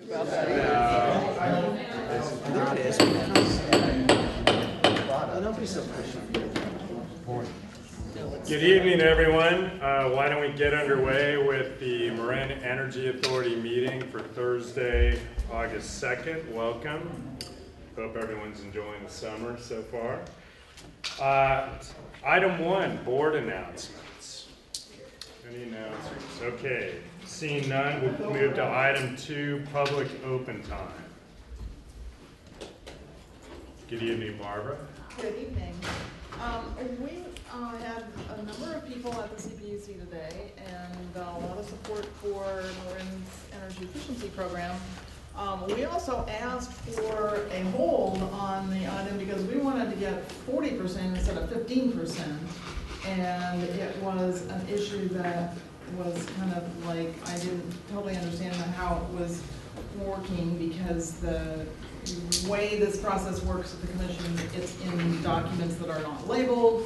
About that. There it is. Don't be so pushy. Good evening, everyone. Why don't we get underway with the Marin Energy Authority meeting for Thursday, August 2nd. Welcome. Hope everyone's enjoying the summer so far. Item 1, board announcements. Any announcements? Okay. Seeing none, we'll move to item 2, public open time. Good evening, Barbara. Good evening. We had a number of people at the CPUC today and a lot of support for Marin's energy efficiency program. We also asked for a hold on the item because we wanted to get 40% instead of 15%. And it was an issue that was kind of like, I didn't totally understand how it was working because the way this process works at the commission, it's in documents that are not labeled,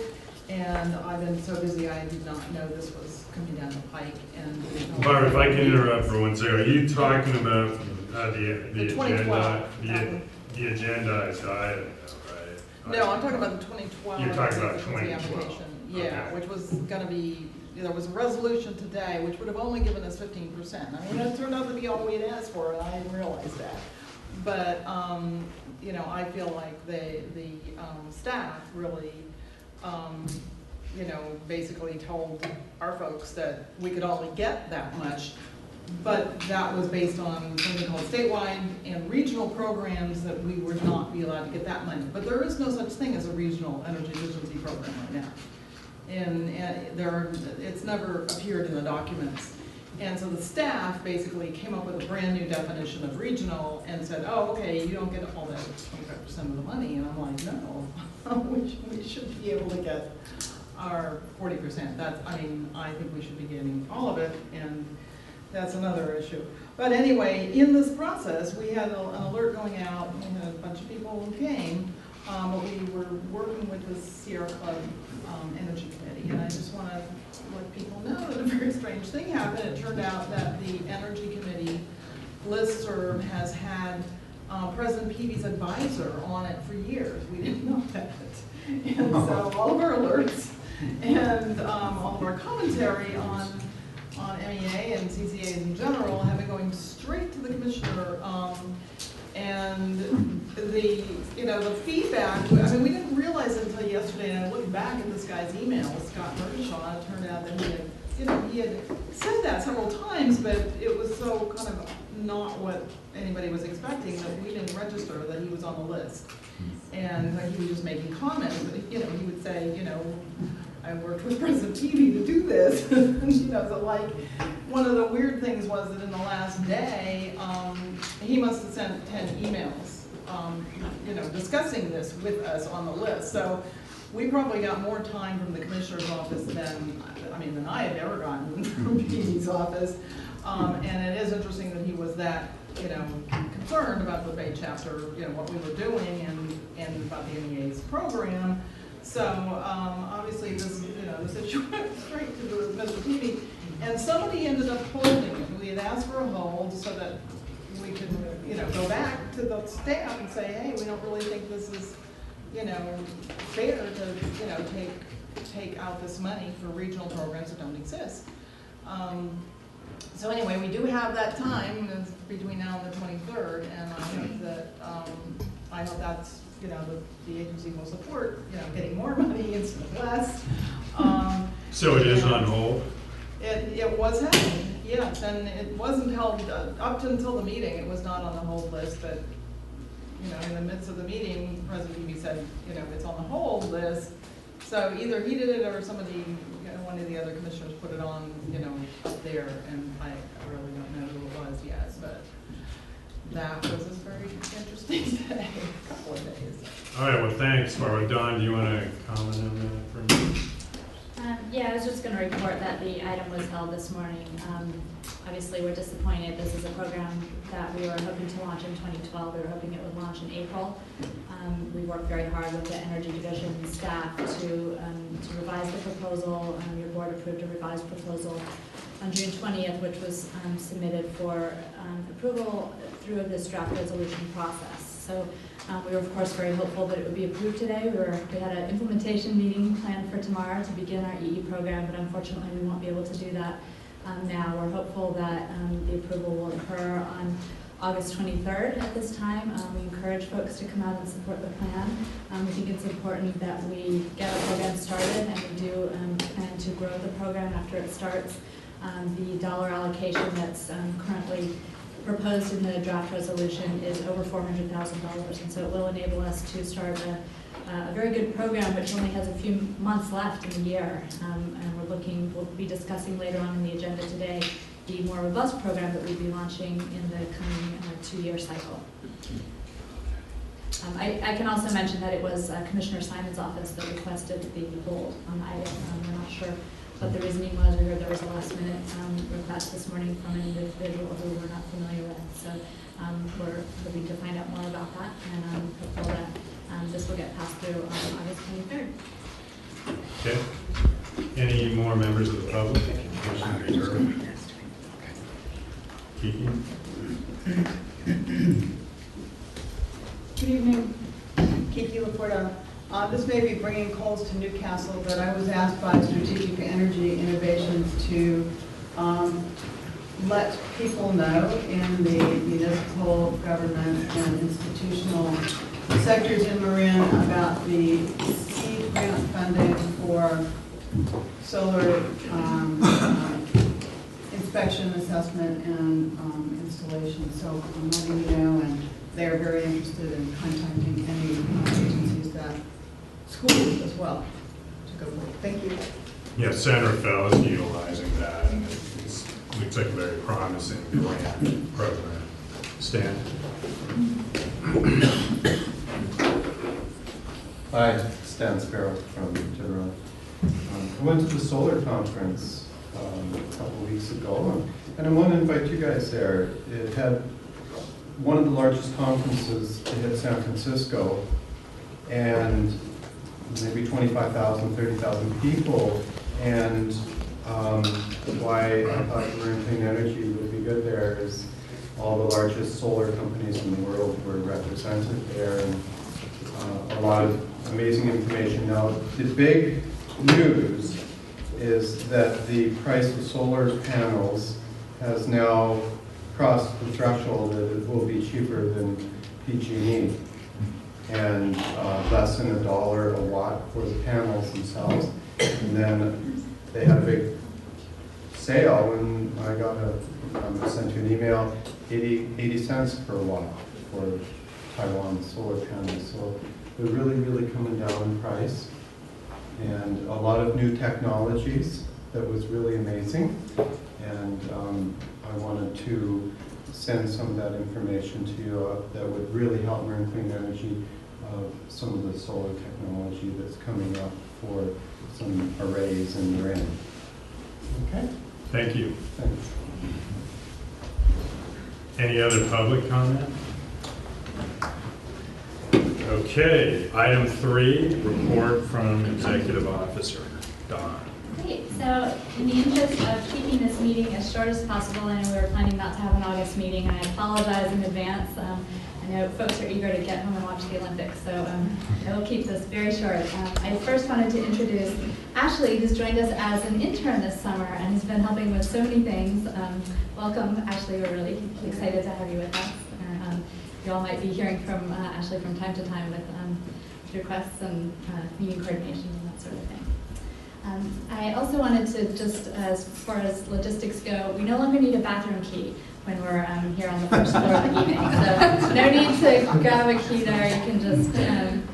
and I've been so busy I did not know this was coming down the pike. And Barbara, if I can interrupt for 1 second, are you talking about the agenda, the agendized item, though, right? No, I'm talking about the 2012. You're talking about 2012. Application. Yeah, okay. Which was going to be, there was a resolution today which would have only given us 15%. I mean, that turned out to be all we had asked for, and I didn't realize that. But, you know, I feel like the staff really, you know, basically told our folks that we could only get that much, but that was based on something called statewide and regional programs that we would not be allowed to get that money. But there is no such thing as a regional energy efficiency program right now. And it's never appeared in the documents. And so the staff basically came up with a brand new definition of regional and said, oh, okay, you don't get all that 25% of the money. And I'm like, no, we should be able to get our 40%. I mean, I think we should be getting all of it, and that's another issue. But anyway, in this process, we had an alert going out. We had a bunch of people who came, but we were working with the Sierra Club Energy Committee, and I just want to let people know that a very strange thing happened. It turned out that the Energy Committee listserv has had President Peavy's advisor on it for years. We didn't know that. And so all of our alerts and all of our commentary on MEA and CCAs in general have been going straight to the commissioner. And the feedback, I mean, we didn't realize it until yesterday, and I looked back at this guy's email, Scott Murdishaw, and it turned out that he had said that several times, but it was so kind of not what anybody was expecting that we didn't register that he was on the list. And he was just making comments, but he would say, I worked with President Peavy to do this. So like, one of the weird things was that in the last day, he must have sent 10 emails, discussing this with us on the list. So we probably got more time from the commissioner's office than I had ever gotten from Peavy's office. And it is interesting that he was that, concerned about the Bay chapter, what we were doing and about the MEA's program. So obviously this issue went straight to Mr. Peavy, and somebody ended up holding it. We had asked for a hold so that we could, go back to the staff and say, hey, we don't really think this is, fair to, take out this money for regional programs that don't exist. So anyway, we do have that time between now and the 23rd, and I hope that that's the agency will support getting more money instead of less. So it is on hold? It was held, yes, and it wasn't held up until the meeting. It was not on the hold list, but in the midst of the meeting, President Peavy said it's on the hold list. So either he did it or somebody, one of the other commissioners put it on up there, and I really don't know who it was yet, but that was a very interesting day, a couple of days. All right, well, thanks, Barbara. Don, do you want to comment on that for a minute? Yeah, I was just going to report that the item was held this morning. Obviously, we're disappointed. This is a program that we were hoping to launch in 2012. We were hoping it would launch in April. We worked very hard with the Energy Division staff to revise the proposal. Your board approved a revised proposal on June 20th, which was submitted for approval through this draft resolution process. So we were, of course, very hopeful that it would be approved today. We had an implementation meeting planned for tomorrow to begin our EE program, but unfortunately we won't be able to do that now. We're hopeful that the approval will occur on August 23rd at this time. We encourage folks to come out and support the plan. We think it's important that we get our program started, and we do plan to grow the program after it starts. The dollar allocation that's currently proposed in the draft resolution is over $400,000, and so it will enable us to start a very good program, which only has a few months left in the year. And we'll be discussing later on in the agenda today the more robust program that we'll be launching in the coming 2-year cycle. I can also mention that it was Commissioner Simon's office that requested the hold on the item. We're not sure what the reasoning was. We heard there was a last-minute request this morning from an individual who we're not familiar with. So we're hoping to find out more about that, and I'm hopeful that this will get passed through on August 23rd. Okay. Any more members of the public? Kiki? Good evening, Kiki Laporta. This may be bringing coals to Newcastle, but I was asked by Strategic Energy Innovations to let people know in the municipal, government, and institutional sectors in Marin about the seed grant funding for solar inspection, assessment, and installation. So I'm letting you know, and they're very interested in contacting any agencies that schools as well to go for it. Thank you. Yeah, San Rafael is utilizing that, and it looks like a very promising grant program. Stan? Hi, Stan Sparrow from Tiburon. I went to the solar conference a couple of weeks ago, and I want to invite you guys there. It had one of the largest conferences in San Francisco, and maybe 25,000, 30,000 people, and why I thought Marin Clean Energy would be good there is all the largest solar companies in the world were represented there, and a lot of amazing information. Now, the big news is that the price of solar panels has now crossed the threshold that it will be cheaper than PG&E, and less than $1 a watt for the panels themselves. And then they had a big sale, and I got I sent you an email, 80 cents per watt for Taiwan solar panels. So they're really, really coming down in price. And a lot of new technologies that was really amazing. And I wanted to send some of that information to you that would really help Marin Clean Energy, some of the solar technology that's coming up for some arrays in Marin. Okay? Thank you. Thanks. Any other public comment? Okay, item 3, report from Executive Officer. Don. Great. So in the interest of keeping this meeting as short as possible, I know we were planning not to have an August meeting. I apologize in advance. I know folks are eager to get home and watch the Olympics, so I will keep this very short. I first wanted to introduce Ashley, who's joined us as an intern this summer and has been helping with so many things. Welcome, Ashley. We're really excited to have you with us. You all might be hearing from Ashley from time to time with requests and meeting coordination and that sort of thing. I also wanted to just, as far as logistics go, we no longer need a bathroom key when we're here on the first floor of the evening. So no need to grab a key there. You can just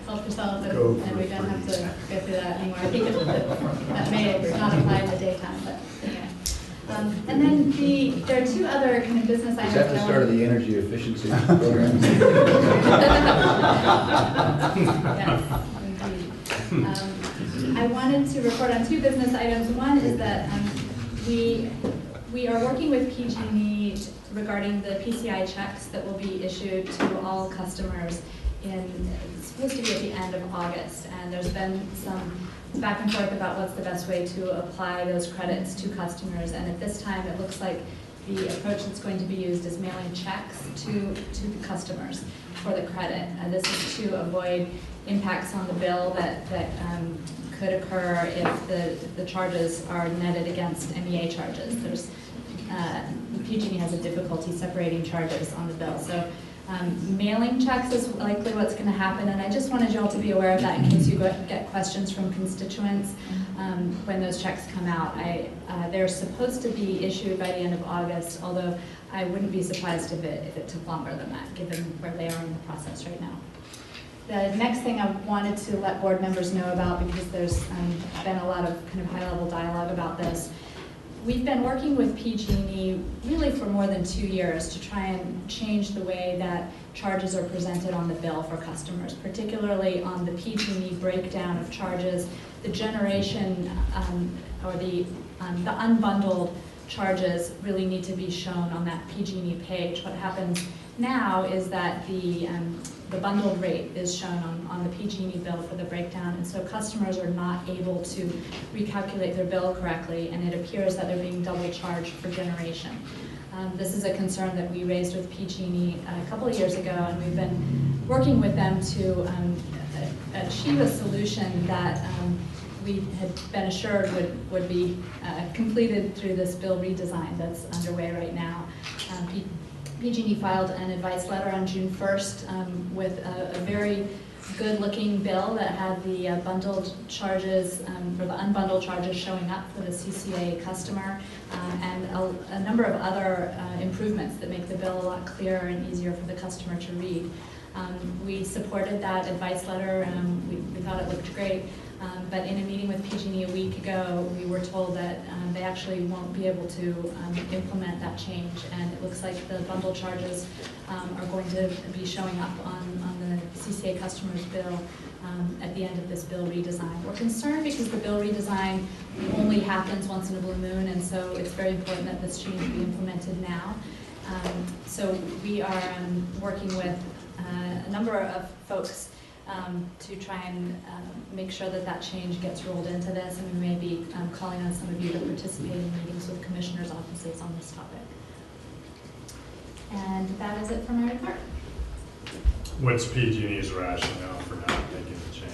help yourself, and we don't have to go through that anymore. I think that may not apply in the daytime, but anyway. And then there are 2 other kind of business items. Is that the start of the energy efficiency program? Yes, indeed. I wanted to report on two business items. One is that we are working with PG&E regarding the PCI checks that will be issued to all customers it's supposed to be at the end of August. And there's been some back and forth about what's the best way to apply those credits to customers. And at this time, it looks like the approach that's going to be used is mailing checks to the customers for the credit. This is to avoid impacts on the bill that could occur if the charges are netted against MEA charges. There's PG&E has a difficulty separating charges on the bill. So mailing checks is likely what's going to happen, and I just wanted you all to be aware of that in case you get questions from constituents when those checks come out. They're supposed to be issued by the end of August, although I wouldn't be surprised if it took longer than that, given where they are in the process right now. The next thing I wanted to let board members know about, because there's been a lot of kind of high-level dialogue about this. We've been working with PG&E really for more than 2 years to try and change the way that charges are presented on the bill for customers, particularly on the PG&E breakdown of charges. The generation or the unbundled charges really need to be shown on that PG&E page. What happens now is that the bundled rate is shown on the PG&E bill for the breakdown, and so customers are not able to recalculate their bill correctly, and it appears that they're being double charged for generation. This is a concern that we raised with PG&E a couple of years ago, and we've been working with them to achieve a solution that we had been assured would be completed through this bill redesign that's underway right now. PG&E filed an advice letter on June 1st with a very good-looking bill that had the bundled charges, or the unbundled charges showing up for the CCA customer, and a number of other improvements that make the bill a lot clearer and easier for the customer to read. We supported that advice letter. We thought it looked great. But in a meeting with PG&E a week ago, we were told that they actually won't be able to implement that change, and it looks like the bundle charges are going to be showing up on the CCA customer's bill at the end of this bill redesign. We're concerned because the bill redesign only happens once in a blue moon, and so it's very important that this change be implemented now. So we are working with a number of folks to try and make sure that that change gets rolled into this, and we may be calling on some of you to participate in meetings with commissioners' offices on this topic. And that is it for my report. What's PG&E's rationale for not making the change?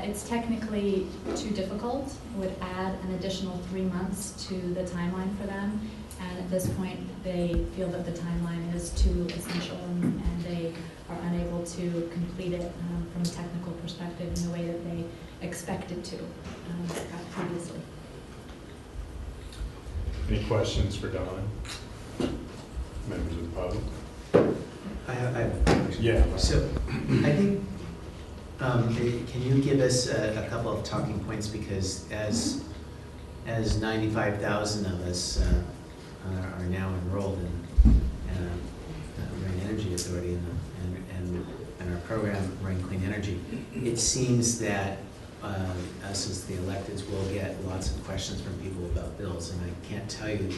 It's technically too difficult. It would add an additional 3 months to the timeline for them, and at this point they feel that the timeline is too essential and they are unable to complete it from a technical perspective in the way that they expected to previously. Any questions for Don? Members of the public? I have a question. Yeah. So I think, can you give us a couple of talking points, because as 95,000 of us are now enrolled in Marine Energy Authority and our program, Marine Clean Energy, it seems that us as the electeds will get lots of questions from people about bills, and I can't tell you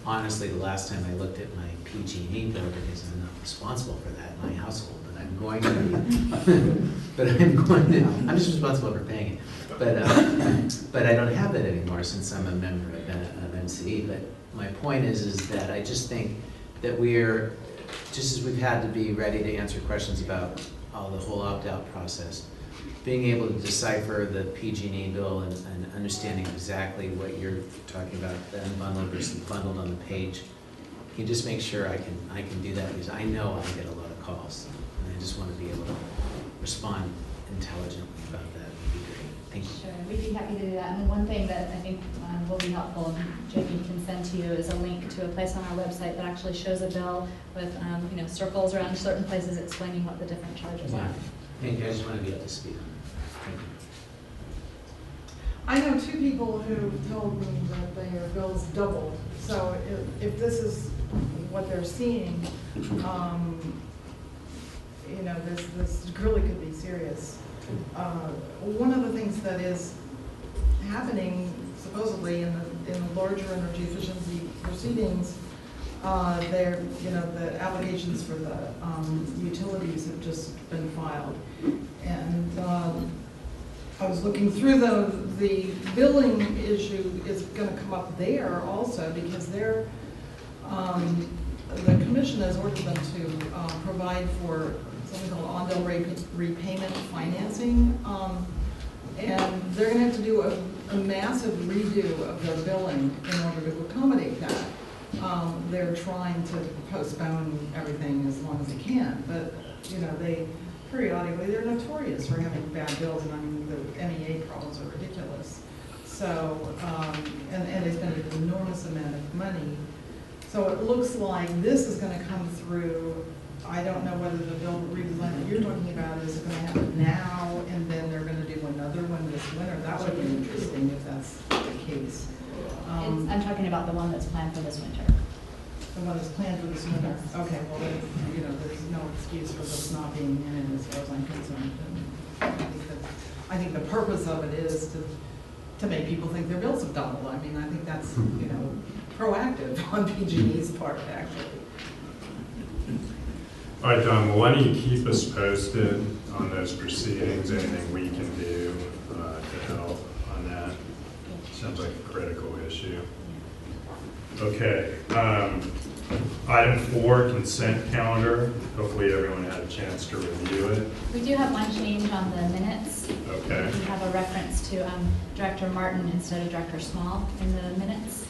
honestly the last time I looked at my PG&E bill, because I'm not responsible for that in my household, but I'm going to be. But I'm just responsible for paying it. But I don't have that anymore since I'm a member of MCE. But my point is that I just think that we're, just as we've had to be ready to answer questions about the whole opt-out process, being able to decipher the PG&E bill and understanding exactly what you're talking about, the unbundled versus bundled on the page, can you just make sure I can do that, because I know I get a lot of calls, and I just want to be able to respond intelligently about that. Would be great. Thank you. Sure, we'd be happy to do that. And the one thing that I think will be helpful, and Jamie can send to you, is a link to a place on our website that actually shows a bill with circles around certain places explaining what the different charges are. Thank you. I just want to be up to speed on that. Thank you. I know 2 people who told me that their bills doubled. So if this is what they're seeing, this really could be serious. one of the things that is happening supposedly in the larger energy efficiency proceedings, the applications for the utilities have just been filed. And I was looking through the billing issue is going to come up there also, because the commission has ordered them to provide for something called on-bill repayment financing. And they're going to have to do a massive redo of their billing in order to accommodate that. They're trying to postpone everything as long as they can, but they periodically, they're notorious for having bad bills, and I mean the MEA problems are ridiculous. So, and they spend an enormous amount of money. So it looks like this is going to come through. I don't know whether the bill redesign that you're talking about is going to happen now, and then they're going to do another one this winter. That would be interesting if that's the case. I'm talking about the one that's planned for this winter. The one that's planned for this winter. Okay, well, then, there's no excuse for this not being in it as far as I'm concerned. And I think the purpose of it is to make people think their bills have doubled. I mean, I think that's, proactive on PG&E's part, actually. All right, Don, well, why don't you keep us posted on those proceedings, anything we can do to help on that? Sounds like a critical issue. Okay, item 4, consent calendar. Hopefully everyone had a chance to review it. We do have one change on the minutes. Okay. We have a reference to Director Martin instead of Director Small in the minutes.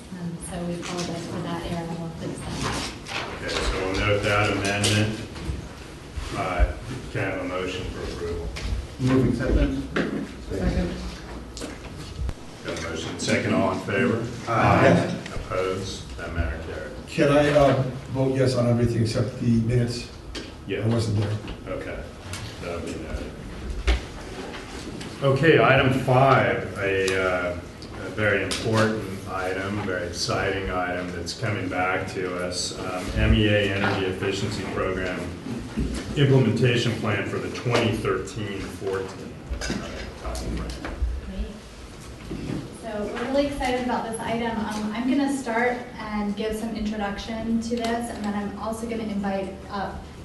So we apologize for that error. We'll fix that. Okay, so we'll note that amendment. Can I have a motion for approval? Move acceptance. Second. Got a motion, second, all in favor? Aye. Opposed? That matter carried. Can I vote yes on everything except the minutes? Yes. I wasn't there. Okay, that'll be noted. Okay, item 5, a very important item, very exciting item that's coming back to us. MEA Energy Efficiency Program Implementation Plan for the 2013-14 timeframe. Great. So we're really excited about this item. I'm going to start and give some introduction to this, and then I'm also going to invite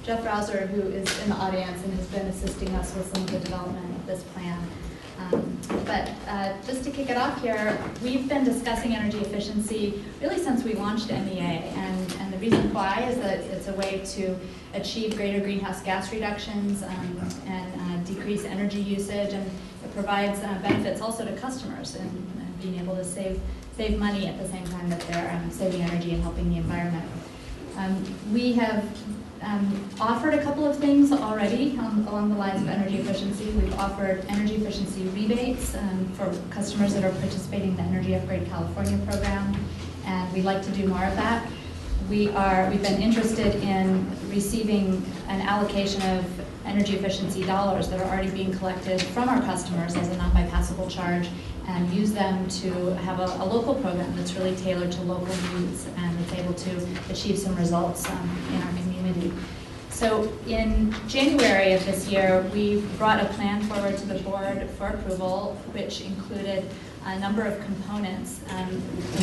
Jeff Rouser, who is in the audience and has been assisting us with some of the development of this plan. But just to kick it off here, we've been discussing energy efficiency really since we launched MEA, and the reason why is that it's a way to achieve greater greenhouse gas reductions and decrease energy usage, and it provides benefits also to customers and being able to save money at the same time that they're saving energy and helping the environment. We have offered a couple of things already along the lines of energy efficiency. We've offered energy efficiency rebates for customers that are participating in the Energy Upgrade California program, and we'd like to do more of that. We've been interested in receiving an allocation of energy efficiency dollars that are already being collected from our customers as a non-bypassable charge, and use them to have a local program that's really tailored to local needs and that's able to achieve some results in our community. So in January of this year, we brought a plan forward to the board for approval, which included a number of components.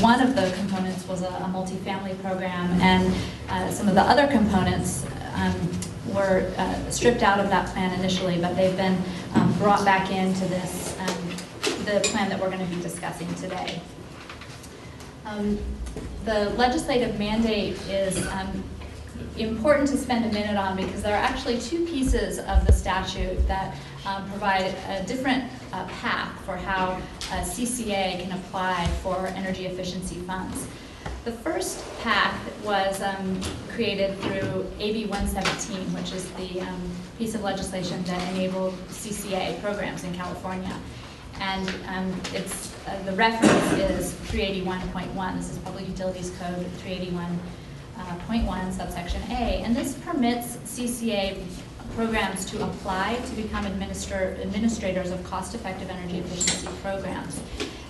One of the components was a multifamily program, and some of the other components were stripped out of that plan initially, but they've been brought back into this the plan that we're going to be discussing today. The legislative mandate is important to spend a minute on because there are actually 2 pieces of the statute that provide a different path for how CCA can apply for energy efficiency funds. The first path was created through AB 117, which is the piece of legislation that enabled CCA programs in California. And the reference is 381.1. This is Public Utilities Code 381.1, subsection A. And this permits CCA programs to apply to become administrators of cost-effective energy efficiency programs.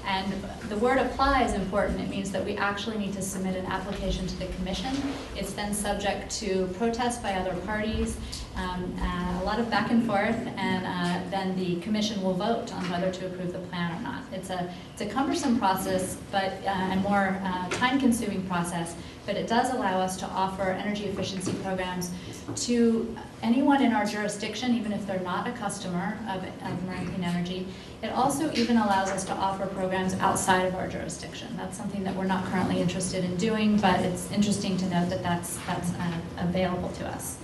And the word apply is important. It means that we actually need to submit an application to the commission. It's then subject to protest by other parties, a lot of back and forth, and then the commission will vote on whether to approve the plan or not. It's a cumbersome process, but a more time-consuming process, but it does allow us to offer energy efficiency programs to anyone in our jurisdiction, even if they're not a customer of Marin Clean Energy. It also even allows us to offer programs outside of our jurisdiction. That's something that we're not currently interested in doing, but it's interesting to note that that's available to us.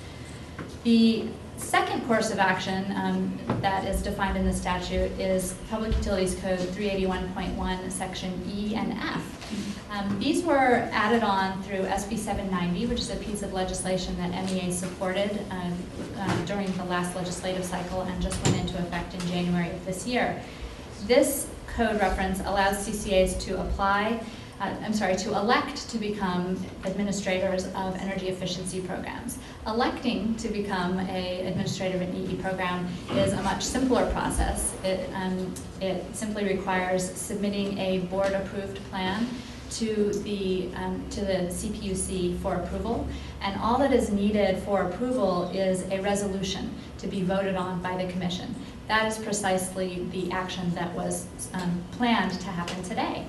The second course of action that is defined in the statute is Public Utilities Code 381.1, Section E and F. These were added on through SB 790, which is a piece of legislation that MEA supported during the last legislative cycle and just went into effect in January of this year. This code reference allows CCAs to to elect to become administrators of energy efficiency programs. Electing to become an administrator of an EE program is a much simpler process. It simply requires submitting a board-approved plan to the CPUC for approval, and all that is needed for approval is a resolution to be voted on by the commission. That is precisely the action that was planned to happen today.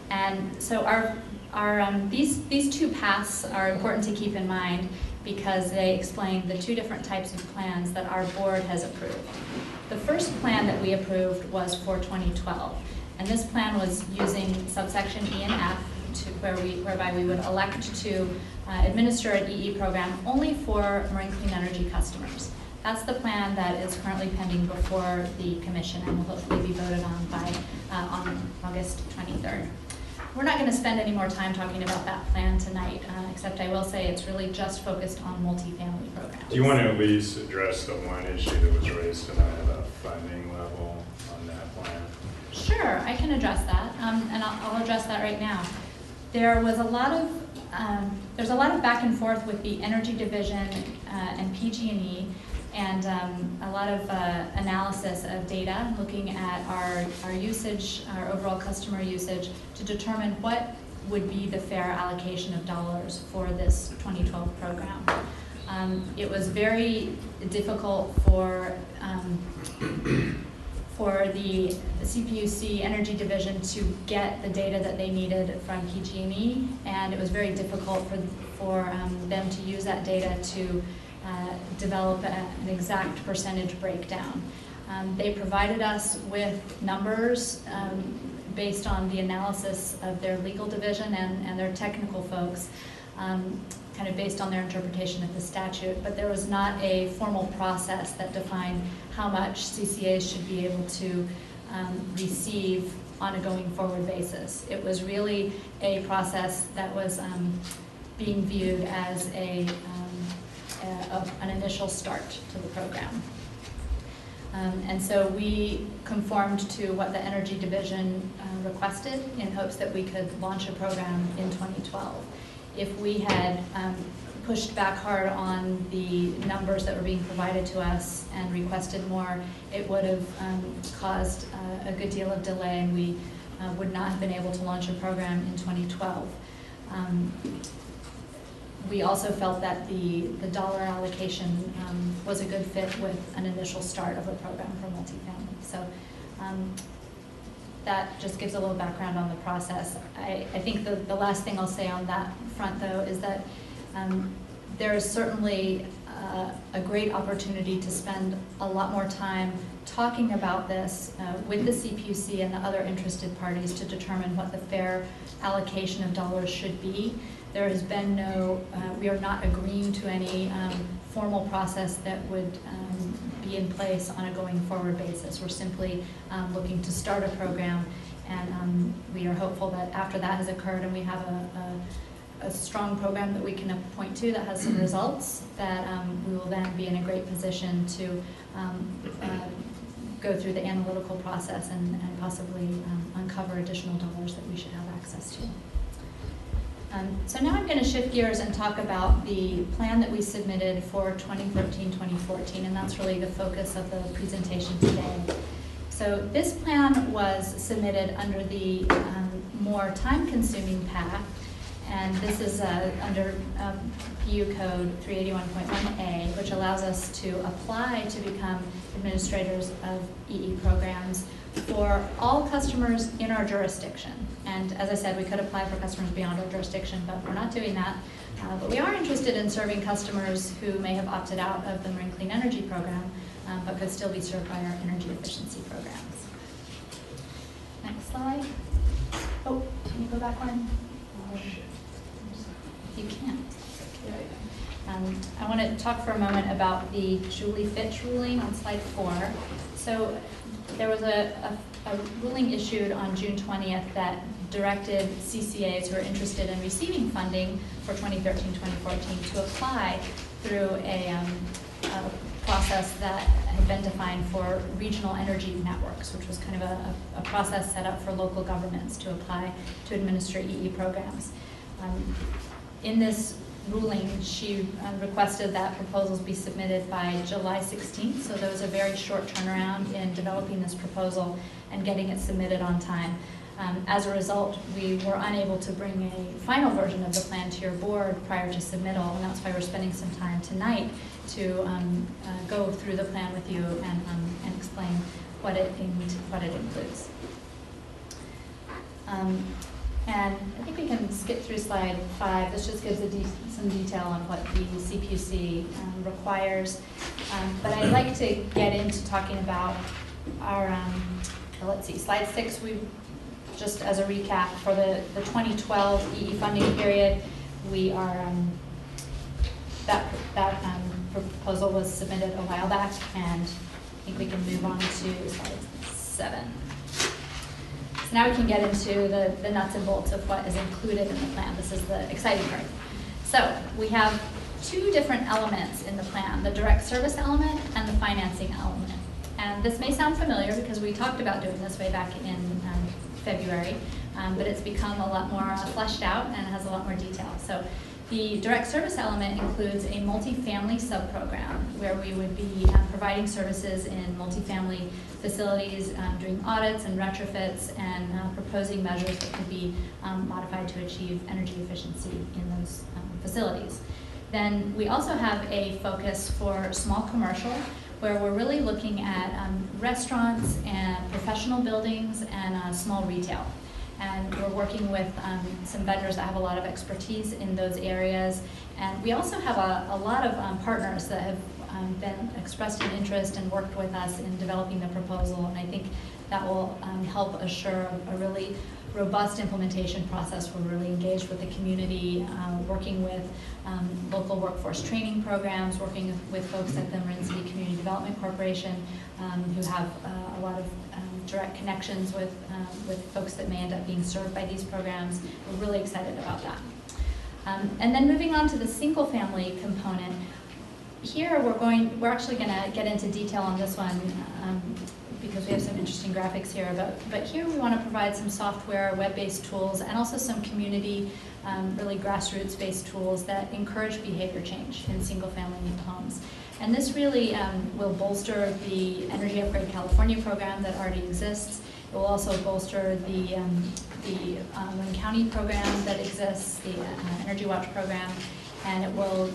And so these two paths are important to keep in mind because they explain the two different types of plans that our board has approved. The first plan that we approved was for 2012. And this plan was using subsection E and F, whereby we would elect to administer an EE program only for Marin Clean Energy customers. That's the plan that is currently pending before the commission and will hopefully be voted on on August 23rd. We're not going to spend any more time talking about that plan tonight, except I will say it's really just focused on multifamily programs. Do you want to at least address the one issue that was raised tonight about funding level on that plan? Sure, I can address that, and I'll address that right now. There was there's a lot of back and forth with the Energy Division and PG&E, and a lot of analysis of data, looking at our usage, our overall customer usage, to determine what would be the fair allocation of dollars for this 2012 program. It was very difficult for the CPUC Energy Division to get the data that they needed from PG&E, and it was very difficult for them to use that data to develop an exact percentage breakdown. They provided us with numbers based on the analysis of their legal division and their technical folks, kind of based on their interpretation of the statute, but there was not a formal process that defined how much CCAs should be able to receive on a going forward basis. It was really a process that was being viewed as an initial start to the program. And so we conformed to what the Energy Division requested in hopes that we could launch a program in 2012. If we had pushed back hard on the numbers that were being provided to us and requested more, it would have caused a good deal of delay, and we would not have been able to launch a program in 2012. We also felt that the dollar allocation was a good fit with an initial start of a program for multifamily. So that just gives a little background on the process. I think the last thing I'll say on that front, though, is that there is certainly a great opportunity to spend a lot more time talking about this with the CPUC and the other interested parties to determine what the fair allocation of dollars should be. There has been we are not agreeing to any formal process that would be in place on a going forward basis. We're simply looking to start a program, and we are hopeful that after that has occurred and we have a strong program that we can point to that has some results, that we will then be in a great position to go through the analytical process and possibly uncover additional dollars that we should have access to. So now I'm going to shift gears and talk about the plan that we submitted for 2013-2014, and that's really the focus of the presentation today. So this plan was submitted under the more time-consuming path, and this is under PU Code 381.1A, which allows us to apply to become administrators of EE programs for all customers in our jurisdiction. And as I said, we could apply for customers beyond our jurisdiction, but we're not doing that. But we are interested in serving customers who may have opted out of the Marine Clean Energy Program, but could still be served by our energy efficiency programs. Next slide. Oh, can you go back one? You can't. I want to talk for a moment about the Julie Fitch ruling on slide 4. So there was a ruling issued on June 20th that directed CCAs who are interested in receiving funding for 2013-2014 to apply through a process that had been defined for regional energy networks, which was kind of a process set up for local governments to apply to administer EE programs. In this ruling, she requested that proposals be submitted by July 16th, so there was a very short turnaround in developing this proposal and getting it submitted on time. As a result, we were unable to bring a final version of the plan to your board prior to submittal, and that's why we're spending some time tonight to go through the plan with you and explain what it includes. And I think we can skip through slide 5. This just gives some detail on what the CPUC requires. But I'd like to get into talking about our, let's see, slide 6, we just as a recap for the 2012 EE funding period, we are, that proposal was submitted a while back, and I think we can move on to slide 7. So now we can get into the nuts and bolts of what is included in the plan. This is the exciting part. So we have 2 different elements in the plan, the direct service element and the financing element. And this may sound familiar because we talked about doing this way back in February, but it's become a lot more fleshed out and has a lot more detail. So the direct service element includes a multifamily subprogram where we would be providing services in multifamily facilities, doing audits and retrofits, and proposing measures that could be modified to achieve energy efficiency in those facilities. Then we also have a focus for small commercial, where we're really looking at restaurants and professional buildings and small retail. And we're working with some vendors that have a lot of expertise in those areas. And we also have a lot of partners that have been expressed an interest and worked with us in developing the proposal. And I think that will help assure a really robust implementation process. We're really engaged with the community, working with local workforce training programs, working with folks at the Marin City Community Development Corporation who have a lot of direct connections with folks that may end up being served by these programs. We're really excited about that. And then moving on to the single family component, here we're actually going to get into detail on this one because we have some interesting graphics here, but here we want to provide some software, web-based tools, and also some community, really grassroots-based tools that encourage behavior change in single-family homes. And this really will bolster the Energy Upgrade California program that already exists. It will also bolster the Lynn County program that exists, the Energy Watch program, and it will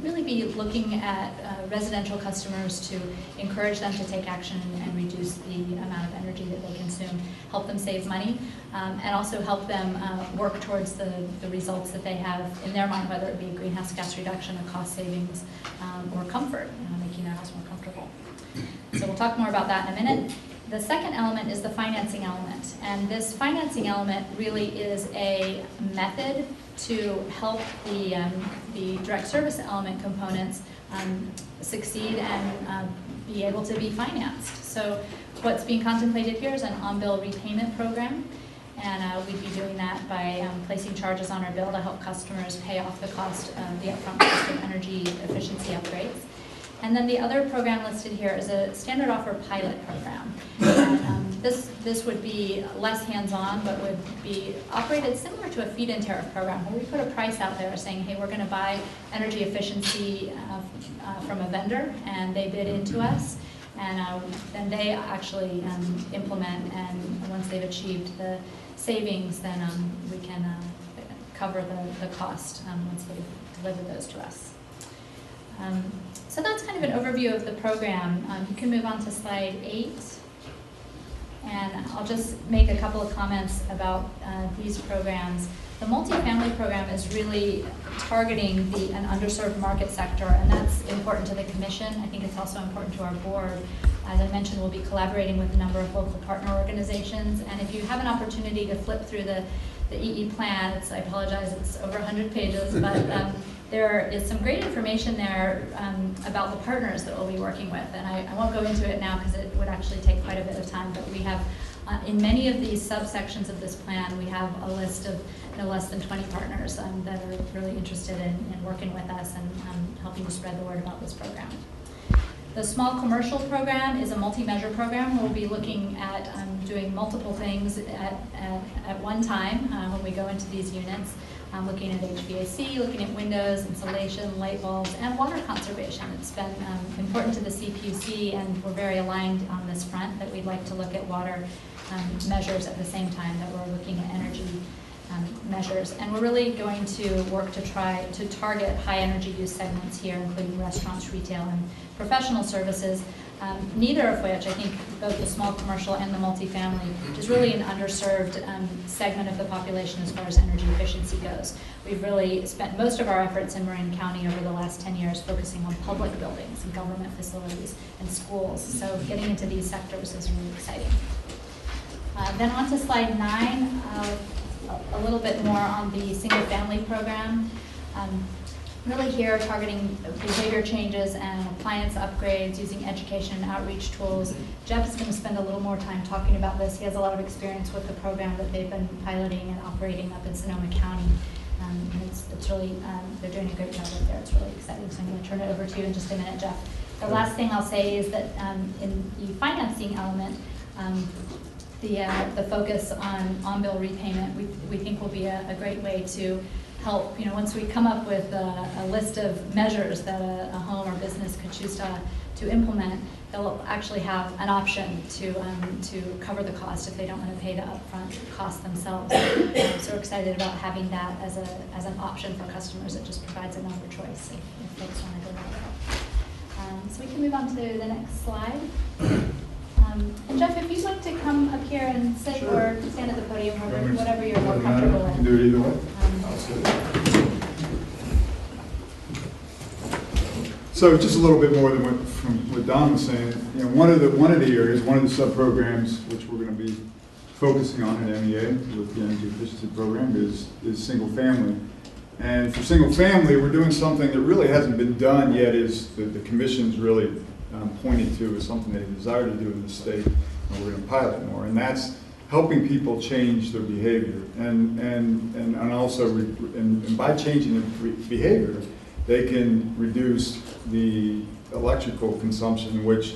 really be looking at residential customers to encourage them to take action and reduce the amount of energy that they consume, help them save money, and also help them work towards the results that they have in their mind, whether it be greenhouse gas reduction, or cost savings, or comfort, making their house more comfortable. So we'll talk more about that in a minute. The second element is the financing element, and this financing element really is a method to help the direct service element components succeed and be able to be financed. So what's being contemplated here is an on-bill repayment program, and we'd be doing that by placing charges on our bill to help customers pay off the cost of the upfront cost of energy efficiency upgrades. And then the other program listed here is a standard offer pilot program. And, this would be less hands-on, but would be operated similar to a feed-in tariff program, where we put a price out there saying, hey, we're going to buy energy efficiency from a vendor, and they bid into us. And then they actually implement, and once they've achieved the savings, then we can cover the cost once they've delivered those to us. So that's kind of an overview of the program. You can move on to slide 8. And I'll just make a couple of comments about these programs. The multifamily program is really targeting an underserved market sector, and that's important to the commission. I think it's also important to our board. As I mentioned, we'll be collaborating with a number of local partner organizations, and if you have an opportunity to flip through the EE plan, I apologize, it's over 100 pages, but there is some great information there about the partners that we'll be working with, and I won't go into it now because it would actually take quite a bit of time, but we have, in many of these subsections of this plan, we have a list of no less than 20 partners that are really interested in working with us and helping to spread the word about this program. The small commercial program is a multi-measure program. We'll be looking at doing multiple things at one time when we go into these units. Looking at HVAC, looking at windows, insulation, light bulbs, and water conservation. It's been important to the CPUC, and we're very aligned on this front that we'd like to look at water measures at the same time that we're looking at energy measures. And we're really going to work to try to target high energy use segments here, including restaurants, retail, and professional services, neither of which, I think both the small commercial and the multifamily, is really an underserved segment of the population as far as energy efficiency goes. We've really spent most of our efforts in Marin County over the last 10 years focusing on public buildings and government facilities and schools. So getting into these sectors is really exciting. Then on to slide 9, a little bit more on the single family program. Really here targeting behavior changes and appliance upgrades using education and outreach tools. Jeff is going to spend a little more time talking about this. He has a lot of experience with the program that they've been piloting and operating up in Sonoma County. And it's really, they're doing a great job up there. It's really exciting. So I'm going to turn it over to you in just a minute, Jeff. The last thing I'll say is that in the financing element, the focus on bill repayment, we think will be a great way to help, once we come up with a list of measures that a home or business could choose to implement, they'll actually have an option to cover the cost if they don't want to pay the upfront cost themselves. So we're excited about having that as an option for customers. It just provides another choice if folks want to go that route. So we can move on to the next slide. And Jeff, if you'd like to come up here and sit or stand at the podium, whatever you're more comfortable with. You can do it either way. So just a little bit more than what Don was saying. One of the areas, one of the sub-programs which we're going to be focusing on at MEA with the energy efficiency program is single family. And for single family, we're doing something that really hasn't been done yet. Is the commission's really pointed to as something they desire to do in the state, and we're going to pilot more, and that's helping people change their behavior, and also and by changing their behavior, they can reduce the electrical consumption, which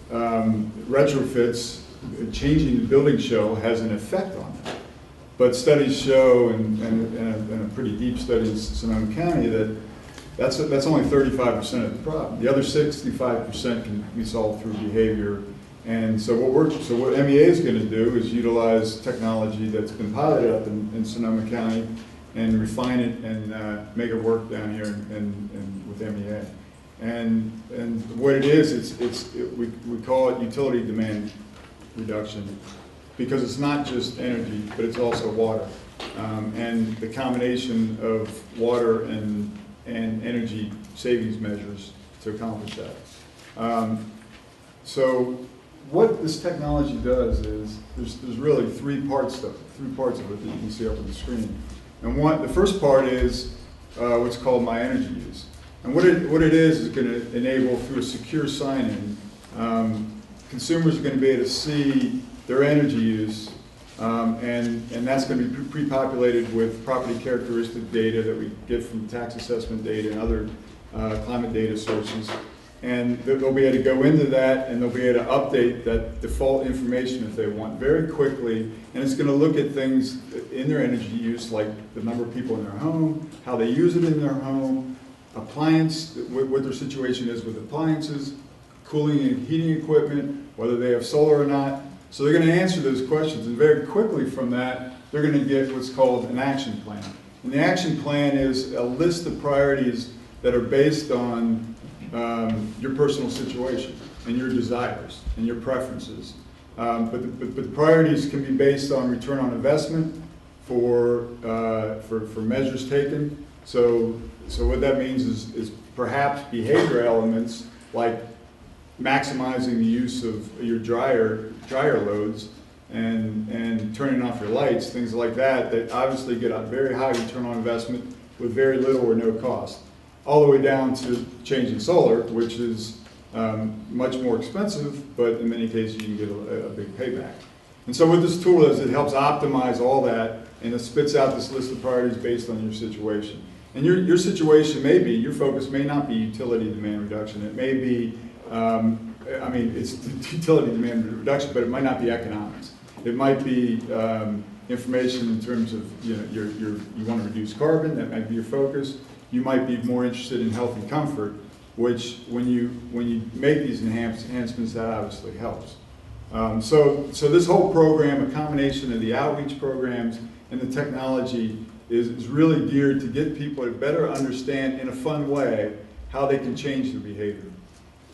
retrofits, changing the building show has an effect on that. But studies show, and a pretty deep study in Sonoma County, that's only 35% of the problem. The other 65% can be solved through behavior. And so what MEA is going to do is utilize technology that's been piloted up in Sonoma County and refine it and make it work down here and with MEA. And what it is, we call it utility demand reduction, because it's not just energy, but it's also water. And the combination of water and energy savings measures to accomplish that. So what this technology does is there's really three parts of it that you can see up on the screen. And the first part is what's called My Energy Use. And what it is going to enable, through a secure sign-in, consumers are going to be able to see their energy use, and that's going to be pre-populated with property characteristic data that we get from tax assessment data and other climate data sources. And they'll be able to go into that, and they'll be able to update that default information if they want very quickly. And it's going to look at things in their energy use, like the number of people in their home, how they use it in their home, appliance, what their situation is with appliances, cooling and heating equipment, whether they have solar or not. So they're going to answer those questions, and very quickly from that, they're going to get what's called an action plan. And the action plan is a list of priorities that are based on your personal situation and your desires and your preferences. But the priorities can be based on return on investment for measures taken. So what that means is perhaps behavior elements like maximizing the use of your dryer loads and turning off your lights, things like that obviously get a very high return on investment with very little or no cost. All the way down to changing solar, which is much more expensive, but in many cases you can get a big payback. And so what this tool is, it helps optimize all that, and it spits out this list of priorities based on your situation. And your situation may be, your focus may not be utility demand reduction. It may be, it's utility demand reduction, but it might not be economics. It might be information in terms of, you want to reduce carbon, that might be your focus. You might be more interested in health and comfort, which when you make these enhancements, that obviously helps. So this whole program, a combination of the outreach programs and the technology, is really geared to get people to better understand in a fun way how they can change their behavior.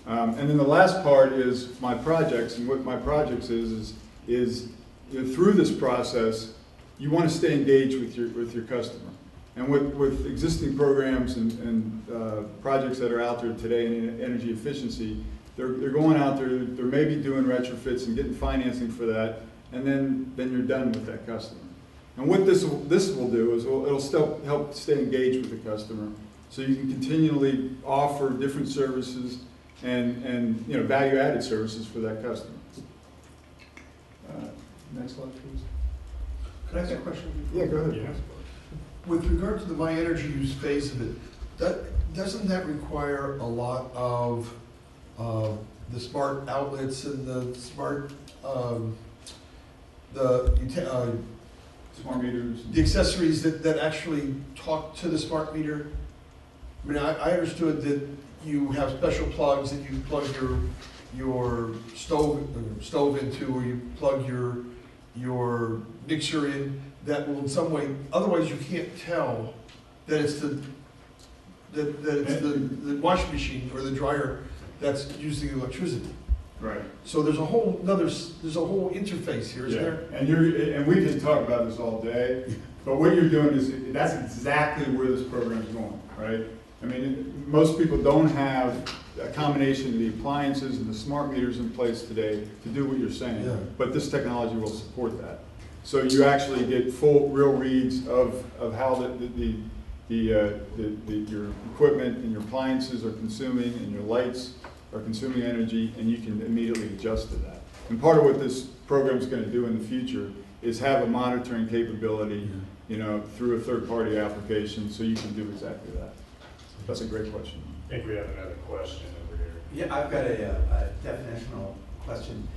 And then the last part is my projects, and what my projects is through this process, you want to stay engaged with your customer. And with existing programs and projects that are out there today in energy efficiency, they're going out there, they're maybe doing retrofits and getting financing for that, and then you're done with that customer. And what this will do is it'll still help stay engaged with the customer, so you can continually offer different services and value-added services for that customer. Next slide, please. Could I ask a question? Yeah, go ahead. Yeah. With regard to the My Energy Use phase of it, doesn't that require a lot of the smart outlets and the smart Smart meters. the accessories that actually talk to the smart meter? I mean, I understood that you have special plugs that you plug your stove into, or you plug your mixer in, that will in some way, otherwise you can't tell that it's the washing machine or the dryer that's using electricity. Right. So there's a whole interface here, isn't there? And we can talk about this all day, but what you're doing is, that's exactly where this program's going, right? I mean, most people don't have a combination of the appliances and the smart meters in place today to do what you're saying, Yeah. but this technology will support that. So you actually get full, real reads of how your equipment and your appliances are consuming, and your lights are consuming energy, and you can immediately adjust to that. And part of what this program is going to do in the future is have a monitoring capability, through a third-party application, so you can do exactly that. That's a great question. I think we have another question over here. Yeah, I've got a definitional question.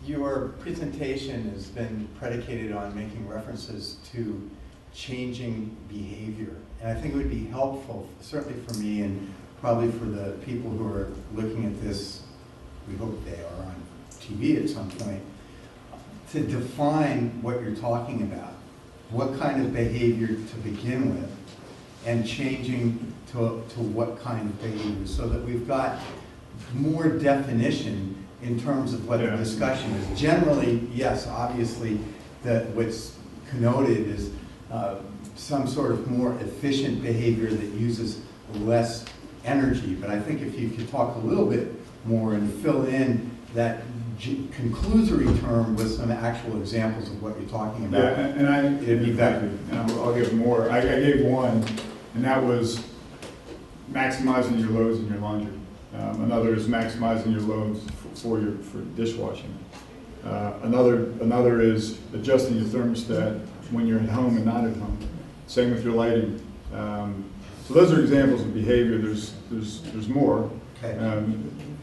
Your presentation has been predicated on making references to changing behavior. And I think it would be helpful, certainly for me and probably for the people who are looking at this, we hope they are on TV at some point, to define what you're talking about. What kind of behavior to begin with, and changing to what kind of behavior, so that we've got more definition in terms of what the discussion is. Generally, yes, obviously, what's connoted is some sort of more efficient behavior that uses less energy. But I think if you could talk a little bit more and fill in that conclusory term with some actual examples of what you're talking about. Yeah, it'd be better. And I'll give more. I gave one, and that was maximizing your loads in your laundry. Another is maximizing your loads for dishwashing. Another is adjusting your thermostat when you're at home and not at home. Same with your lighting. So those are examples of behavior. There's more. Okay.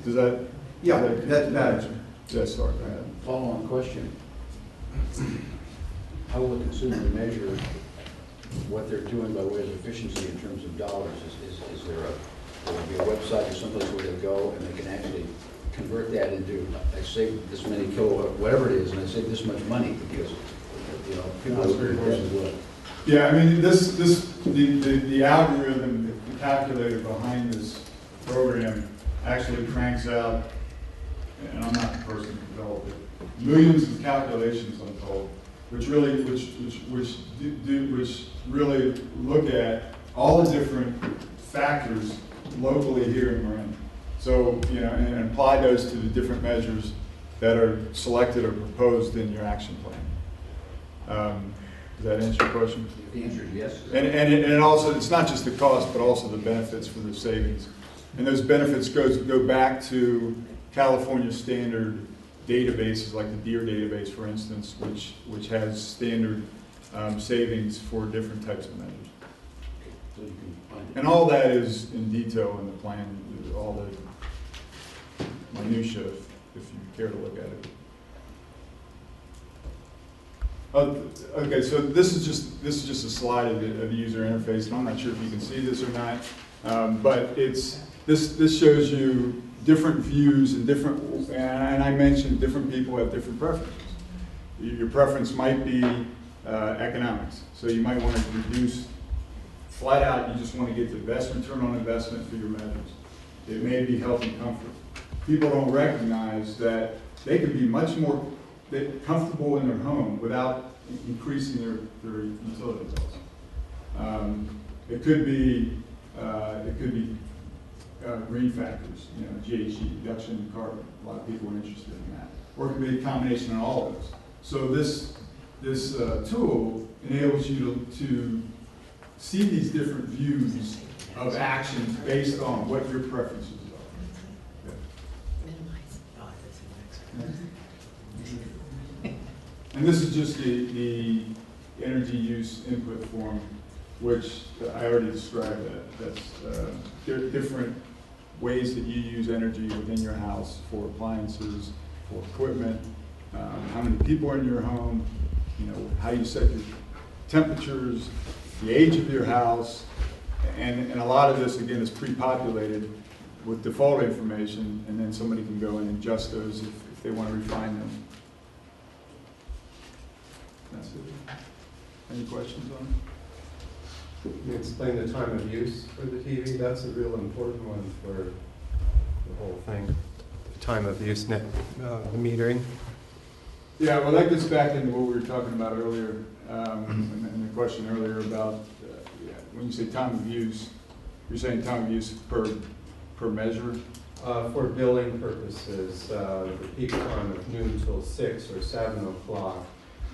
Does that? Yeah, that's better. Yes, sorry. Go ahead. Follow-on question. How will the consumer measure what they're doing by way of efficiency in terms of dollars? Is there There'll be a website or someplace where they go and they can actually convert that into, I save this many kilowatt, whatever it is, and I save this much money because, you know, people That's are very very good. well. Yeah, I mean, the algorithm, the calculator behind this program actually cranks out, and I'm not the person who developed it, millions of calculations, I'm told, which really look at all the different factors locally here in Marin. So, you know, and apply those to the different measures that are selected or proposed in your action plan. Does that answer your question? The answer is yes. And also, it's not just the cost, but also the benefits for the savings. And those benefits go back to California standard databases, like the DEER database, for instance, which has standard savings for different types of measures. So you can find it. And all that is in detail in the plan, all the minutia, if you care to look at it. Okay, so this is just a slide of the user interface, and I'm not sure if you can see this or not, but this shows you different views and and I mentioned different people have different preferences. Your preference might be economics, so you might want to reduce flat out. You just want to get the best return on investment for your measures. It may be health and comfort. People don't recognize that they could be much more comfortable in their home without increasing their utility bills. It could be green factors, you know, GHG, reduction in carbon. A lot of people are interested in that. Or it could be a combination of all of those. So this tool enables you to see these different views of actions based on what your preferences are. And this is just the energy use input form, which I already described that. That's different ways that you use energy within your house for appliances, for equipment, how many people are in your home, you know, how you set your temperatures, the age of your house, and a lot of this, again, is pre-populated with default information, and then somebody can go in and adjust those if they want to refine them. That's it. Any questions on it? Can you explain the time of use for the TV? That's a real important one for the whole thing. The time of use, the metering. Yeah, well, that gets back into what we were talking about earlier, and the question earlier about when you say time of use, you're saying time of use per measure? For billing purposes, the peak time of noon till 6 or 7 o'clock.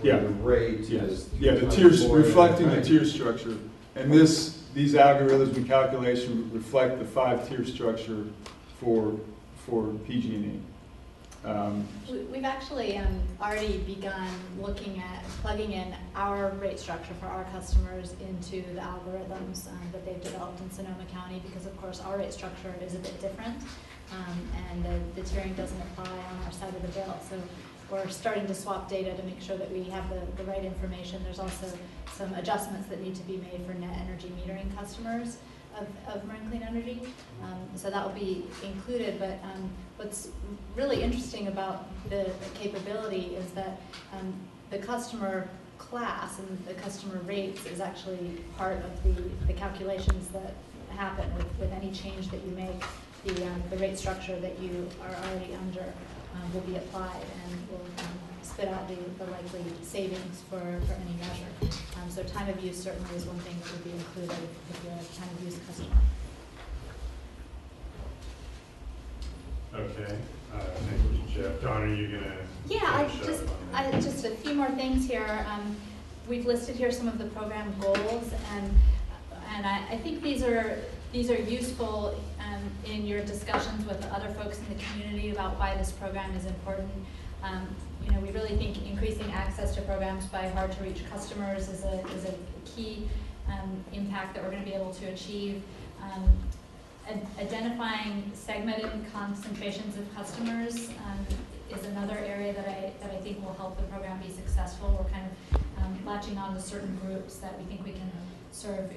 Yeah. The rate Yes. is. Yeah, the tiers, reflecting the tier structure. And these algorithms and calculation reflect the 5-tier structure for PG&E. We've actually already begun looking at plugging in our rate structure for our customers into the algorithms that they've developed in Sonoma County, because of course our rate structure is a bit different, and the tiering doesn't apply on our side of the bill. So we're starting to swap data to make sure that we have the right information. There's also some adjustments that need to be made for net energy metering customers of Marin Clean Energy. So that will be included, but what's really interesting about the capability is that the customer class and the customer rates is actually part of the calculations that happen with any change that you make. The rate structure that you are already under will be applied and will spit out the likely savings for any measure. So time of use certainly is one thing that would be included if you're a time of use customer. Okay, thank you, Jeff. Dawn, are you gonna? Yeah, finish up on that? just a few more things here. We've listed here some of the program goals, and I think these are useful in your discussions with other folks in the community about why this program is important. You know, we really think increasing access to programs by hard-to-reach customers is a key impact that we're going to be able to achieve. Identifying segmented concentrations of customers is another area that I think will help the program be successful. We're kind of latching on to certain groups that we think we can serve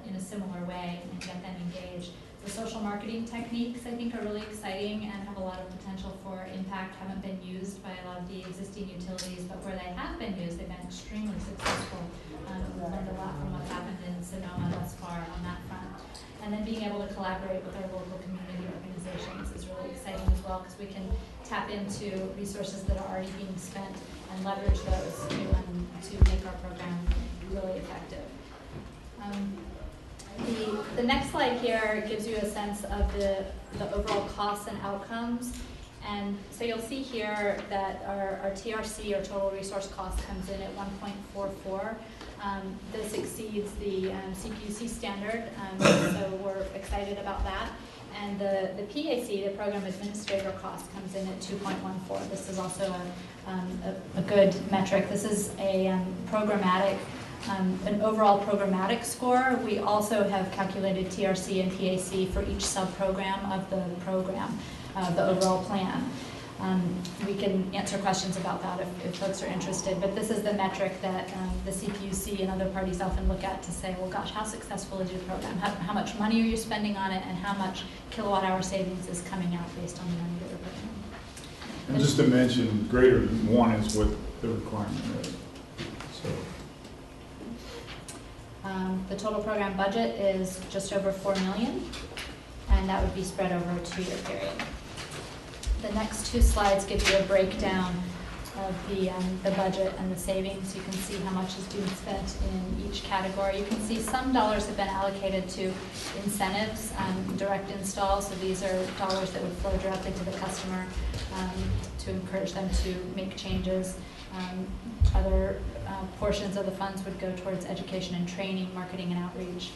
in a similar way and get them engaged. The social marketing techniques, I think, are really exciting and have a lot of potential for impact, haven't been used by a lot of the existing utilities, but where they have been used, they've been extremely successful. We've learned a lot from what's happened in Sonoma thus far on that front. And then being able to collaborate with our local community organizations is really exciting as well, because we can tap into resources that are already being spent and leverage those to make our program really effective. The next slide here gives you a sense of the overall costs and outcomes. And so you'll see here that our TRC, or total resource cost, comes in at 1.44. This exceeds the CPUC standard, so we're excited about that. And the PAC, the program administrator cost, comes in at 2.14. This is also a good metric. This is a programmatic, an overall programmatic score. We also have calculated TRC and PAC for each sub-program of the program, the overall plan. We can answer questions about that if folks are interested, but this is the metric that the CPUC and other parties often look at to say, well, gosh, how successful is your program? How much money are you spending on it, and how much kilowatt-hour savings is coming out based on the money that you're putting in? And just to mention, greater than 1 is what the requirement is. So. The total program budget is just over $4 million, and that would be spread over a 2-year period. The next 2 slides give you a breakdown of the budget and the savings. You can see how much is being spent in each category. You can see some dollars have been allocated to incentives, direct install, so these are dollars that would flow directly to the customer to encourage them to make changes. Other portions of the funds would go towards education and training, marketing and outreach.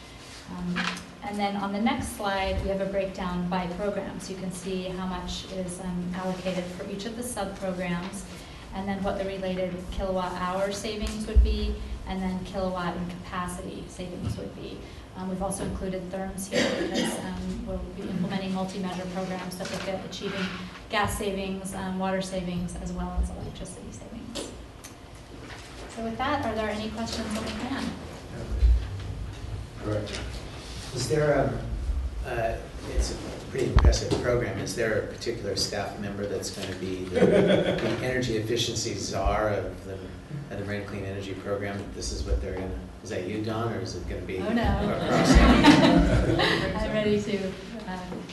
And then on the next slide, we have a breakdown by program. So you can see how much is allocated for each of the sub-programs, and then what the related kilowatt-hour savings would be, and then kilowatt and capacity savings would be. We've also included therms here because we'll be implementing multi-measure programs that look at achieving gas savings, water savings, as well as electricity savings. So with that, are there any questions on the plan? Correct. Is there it's a pretty impressive program. Is there a particular staff member that's going to be the energy efficiency czar of the Marine Clean Energy Program? This is what they're going to, is that you, Don, or is it going to be? Oh, no. I'm ready to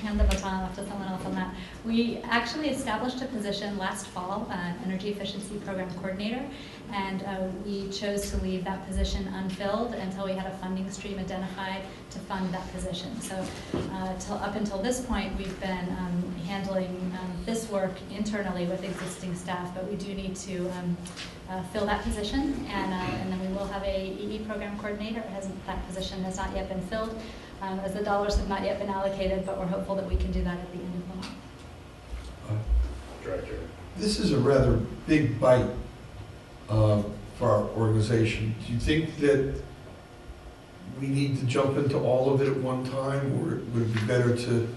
hand the baton off to someone else on that. We actually established a position last fall, Energy Efficiency Program Coordinator, and we chose to leave that position unfilled until we had a funding stream identified to fund that position. So up until this point, we've been handling this work internally with existing staff, but we do need to fill that position, and then we will have a EE program coordinator. That position has not yet been filled, as the dollars have not yet been allocated, but we're hopeful that we can do that at the end of the month. Director. This is a rather big bite for our organization. Do you think that we need to jump into all of it at one time, or would it be better to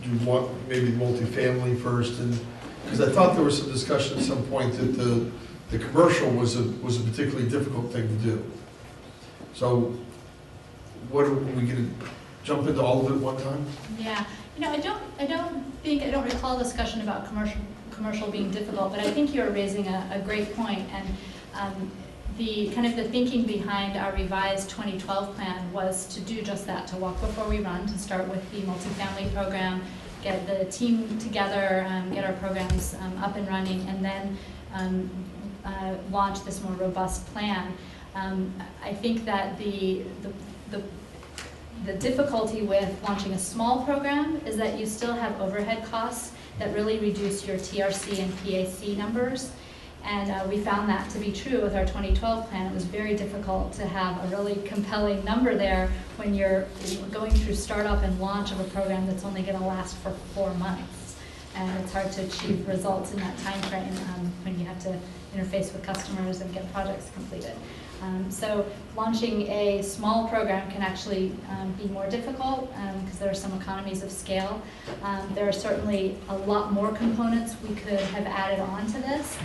do one, maybe multifamily first? And because I thought there was some discussion at some point that the commercial was a particularly difficult thing to do. So, what are we going to jump into all of it at one time? Yeah, you know, I don't recall a discussion about commercial being difficult, but I think you're raising a great point, and the kind of the thinking behind our revised 2012 plan was to do just that, to walk before we run, to start with the multifamily program, get the team together, get our programs up and running, and then launch this more robust plan. I think that the difficulty with launching a small program is that you still have overhead costs that really reduce your TRC and PAC numbers. And we found that to be true with our 2012 plan. It was very difficult to have a really compelling number there when you're going through startup and launch of a program that's only going to last for 4 months. And it's hard to achieve results in that time frame when you have to interface with customers and get projects completed. So launching a small program can actually be more difficult because there are some economies of scale. There are certainly a lot more components we could have added on to this,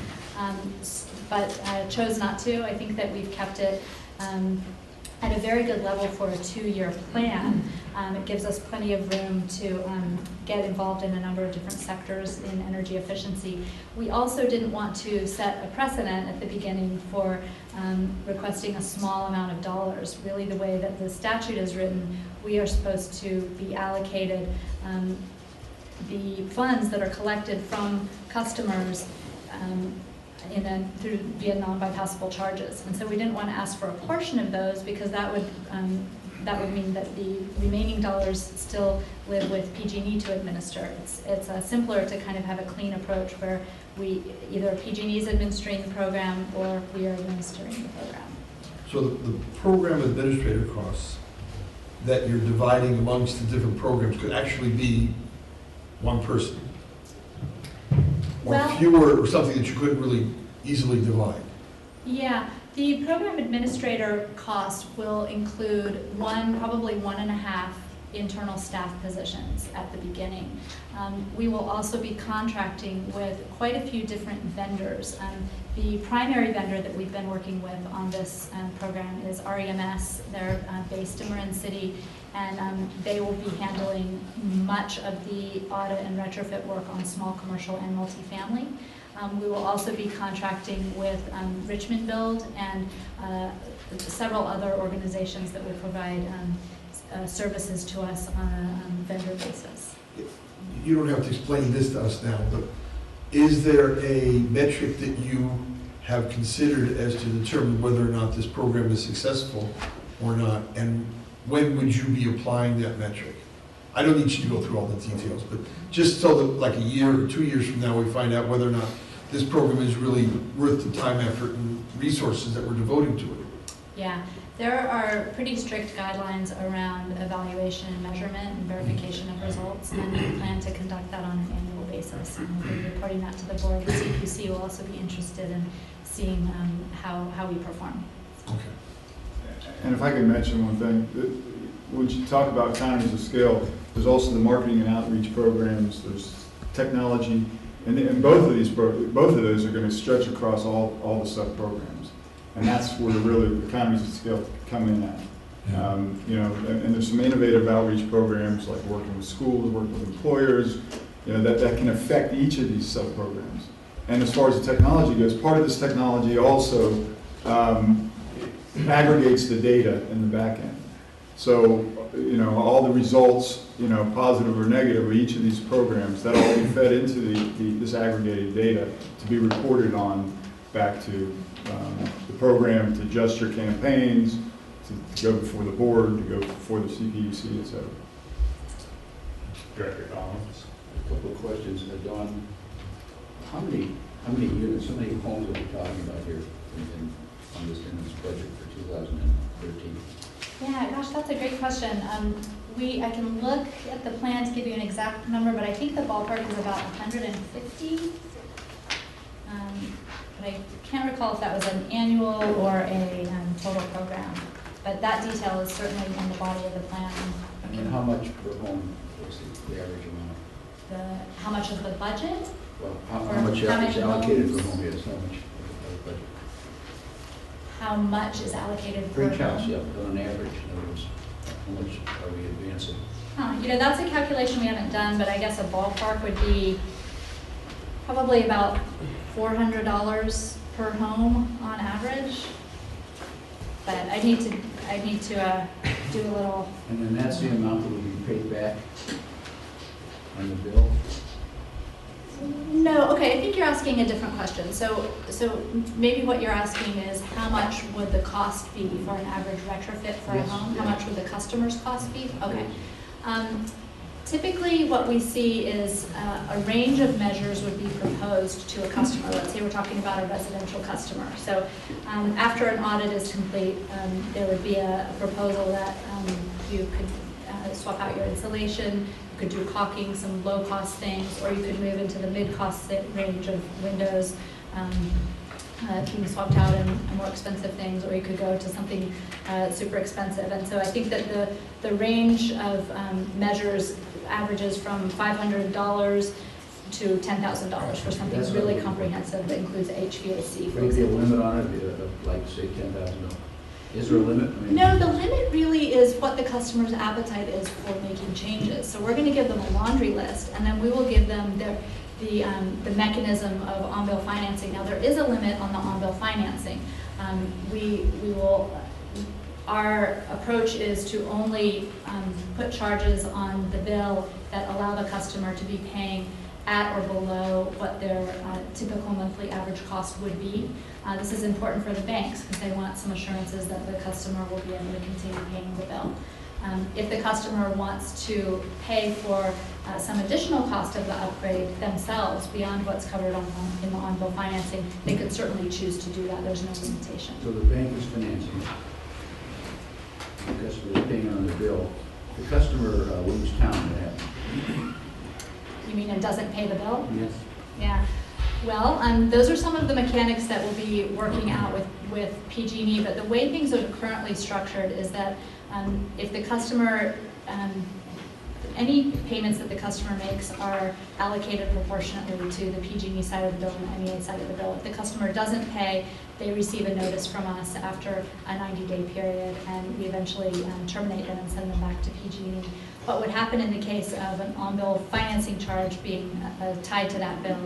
but chose not to. I think that we've kept it at a very good level for a 2-year plan. It gives us plenty of room to get involved in a number of different sectors in energy efficiency. We also didn't want to set a precedent at the beginning for requesting a small amount of dollars. Really, the way that the statute is written, we are supposed to be allocated the funds that are collected from customers via non-bypassable charges. And so we didn't want to ask for a portion of those because that would mean that the remaining dollars still live with PG&E to administer. It's simpler to kind of have a clean approach where either PG&E is administering the program or we are administering the program. So the program administrator costs that you're dividing amongst the different programs could actually be one person? Or Well, fewer, or something that you couldn't really easily divide? Yeah, the program administrator cost will include probably 1.5 internal staff positions at the beginning. We will also be contracting with quite a few different vendors. The primary vendor that we've been working with on this program is REMS. They're based in Marin City, and they will be handling much of the audit and retrofit work on small commercial and multifamily. We will also be contracting with Richmond Build and several other organizations that will provide services to us on a vendor basis. You don't have to explain this to us now, but is there a metric that you have considered as to determine whether or not this program is successful or not? And when would you be applying that metric? I don't need you to go through all the details, but just so that like a year or 2 years from now, we find out whether or not this program is really worth the time, effort, and resources that we're devoting to it. Yeah, there are pretty strict guidelines around evaluation and measurement and verification of results, and we plan to conduct that on an annual basis. And we'll be reporting that to the board. The CPC will also be interested in seeing how we perform. Okay. And if I could mention one thing, when you talk about economies of scale, there's also the marketing and outreach programs, there's technology, and both of those are going to stretch across all the sub-programs. And that's where really the economies of scale come in at. And there's some innovative outreach programs like working with schools, working with employers, that can affect each of these sub-programs. And as far as the technology goes, part of this technology also aggregates the data in the back end. So, all the results, positive or negative of each of these programs, that'll all be fed into this aggregated data to be reported on back to the program, to adjust your campaigns, to go before the board, to go before the CPUC, et cetera. Director Collins. A couple of questions. Dawn, how many units, how many homes are we talking about here in this budget for 2013? Yeah, gosh, that's a great question. I can look at the plan to give you an exact number, but I think the ballpark is about 150. But I can't recall if that was an annual or a total program. But that detail is certainly in the body of the plan. And then how much per home is the average amount? How much of the budget? Well, how much is allocated for home, yes, how much of the budget? How much is allocated Per per house, home? yeah, on average, in other words, how much are we advancing? That's a calculation we haven't done, but I guess a ballpark would be probably about $400 per home on average. But I need to do a little. And then that's the amount that will be paid back on the bill? No, okay, I think you're asking a different question. So maybe what you're asking is how much would the cost be for an average retrofit for a home? How much would the customer's cost be? Okay. Typically what we see is a range of measures would be proposed to a customer. Let's say we're talking about a residential customer. So after an audit is complete, there would be a proposal that you could swap out your insulation, you could do caulking, some low-cost things, or you could move into the mid-cost range of windows, being swapped out and more expensive things, or you could go to something super expensive. And so I think that the range of measures averages from $500 to $10,000 for something That's really comprehensive that includes HVAC. Would there be a limit on it, like say $10,000? Is there a limit? I mean, No, the limit really is what the customer's appetite is for making changes. So we're going to give them a laundry list, and then we will give them the mechanism of on-bill financing. Now, there is a limit on the on-bill financing. Our approach is to only put charges on the bill that allow the customer to be paying at or below what their typical monthly average cost would be. This is important for the banks because they want some assurances that the customer will be able to continue paying the bill. If the customer wants to pay for some additional cost of the upgrade themselves beyond what's covered in the on-bill financing, they could certainly choose to do that. There's no limitation. so the bank is financing. The customer is paying on the bill. The customer leaves town, what happens? You mean it doesn't pay the bill? Yes. Yeah. Well, those are some of the mechanics that we'll be working out with PG&E, but the way things are currently structured is that if the customer, any payments that the customer makes are allocated proportionately to the PG&E side of the bill and the MEA side of the bill. If the customer doesn't pay, they receive a notice from us after a 90-day period, and we eventually terminate them and send them back to PG&E. What would happen in the case of an on-bill financing charge being tied to that bill,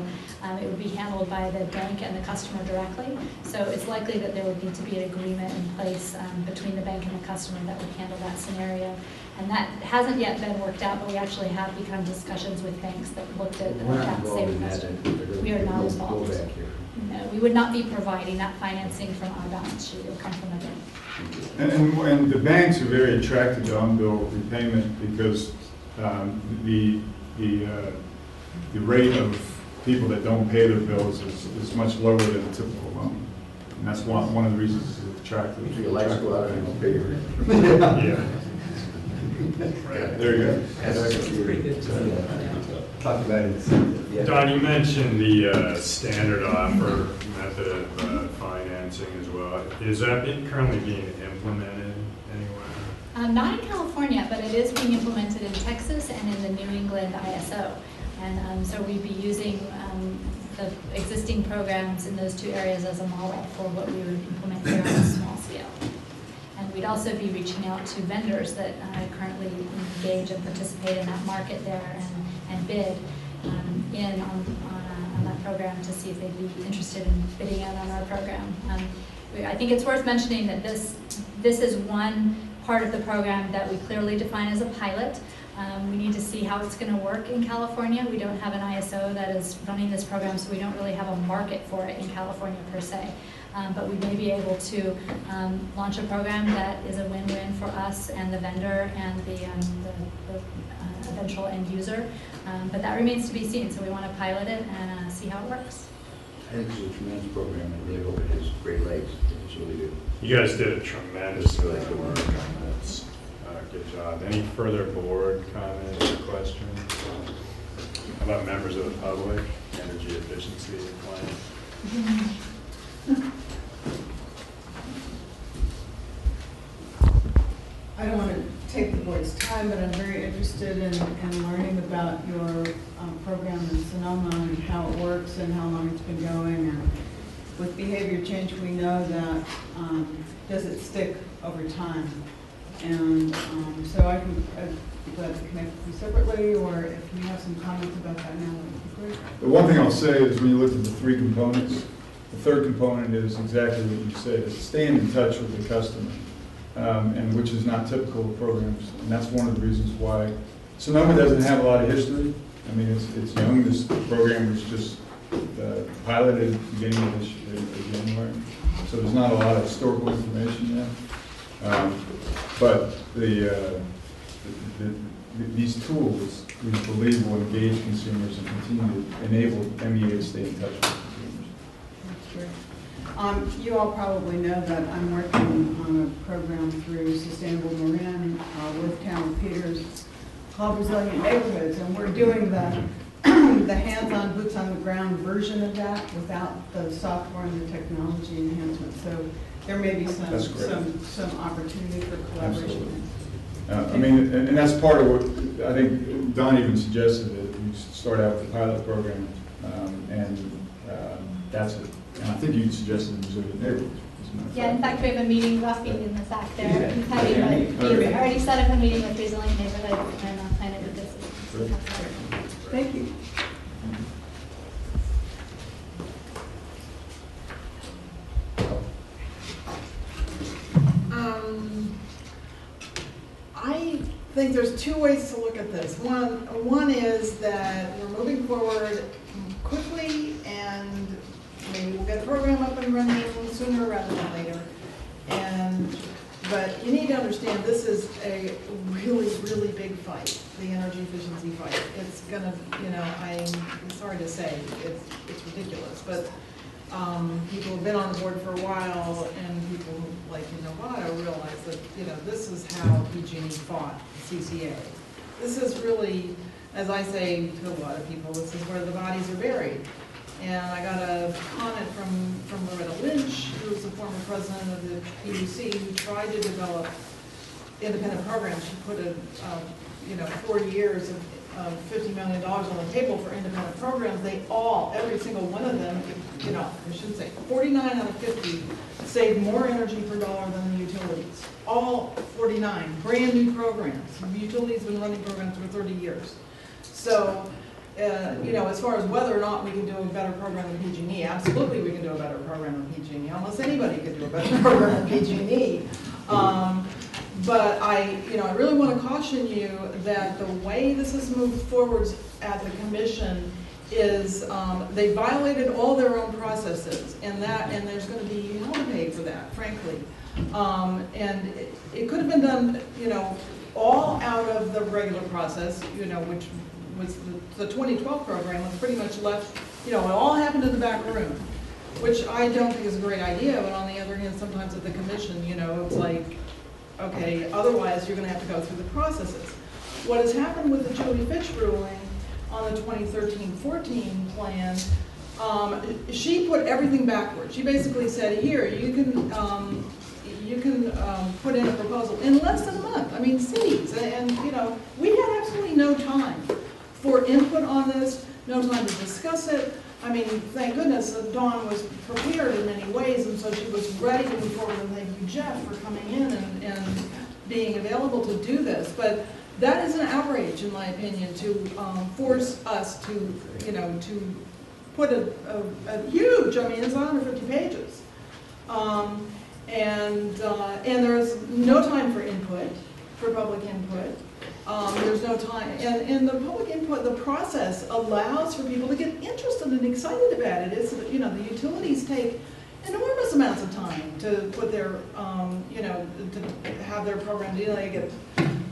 it would be handled by the bank and the customer directly. So it's likely that there would need to be an agreement in place between the bank and the customer that would handle that scenario. And that hasn't yet been worked out, but we actually have begun discussions with banks that looked at We're not that involved same in that. question. We are not involved. Go back here. No, we would not be providing that financing from our balance sheet. It would come from the bank. And the banks are very attracted to on-bill repayment because the rate of people that don't pay their bills is much lower than a typical loan. And that's one of the reasons it's attractive. So your lights go out and you'll pay your rent. Yeah. There you go. That's pretty good. Talk about it. Don, you mentioned the standard offer method of financing as well. Is that currently being implemented anywhere? Not in California, but it is being implemented in Texas and in the New England ISO. And so we'd be using the existing programs in those two areas as a model for what we would implement here on a small scale. And we'd also be reaching out to vendors that currently engage and participate in that market there and bid on that program to see if they'd be interested in bidding out on our program. I think it's worth mentioning that this is one part of the program that we clearly define as a pilot. We need to see how it's going to work in California. We don't have an ISO that is running this program, so we don't really have a market for it in California per se. But we may be able to launch a program that is a win-win for us and the vendor and the eventual end user. But that remains to be seen, so we want to pilot it and see how it works. I think it's a tremendous program. I really hope it has great legs. It's really good. You guys did a tremendous amount of work on this. Good job. Any further board comments or questions? How about members of the public? Energy efficiency plan? I don't want to take the board's time, but I'm very interested in learning about your program in Sonoma and how it works and how long it's been going. And with behavior change, we know that does it stick over time? And so I can glad to connect with you separately, or if you have some comments about that now, that would be great. The one thing I'll say is when you look at the three components, the third component is exactly what you said, it's staying in touch with the customer, and which is not typical of programs. And that's one of the reasons why Sonoma doesn't have a lot of history. I mean, it's young. This program was just piloted at the beginning of this January. So there's not a lot of historical information there. But these tools, we believe, will engage consumers and continue to enable MEA to stay in touch with consumers. That's great. You all probably know that I'm working on a program through Sustainable Marin with Town of Peters called Resilient Neighborhoods, and we're doing the hands-on, boots-on-the-ground version of that without the software and the technology enhancement. So there may be some opportunity for collaboration. I mean, and that's part of what I think Don even suggested, that we start out with the pilot program, and that's it. And I think you suggested Resilient Neighborhoods as Yeah, in fact, we have a meeting walking in the back there. He's already set up a meeting with Resilient Neighborhoods and Planet Ecosystem. Thank you. I think there's two ways to look at this. One is that we're moving forward quickly and maybe we'll get the program up and running sooner rather than later. But you need to understand this is a really, really big fight, the energy efficiency fight. It's gonna, I'm sorry to say, it's ridiculous, but people have been on the board for a while, and people like Nevada realize that, this is how PG&E fought CCA. This is really, as I say to a lot of people, this is where the bodies are buried. And I got a comment from Loretta Lynch, who was the former president of the PUC, who tried to develop independent programs. She put 40 years of $50 million on the table for independent programs. They all, every single one of them, I shouldn't say, 49 out of 50 saved more energy per dollar than the utilities. All 49, brand new programs. The utilities have been running programs for 30 years. So, as far as whether or not we can do a better program than PG&E, absolutely we can do a better program than PG&E. Almost anybody could do a better program than PG&E. But I really want to caution you that the way this has moved forward at the commission is they violated all their own processes, and there's going to be hell to pay for that, frankly. And it could have been done, all out of the regular process, which was the 2012 program was pretty much left, it all happened in the back room, which I don't think is a great idea, but on the other hand, sometimes at the commission, it's like, okay, otherwise you're going to have to go through the processes. What has happened with the Jody Fitch ruling on the 2013-14 plan, she put everything backwards. She basically said, here, you can put in a proposal in less than a month. I mean, cities, and we had absolutely no time for input on this, no time to discuss it. I mean, thank goodness Dawn was prepared in many ways, and so she was ready to move forward, and thank you, Jeff, for coming in and being available to do this. But that is an outrage, in my opinion, to force us to, to put a huge, it's 150 pages. And there's no time for input, for public input. There's no time, and the public input, the process allows for people to get interested and excited about it. It's, the utilities take enormous amounts of time to put their, to have their program. They get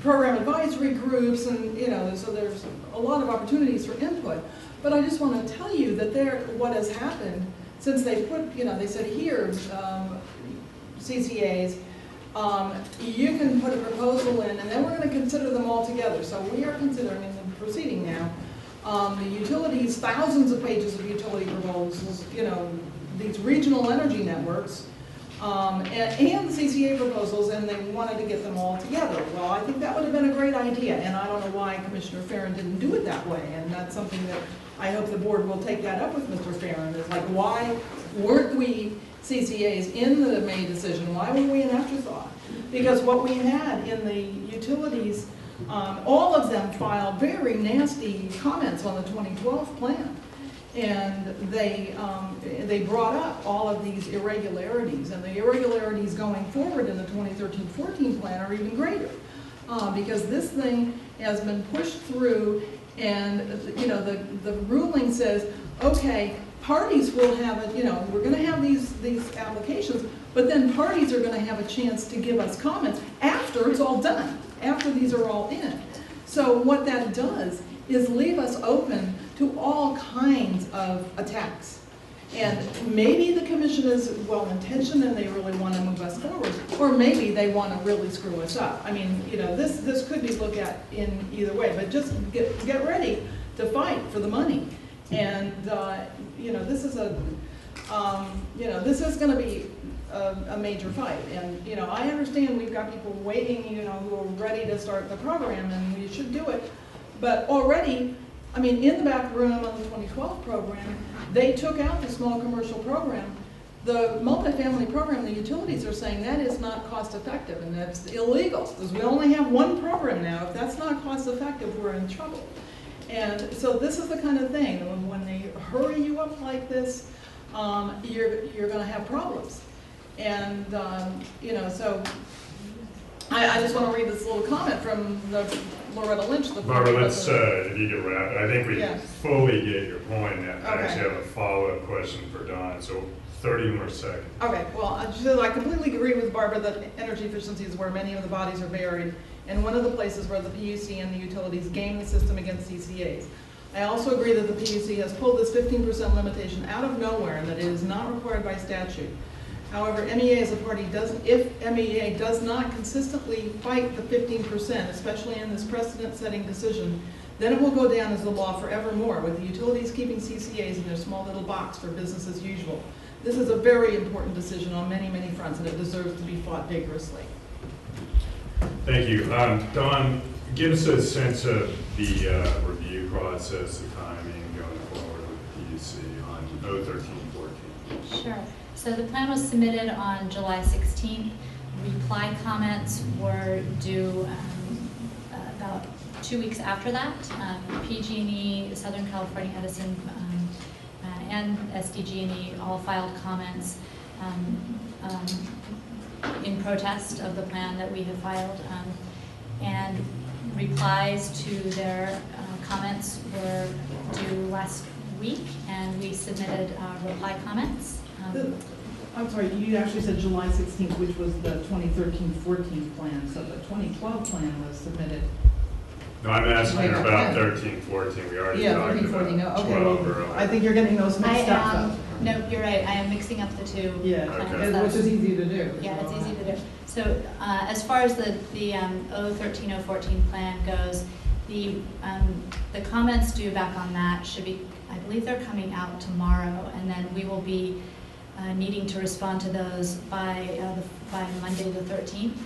program advisory groups, and so there's a lot of opportunities for input. But I just want to tell you that what has happened since they put, they said here, CCAs. You can put a proposal in, and then we're going to consider them all together. So we are considering in the proceeding now, the utilities, thousands of pages of utility proposals, these regional energy networks, and the CCA proposals, and they wanted to get them all together. Well, I think that would have been a great idea, and I don't know why Commissioner Farron didn't do it that way, and that's something that I hope the board will take that up with Mr. Farron. It's like, why weren't we CCAs in the MEA decision? Why were we an afterthought? Because what we had in the utilities, all of them filed very nasty comments on the 2012 plan. And they brought up all of these irregularities, and the irregularities going forward in the 2013-14 plan are even greater. Because this thing has been pushed through, and the ruling says, okay, parties will have it, we're going to have these applications, but then parties are going to have a chance to give us comments after it's all done, after these are all in. So what that does is leave us open to all kinds of attacks. And maybe the commission is well-intentioned and they really want to move us forward, or maybe they want to really screw us up. I mean, this could be looked at in either way, but just get ready to fight for the money. And this is this is going to be a major fight. And I understand we've got people waiting, who are ready to start the program, and we should do it. But already, in the back room on the 2012 program, they took out the small commercial program The multifamily program, the utilities are saying that is not cost effective and that's illegal, because we only have one program now. If that's not cost effective, we're in trouble. And so this is the kind of thing, when they hurry you up like this, you're gonna have problems. And, you know, so I just want to read this little comment from Loretta Lynch. Barbara, let's, if you could wrap it, I think we Yeah. fully get your point. I Okay. actually have a follow-up question for Don, so 30 more seconds. Okay, well, I completely agree with Barbara that energy efficiency is where many of the bodies are buried, and one of the places where the PUC and the utilities game the system against CCAs. I also agree that the PUC has pulled this 15% limitation out of nowhere and that it is not required by statute. However, MEA as a party if MEA does not consistently fight the 15%, especially in this precedent-setting decision, then it will go down as the law forevermore, with the utilities keeping CCAs in their small little box for business as usual. This is a very important decision on many, many fronts, and it deserves to be fought vigorously. Thank you. Don, give us a sense of the review process, the timing going forward with PUC on 01314. Sure. So the plan was submitted on July 16th. Reply comments were due about 2 weeks after that. PG&E, Southern California Edison, and SDG&E all filed comments in protest of the plan that we had filed. And replies to their comments were due last week, and we submitted reply comments. I'm sorry, you actually said July 16th, which was the 2013-14 plan, so the 2012 plan was submitted. No, I'm asking Later. about 1314. We already Yeah, talked 13-14, about okay, 12 well, earlier. I think you're getting those mixed up, though. No, you're right, I am mixing up the two Yeah, plans. which is easy to do. Yeah, it's easy to do. So as far as the 013-014 plan goes, the comments due back on that should be, I believe they're coming out tomorrow, and then we will be needing to respond to those by Monday the 13th.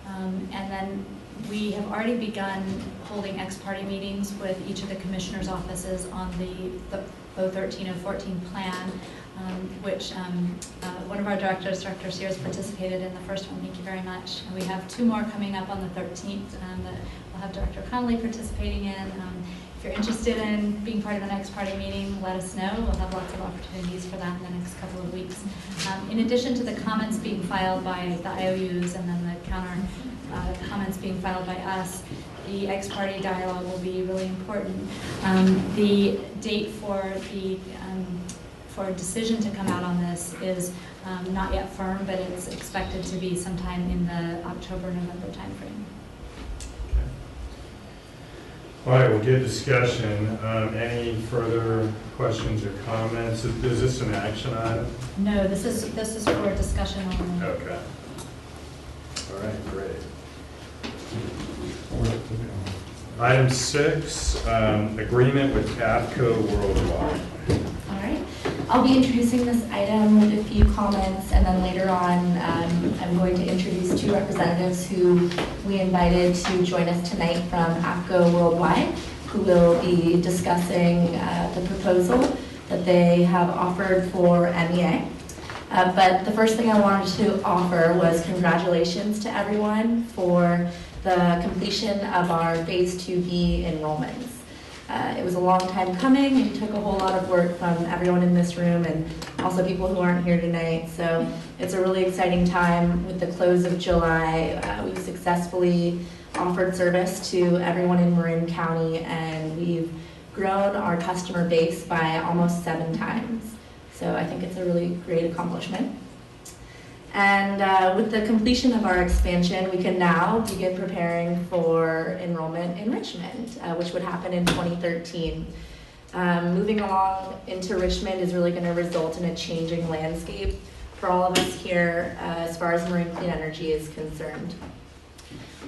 And then we have already begun holding ex-parte meetings with each of the commissioners' offices on the 013-014 plan, which one of our directors, Director Sears, participated in the first one. Thank you very much. And we have 2 more coming up on the 13th that we'll have Director Connolly participating in. If you're interested in being part of an ex-parte meeting, let us know. We'll have lots of opportunities for that in the next couple of weeks. In addition to the comments being filed by the IOUs and then the counter comments being filed by us, the ex-parte dialogue will be really important. The date for a decision to come out on this is not yet firm, but it's expected to be sometime in the October-November timeframe. All right, well, good discussion. Any further questions or comments? Is this an action item? No, this is for discussion only. Okay. All right, great. Item 6, agreement with APCO Worldwide. All right. I'll be introducing this item with a few comments, and then later on, I'm going to introduce 2 representatives who we invited to join us tonight from APCO Worldwide, who will be discussing the proposal that they have offered for MEA. But the first thing I wanted to offer was congratulations to everyone for the completion of our Phase 2B enrollments. It was a long time coming and took a whole lot of work from everyone in this room and also people who aren't here tonight. So it's a really exciting time. With the close of July, we've successfully offered service to everyone in Marin County, and we've grown our customer base by almost 7 times. So I think it's a really great accomplishment. And with the completion of our expansion, we can now begin preparing for enrollment in Richmond, which would happen in 2013. Moving along into Richmond is really going to result in a changing landscape for all of us here as far as Marin Clean Energy is concerned.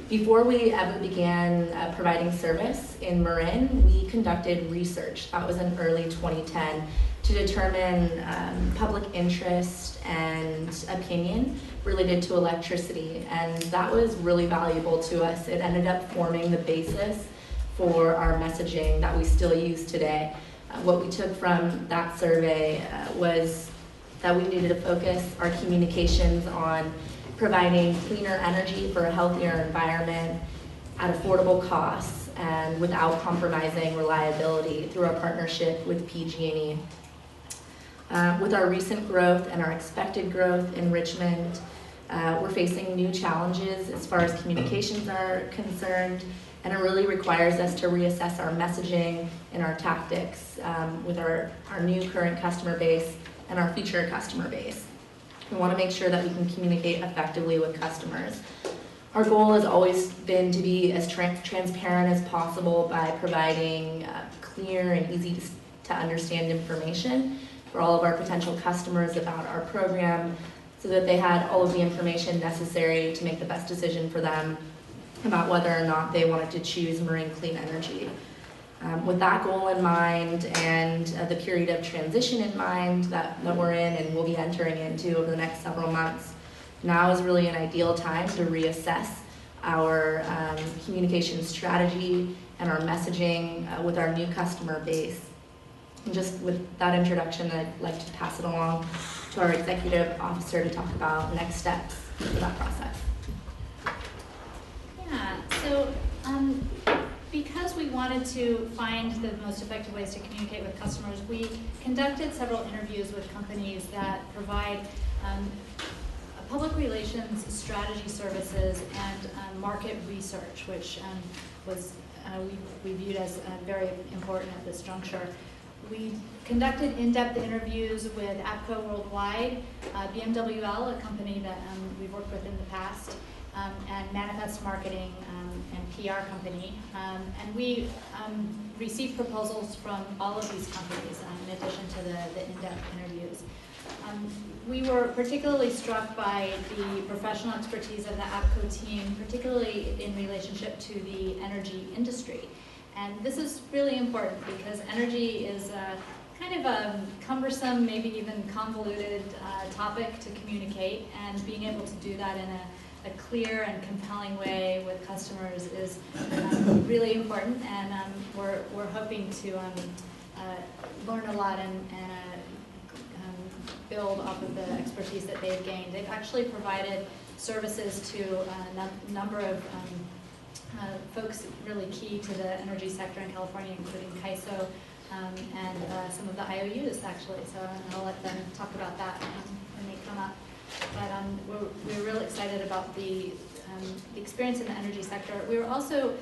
Before we ever began providing service in Marin, we conducted research. That was in early 2010 to determine public interest and opinion related to electricity, and that was really valuable to us. It ended up forming the basis for our messaging that we still use today. What we took from that survey was that we needed to focus our communications on providing cleaner energy for a healthier environment at affordable costs and without compromising reliability through our partnership with PG&E. With our recent growth and our expected growth in Richmond, we're facing new challenges as far as communications are concerned, and it really requires us to reassess our messaging and our tactics with our new current customer base and our future customer base. We want to make sure that we can communicate effectively with customers. Our goal has always been to be as transparent as possible by providing clear and easy to understand information for all of our potential customers about our program, so that they had all of the information necessary to make the best decision for them about whether or not they wanted to choose marine clean energy. With that goal in mind and the period of transition in mind that we're in and we'll be entering into over the next several months, now is really an ideal time to reassess our communication strategy and our messaging with our new customer base. And just with that introduction, I'd like to pass it along to our executive officer to talk about next steps for that process. Yeah, so because we wanted to find the most effective ways to communicate with customers, we conducted several interviews with companies that provide public relations strategy services and market research, which we viewed as very important at this juncture. We conducted in-depth interviews with APCO Worldwide, BMWL, a company that we've worked with in the past, and Manifest Marketing and PR company. And we received proposals from all of these companies in addition to the in-depth interviews. We were particularly struck by the professional expertise of the APCO team, particularly in relationship to the energy industry. And this is really important because energy is kind of a cumbersome, maybe even convoluted topic to communicate, and being able to do that in a clear and compelling way with customers is really important, and we're hoping to learn a lot and build off of the expertise that they've gained. They've actually provided services to a number of folks really key to the energy sector in California, including CAISO and some of the IOUs actually, so I'll let them talk about that when they come up. But we're really excited about the experience in the energy sector. We were also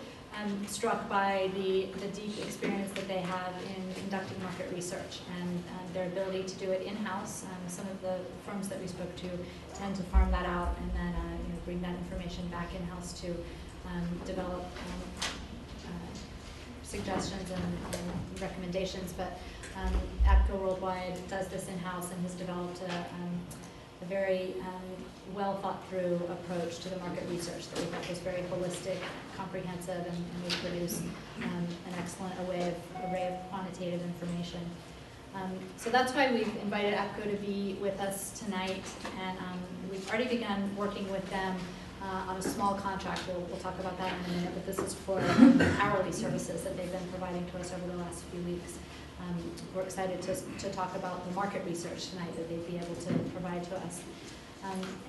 struck by the deep experience that they have in conducting market research and their ability to do it in-house. Some of the firms that we spoke to tend to farm that out and then bring that information back in-house to develop suggestions and recommendations. But APCO Worldwide does this in-house and has developed a very well thought through approach to the market research that we thought was very holistic, comprehensive, and we produce an excellent array of quantitative information. So that's why we've invited APCO to be with us tonight, and we've already begun working with them on a small contract. We'll talk about that in a minute, but this is for hourly services that they've been providing to us over the last few weeks. We're excited to talk about the market research tonight that they'd be able to provide to us.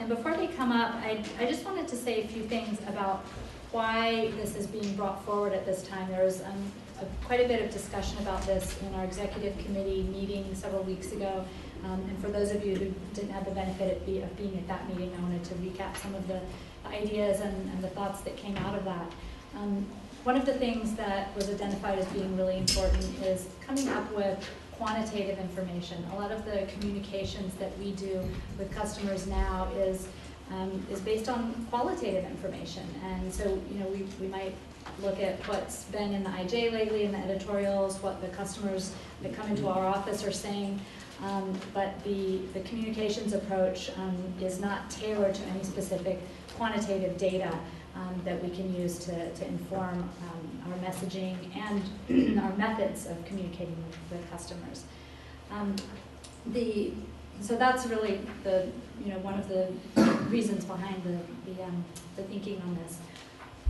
And before they come up, I just wanted to say a few things about why this is being brought forward at this time. There was quite a bit of discussion about this in our executive committee meeting several weeks ago. And for those of you who didn't have the benefit of being at that meeting, I wanted to recap some of the ideas and the thoughts that came out of that. One of the things that was identified as being really important is coming up with quantitative information. A lot of the communications that we do with customers now is based on qualitative information. And so, we might look at what's been in the IJ lately, in the editorials, what the customers that come into our office are saying, but the communications approach is not tailored to any specific quantitative data that we can use to inform our messaging and our methods of communicating with customers. So that's really one of the reasons behind the thinking on this.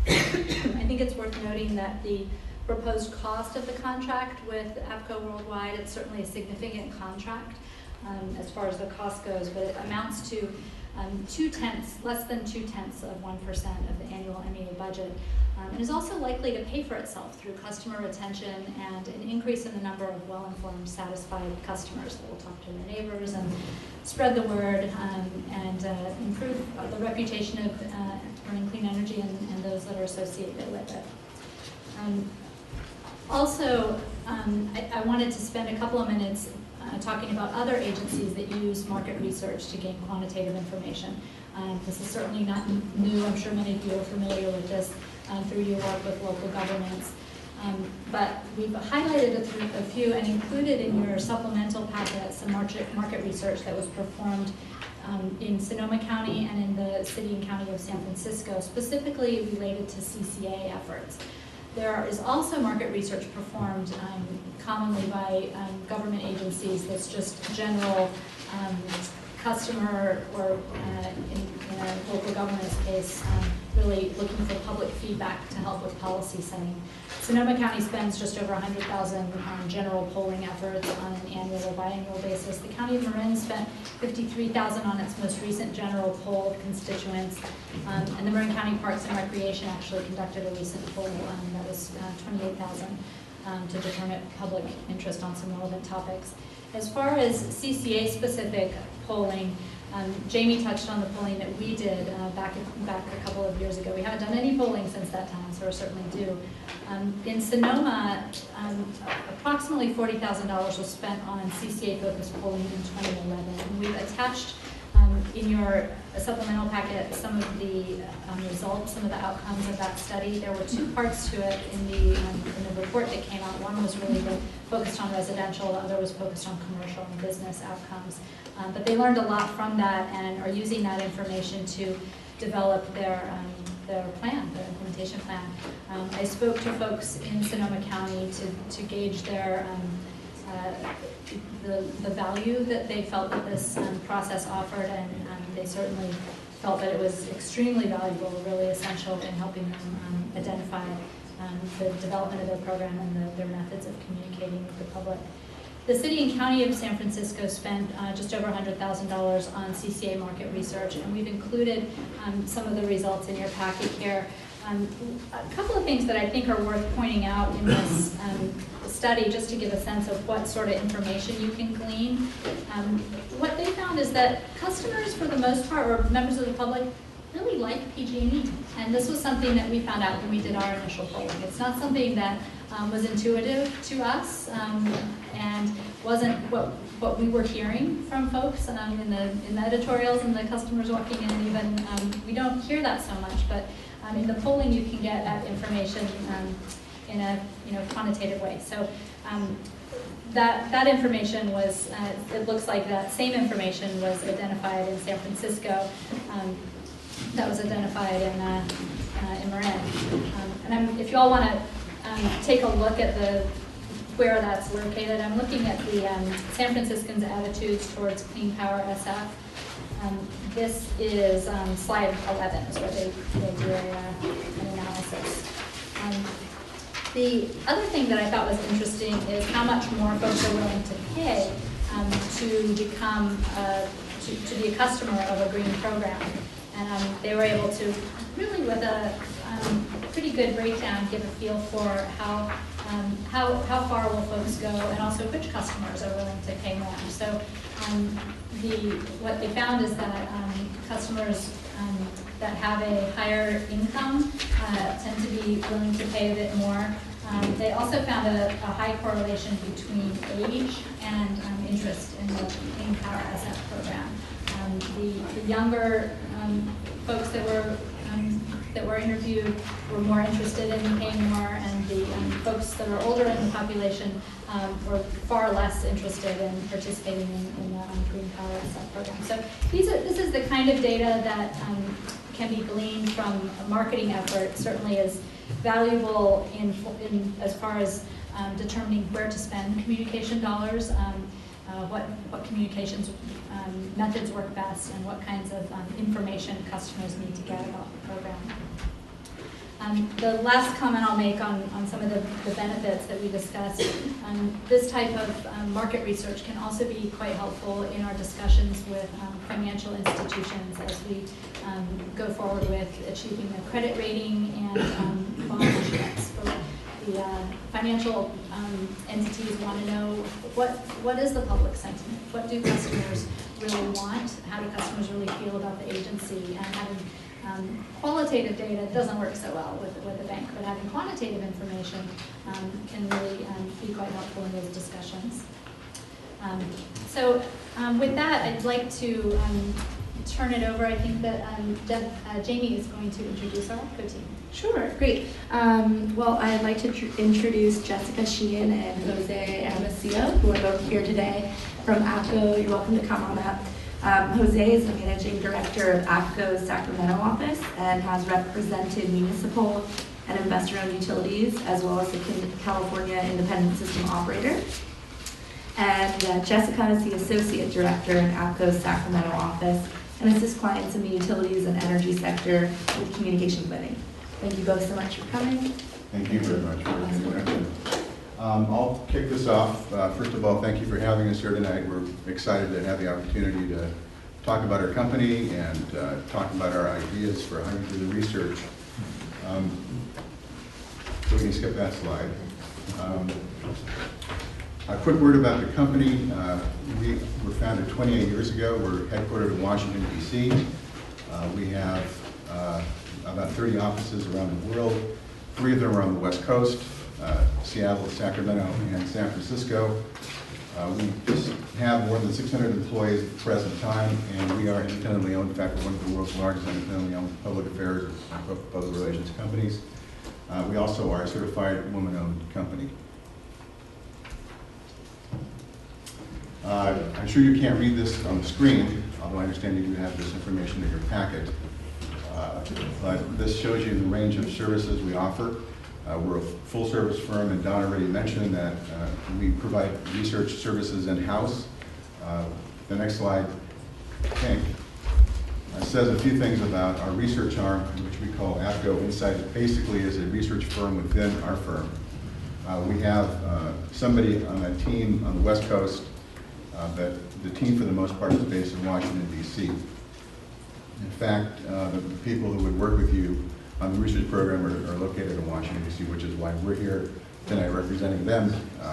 I think it's worth noting that the proposed cost of the contract with APCO Worldwide, it's certainly a significant contract. as far as the cost goes, but it amounts to less than 0.2% of 1% of the annual MEA budget, and is also likely to pay for itself through customer retention and an increase in the number of well-informed, satisfied customers that will talk to their neighbors and spread the word and improve the reputation of Marine Clean Energy and those that are associated with it. Also, I wanted to spend a couple of minutes talking about other agencies that use market research to gain quantitative information. This is certainly not new. I'm sure many of you are familiar with this through your work with local governments. But we've highlighted a few and included in your supplemental packet some market research that was performed in Sonoma County and in the city and county of San Francisco, specifically related to CCA efforts. There is also market research performed commonly by government agencies that's just general customer or in a local government's case, really looking for public feedback to help with policy setting. Sonoma County spends just over $100,000 on general polling efforts on an annual or biannual basis. The County of Marin spent $53,000 on its most recent general poll of constituents. And the Marin County Parks and Recreation actually conducted a recent poll that was $28,000 to determine public interest on some relevant topics. As far as CCA specific polling, Jamie touched on the polling that we did back a couple of years ago. We haven't done any polling since that time, so we're certainly due. In Sonoma, approximately $40,000 was spent on CCA-focused polling in 2011. And we've attached in your supplemental packet some of the results, some of the outcomes of that study. There were two parts to it in the report that came out. One was really focused on residential, the other was focused on commercial and business outcomes. But they learned a lot from that and are using that information to develop their plan, their implementation plan. I spoke to folks in Sonoma County to gauge their the value that they felt that this process offered, and they certainly felt that it was extremely valuable, really essential in helping them identify the development of their program and their methods of communicating with the public. The city and county of San Francisco spent just over $100,000 on CCA market research, and we've included some of the results in your packet here. A couple of things that I think are worth pointing out in this study, just to give a sense of what sort of information you can glean. What they found is that customers, for the most part, or members of the public, really like PG&E. And this was something that we found out when we did our initial polling. It's not something that was intuitive to us and wasn't what we were hearing from folks in the editorials and the customers walking in. And even we don't hear that so much, but in the polling you can get that information in a quantitative way. So that information was, it looks like that same information was identified in San Francisco. That was identified in Marin. And if you all want to take a look at where that's located, I'm looking at the San Franciscans' attitudes towards Clean Power SF. This is slide 11, is where they do an analysis. The other thing that I thought was interesting is how much more folks are willing to pay to become to be a customer of a green program. And they were able to really, with a pretty good breakdown, give a feel for how far will folks go, and also which customers are willing to pay more. So what they found is that customers that have a higher income tend to be willing to pay a bit more. They also found a high correlation between age and interest in the Clean Power SF program. The younger folks that were interviewed were more interested in paying more, and the folks that are older in the population were far less interested in participating in the Clean Power SF program. So this is the kind of data that can be gleaned from a marketing effort. Certainly is valuable in as far as determining where to spend communication dollars, what communications methods work best, and what kinds of information customers need to get about the program. The last comment I'll make on some of the benefits that we discussed, this type of market research can also be quite helpful in our discussions with financial institutions as we go forward with achieving a credit rating and bond issuance. The financial entities want to know what is the public sentiment? What do customers really want? How do customers really feel about the agency? And having qualitative data doesn't work so well with the bank, but having quantitative information can really be quite helpful in those discussions. So with that, I'd like to turn it over. I think that Jamie is going to introduce our APCO team. Sure, great. Well, I'd like to introduce Jessica Sheehan and Jose Amacio, who are both here today from APCO. You're welcome to come on up. Jose is the Managing Director of APCO's Sacramento office and has represented municipal and investor-owned utilities, as well as the California Independent System Operator. And Jessica is the Associate Director in APCO's Sacramento office and assists clients in the utilities and energy sector with communication planning. Thank you both so much for coming. Thank you very much for the introduction. I'll kick this off. First of all, thank you for having us here tonight. We're excited to have the opportunity to talk about our company and talk about our ideas for how we do the research. So we can skip that slide. A quick word about the company. We were founded 28 years ago. We're headquartered in Washington, D.C. We have about 30 offices around the world. 3 of them are on the West Coast, Seattle, Sacramento, and San Francisco. We just have more than 600 employees at the present time, and we are independently owned. In fact, we're one of the world's largest independently owned public affairs and public relations companies. We also are a certified woman-owned company. I'm sure you can't read this on the screen, although I understand you do have this information in your packet. But this shows you the range of services we offer. We're a full-service firm, and Don already mentioned that we provide research services in-house. The next slide, I think, says a few things about our research arm, which we call APCO Insight. It basically is a research firm within our firm. We have somebody on that team on the West Coast, but the team for the most part is based in Washington, D.C. In fact, the people who would work with you on the research program are located in Washington, D.C., which is why we're here tonight representing them,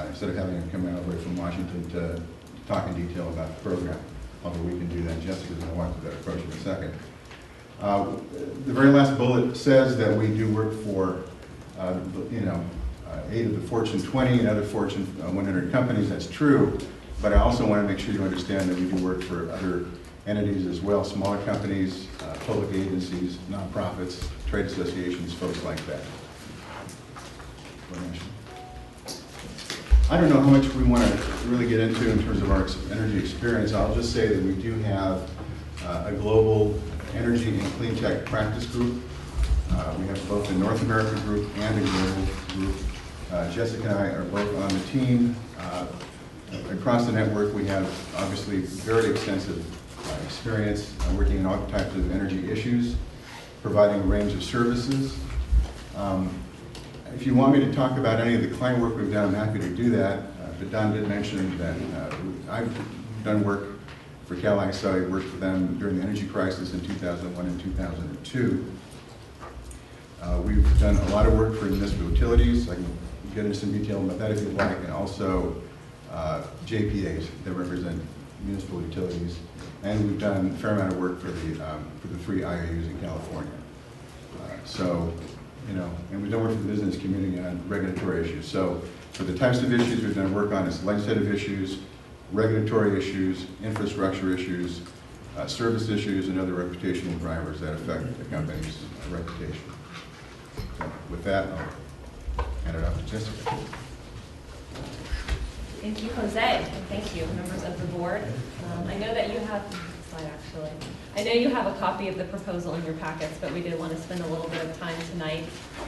instead of having them come all the way from Washington to talk in detail about the program, although we can do that. Jessica's going to walk through that approach in a second. The very last bullet says that we do work for, 8 of the Fortune 20 and other Fortune 100 companies. That's true, but I also want to make sure you understand that we do work for other entities as well, smaller companies, public agencies, nonprofits, trade associations, folks like that. I don't know how much we want to really get into in terms of our energy experience. I'll just say that we do have a global energy and clean tech practice group. We have both a North America group and a global group. Jessica and I are both on the team. Across the network, we have obviously very extensive experience working in all types of energy issues, providing a range of services. If you want me to talk about any of the client work we've done, I'm happy to do that. But Don did mention that I've done work for Cal ISO. I worked for them during the energy crisis in 2001 and 2002. We've done a lot of work for municipal utilities. I can get into some detail about that if you'd like, and also JPAs that represent municipal utilities. And we've done a fair amount of work for the 3 IOUs in California. And we've done work for the business community on regulatory issues. So for the types of issues we've done work on, it's legislative issues, regulatory issues, infrastructure issues, service issues, and other reputational drivers that affect the company's reputation. So with that, I'll hand it off to Jessica. Thank you, Jose, and thank you, members of the board. I know that you have, slide actually, I know you have a copy of the proposal in your packets, but we did want to spend a little bit of time tonight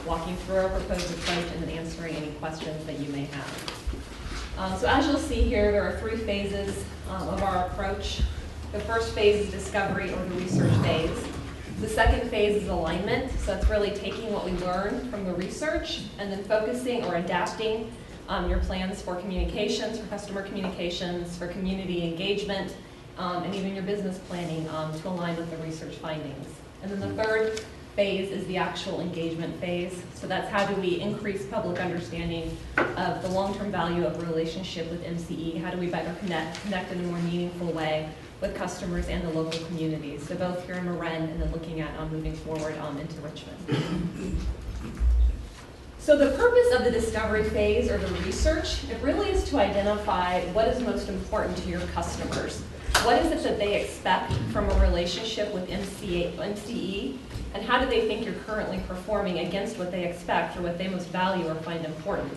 walking through our proposed approach and then answering any questions that you may have. So as you'll see here, there are 3 phases of our approach. The first phase is discovery or the research phase. The second phase is alignment, so that's really taking what we learned from the research and then focusing or adapting your plans for communications, for customer communications, for community engagement, and even your business planning to align with the research findings. And then the third phase is the actual engagement phase. So that's how do we increase public understanding of the long-term value of a relationship with MCE? How do we better connect in a more meaningful way with customers and the local communities? So both here in Marin and then looking at moving forward into Richmond. So the purpose of the discovery phase or the research, it really is to identify what is most important to your customers. What is it that they expect from a relationship with MCE, and how do they think you're currently performing against what they expect or what they most value or find important?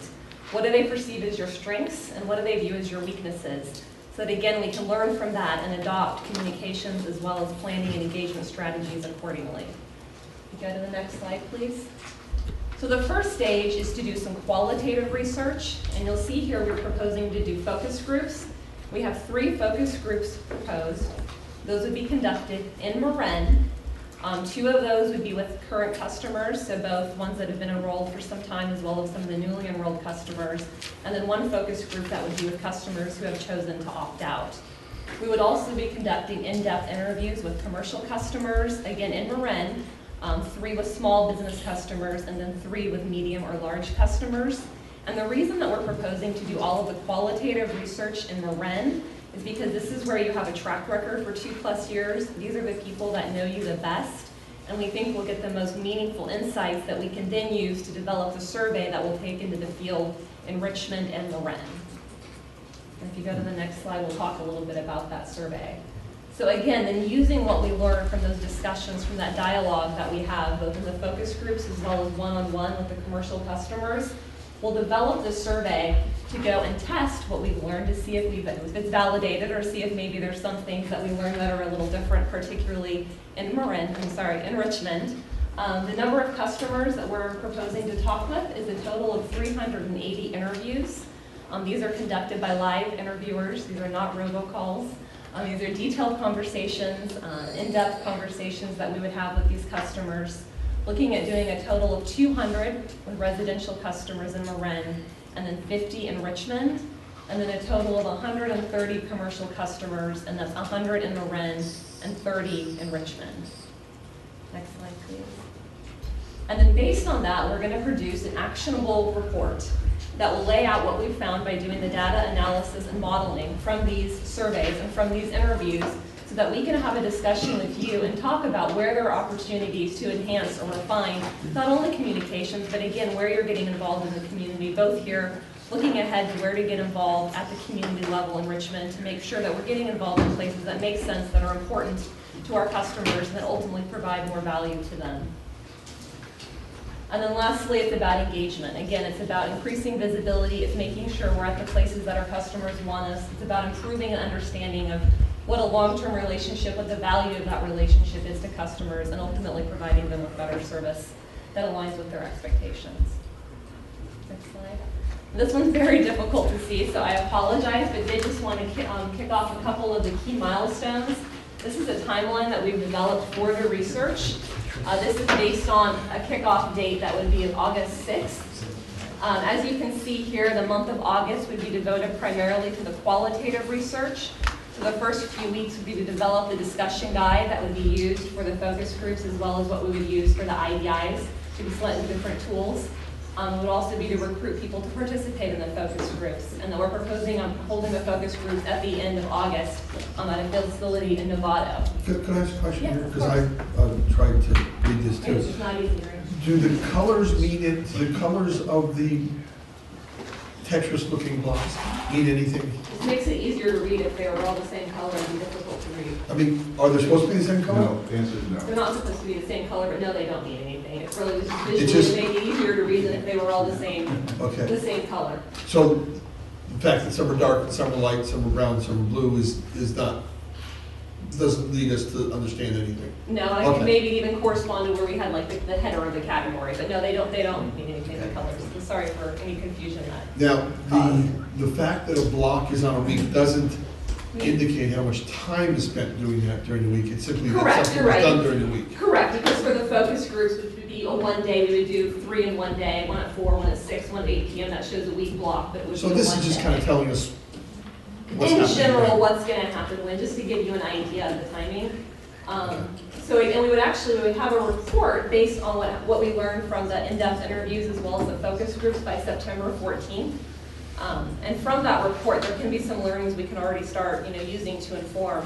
What do they perceive as your strengths, and what do they view as your weaknesses? So that again, we can learn from that and adopt communications as well as planning and engagement strategies accordingly. Go to the next slide, please. So the first stage is to do some qualitative research, and you'll see here we're proposing to do focus groups. We have 3 focus groups proposed. Those would be conducted in Marin. 2 of those would be with current customers, so both ones that have been enrolled for some time as well as some of the newly enrolled customers. And then 1 focus group that would be with customers who have chosen to opt out. We would also be conducting in-depth interviews with commercial customers, again in Marin, 3 with small business customers, and then 3 with medium or large customers. And the reason that we're proposing to do all of the qualitative research in Marin is because this is where you have a track record for 2+ years. These are the people that know you the best, and we think we'll get the most meaningful insights that we can then use to develop the survey that we'll take into the field in Richmond and Marin. And if you go to the next slide, we'll talk a little bit about that survey. So again, then using what we learned from those discussions, from that dialogue that we have, both in the focus groups as well as one-on-one with the commercial customers, we'll develop this survey to go and test what we've learned to see if it's validated or see if maybe there's some things that we learned that are a little different, particularly in Richmond. The number of customers that we're proposing to talk with is a total of 380 interviews. These are conducted by live interviewers. These are not robocalls. These are detailed conversations, in-depth conversations that we would have with these customers, looking at doing a total of 200 with residential customers in Marin, and then 50 in Richmond, and then a total of 130 commercial customers, and that's 100 in Marin and 30 in Richmond. Next slide, please. And then based on that, we're going to produce an actionable report that will lay out what we've found by doing the data analysis and modeling from these surveys and from these interviews, so that we can have a discussion with you and talk about where there are opportunities to enhance or refine not only communications, but again, where you're getting involved in the community, both here, looking ahead to where to get involved at the community level in Richmond to make sure that we're getting involved in places that make sense, that are important to our customers, and that ultimately provide more value to them. And then lastly, it's about engagement. Again, it's about increasing visibility. It's making sure we're at the places that our customers want us. It's about improving an understanding of what a long-term relationship, what the value of that relationship is to customers, and ultimately providing them with better service that aligns with their expectations. Next slide. This one's very difficult to see, so I apologize, but did just want to kick off a couple of the key milestones. This is a timeline that we've developed for the research. This is based on a kickoff date that would be of August 6th. As you can see here, the month of August would be devoted primarily to the qualitative research. So the first few weeks would be to develop the discussion guide that would be used for the focus groups, as well as what we would use for the IDIs to be slightly different tools. It would also be to recruit people to participate in the focus groups. And then we're proposing on holding the focus groups at the end of August at a facility in Novato. Could I ask a question Yes, here? of Because I tried to read this too. It's not easy, right? Do the colors mean it, the colors of the Tetris-looking blocks mean anything? It makes it easier to read if they were all the same color and difficult to read. I mean, are they supposed to be the same color? No, the answer is no. They're not supposed to be the same color, but no, they don't mean anything. It's really just It's visually just- to make it easier to read than if they were all the same color. So the fact that some are dark, and some are light, some are brown, some are blue is not, doesn't lead us to understand anything. No, I Okay. can maybe even correspond to where we had like the header of the category, but no, they don't mean anything, the colors. I'm sorry for any confusion that. Now, the fact that a block is on a week doesn't indicate how much time is spent doing that during the week. It's simply that Correct, something you're was right. done during the week. Correct, for the focus groups, which would be a one day, we would do 3 in one day, one at 4, one at 6, one at 8 p.m. That shows a week block, but it would be So a this one is just day. kind of telling us what's In happening. general, what's going to happen when, just to give you an idea of the timing. And we would have a report based on what we learned from the in-depth interviews as well as the focus groups by September 14th. And from that report, there can be some learnings we can already start, using to inform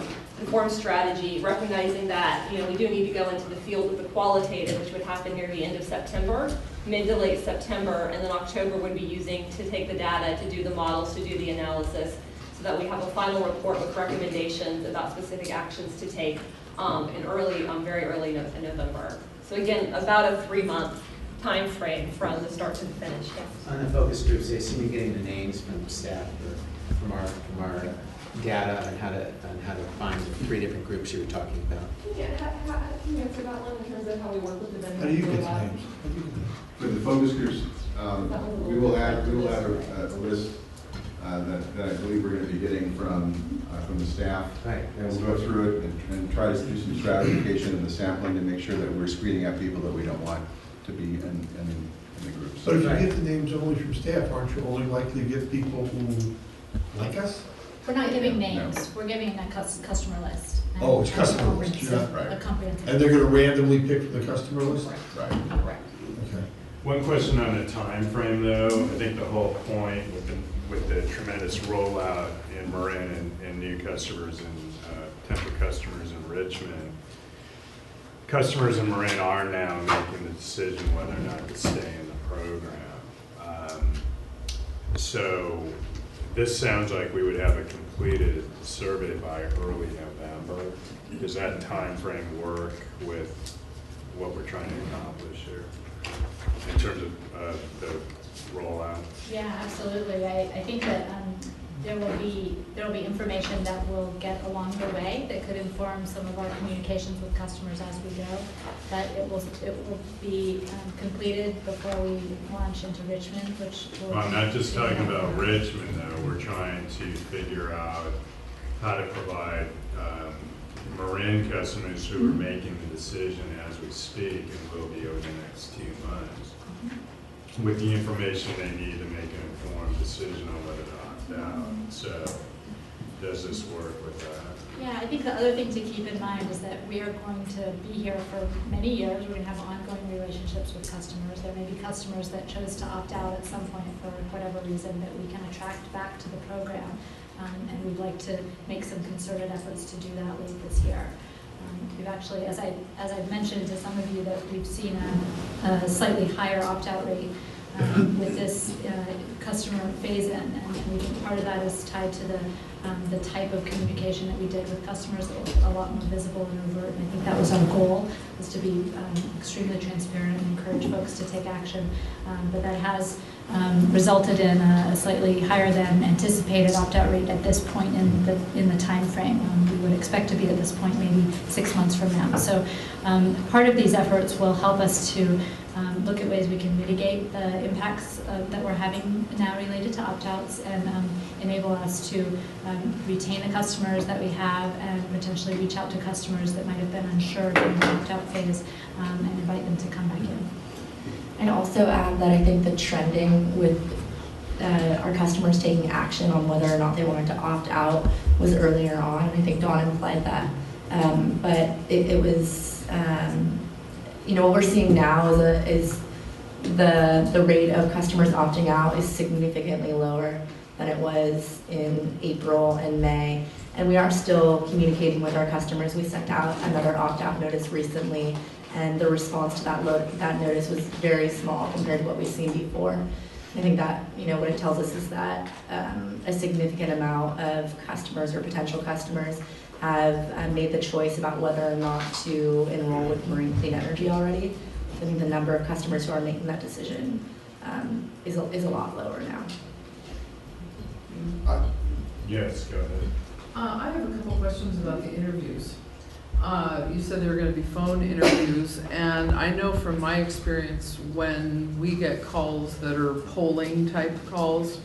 strategy, recognizing that, we do need to go into the field with the qualitative, which would happen near the end of September, mid to late September, and then October would be using to take the data, to do the models, to do the analysis, so that we have a final report with recommendations about specific actions to take very early November. So again, about a 3-month time frame from the start to the finish. Yes. On the focus groups, I assume you're getting the names from staff or from our data on how to find the 3 different groups you were talking about. Yeah, how can you answer that one in terms of how we work with the vendors? How do you get the names? For the focus groups, we will add a list that I believe we're going to be getting from the staff. Right. And we'll go through it and try to do some stratification in the sampling to make sure that we're screening out people that we don't want to be in the groups. But if you get the names only from staff, aren't you only likely to get people who like us? We're not giving No. names, we're giving a customer list. Oh, it's And customer a list, comprehensive- right. A comprehensive. And they're gonna randomly pick from the customer list? Right. Correct. Okay. One question on the time frame, though. I think the whole point with the tremendous rollout in Marin and new customers and potential customers in Richmond, customers in Marin are now making the decision whether or not to stay in the program. So this sounds like we would have a completed survey by early November. Does that time frame work with what we're trying to accomplish here in terms of the rollout? Yeah, absolutely. I think that there will be information that we'll get along the way that could inform some of our communications with customers as we go. But it will be completed before we launch into Richmond, which will. Well, I'm not just talking about Richmond, though. We're trying to figure out how to provide Marin customers who are making the decision as we speak and will be over the next 2 months with the information they need to make an informed decision on whether to opt out. So does this work with that? Yeah, I think the other thing to keep in mind is that we are going to be here for many years. We're going to have ongoing relationships with customers. There may be customers that chose to opt out at some point for whatever reason that we can attract back to the program. And we'd like to make some concerted efforts to do that late this year. We've actually, as I've mentioned to some of you, that we've seen a slightly higher opt-out rate with this customer phase-in, and we think part of that is tied to the type of communication that we did with customers that was a lot more visible and overt. And I think that was our goal, was to be extremely transparent and encourage folks to take action. But that has resulted in a slightly higher than anticipated opt-out rate at this point in the time frame. We would expect to be at this point maybe 6 months from now. So part of these efforts will help us to look at ways we can mitigate the impacts that we're having now related to opt-outs and enable us to retain the customers that we have and potentially reach out to customers that might have been unsure during the opt-out phase and invite them to come back in. I'd also add that I think the trending with our customers taking action on whether or not they wanted to opt out was earlier on. I think Dawn implied that. But it was, what we're seeing now is the rate of customers opting out is significantly lower than it was in April and May. And we are still communicating with our customers. We sent out another opt-out notice recently, and the response to that notice was very small compared to what we've seen before. I think that, what it tells us is that a significant amount of customers or potential customers have made the choice about whether or not to enroll with Marine Clean Energy already. I think the number of customers who are making that decision is a lot lower now. Yes, go ahead. I have a couple questions about the interviews. You said there were going to be phone interviews, and I know from my experience when we get calls that are polling type calls,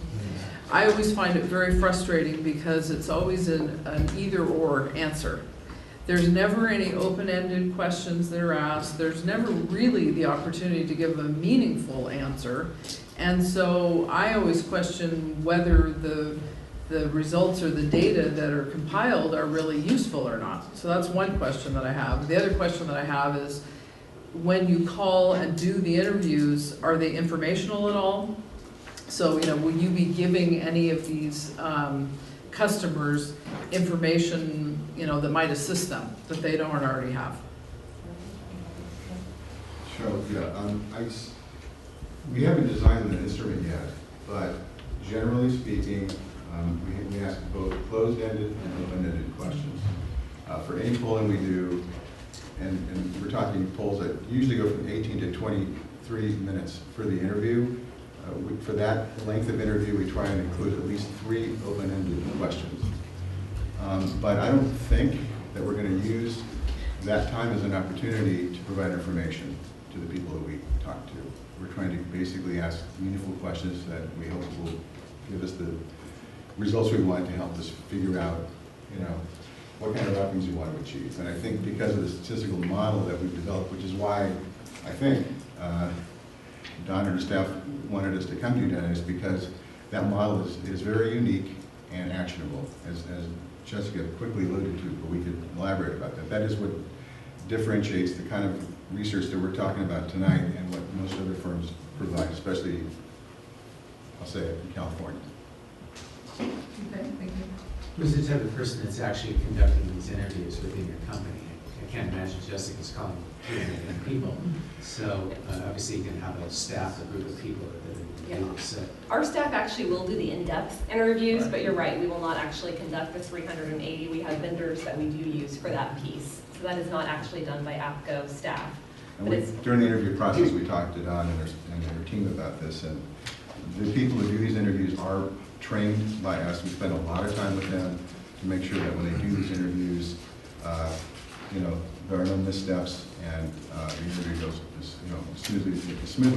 I always find it very frustrating because it's always an either or answer. There's never any open-ended questions that are asked. There's never really the opportunity to give a meaningful answer. And so I always question whether the results or the data that are compiled are really useful or not. So that's one question that I have. The other question that I have is, when you call and do the interviews, are they informational at all? So, will you be giving any of these customers information, that might assist them, that they don't already have? So, we haven't designed an instrument yet, but generally speaking, we ask both closed-ended and open-ended questions. For any polling we do, and we're talking polls that usually go from 18 to 23 minutes for the interview. For that length of interview, we try and include at least 3 open-ended questions. But I don't think that we're going to use that time as an opportunity to provide information to the people that we talk to. We're trying to basically ask meaningful questions that we hope will give us the results we want to help us figure out, what kind of outcomes we want to achieve. And I think because of the statistical model that we've developed, which is why I think Don and her staff wanted us to come to you tonight, is because that model is very unique and actionable, as Jessica quickly alluded to, but we could elaborate about that. That is what differentiates the kind of research that we're talking about tonight and what most other firms provide, especially, I'll say it, in California. Okay, thank you. Who's the type of person that's actually conducting these interviews within your company? I can't imagine Jessica's calling 300 people. So obviously you can have a staff, a group of people that do this. Our staff actually will do the in-depth interviews, but you're right, we will not actually conduct the 380. We have vendors that we do use for that piece. So that is not actually done by APCO staff. And during the interview process, we talked to Don and their team about this, and the people who do these interviews are trained by us. We spend a lot of time with them to make sure that when they do these interviews, there are no missteps, and the interview goes as smoothly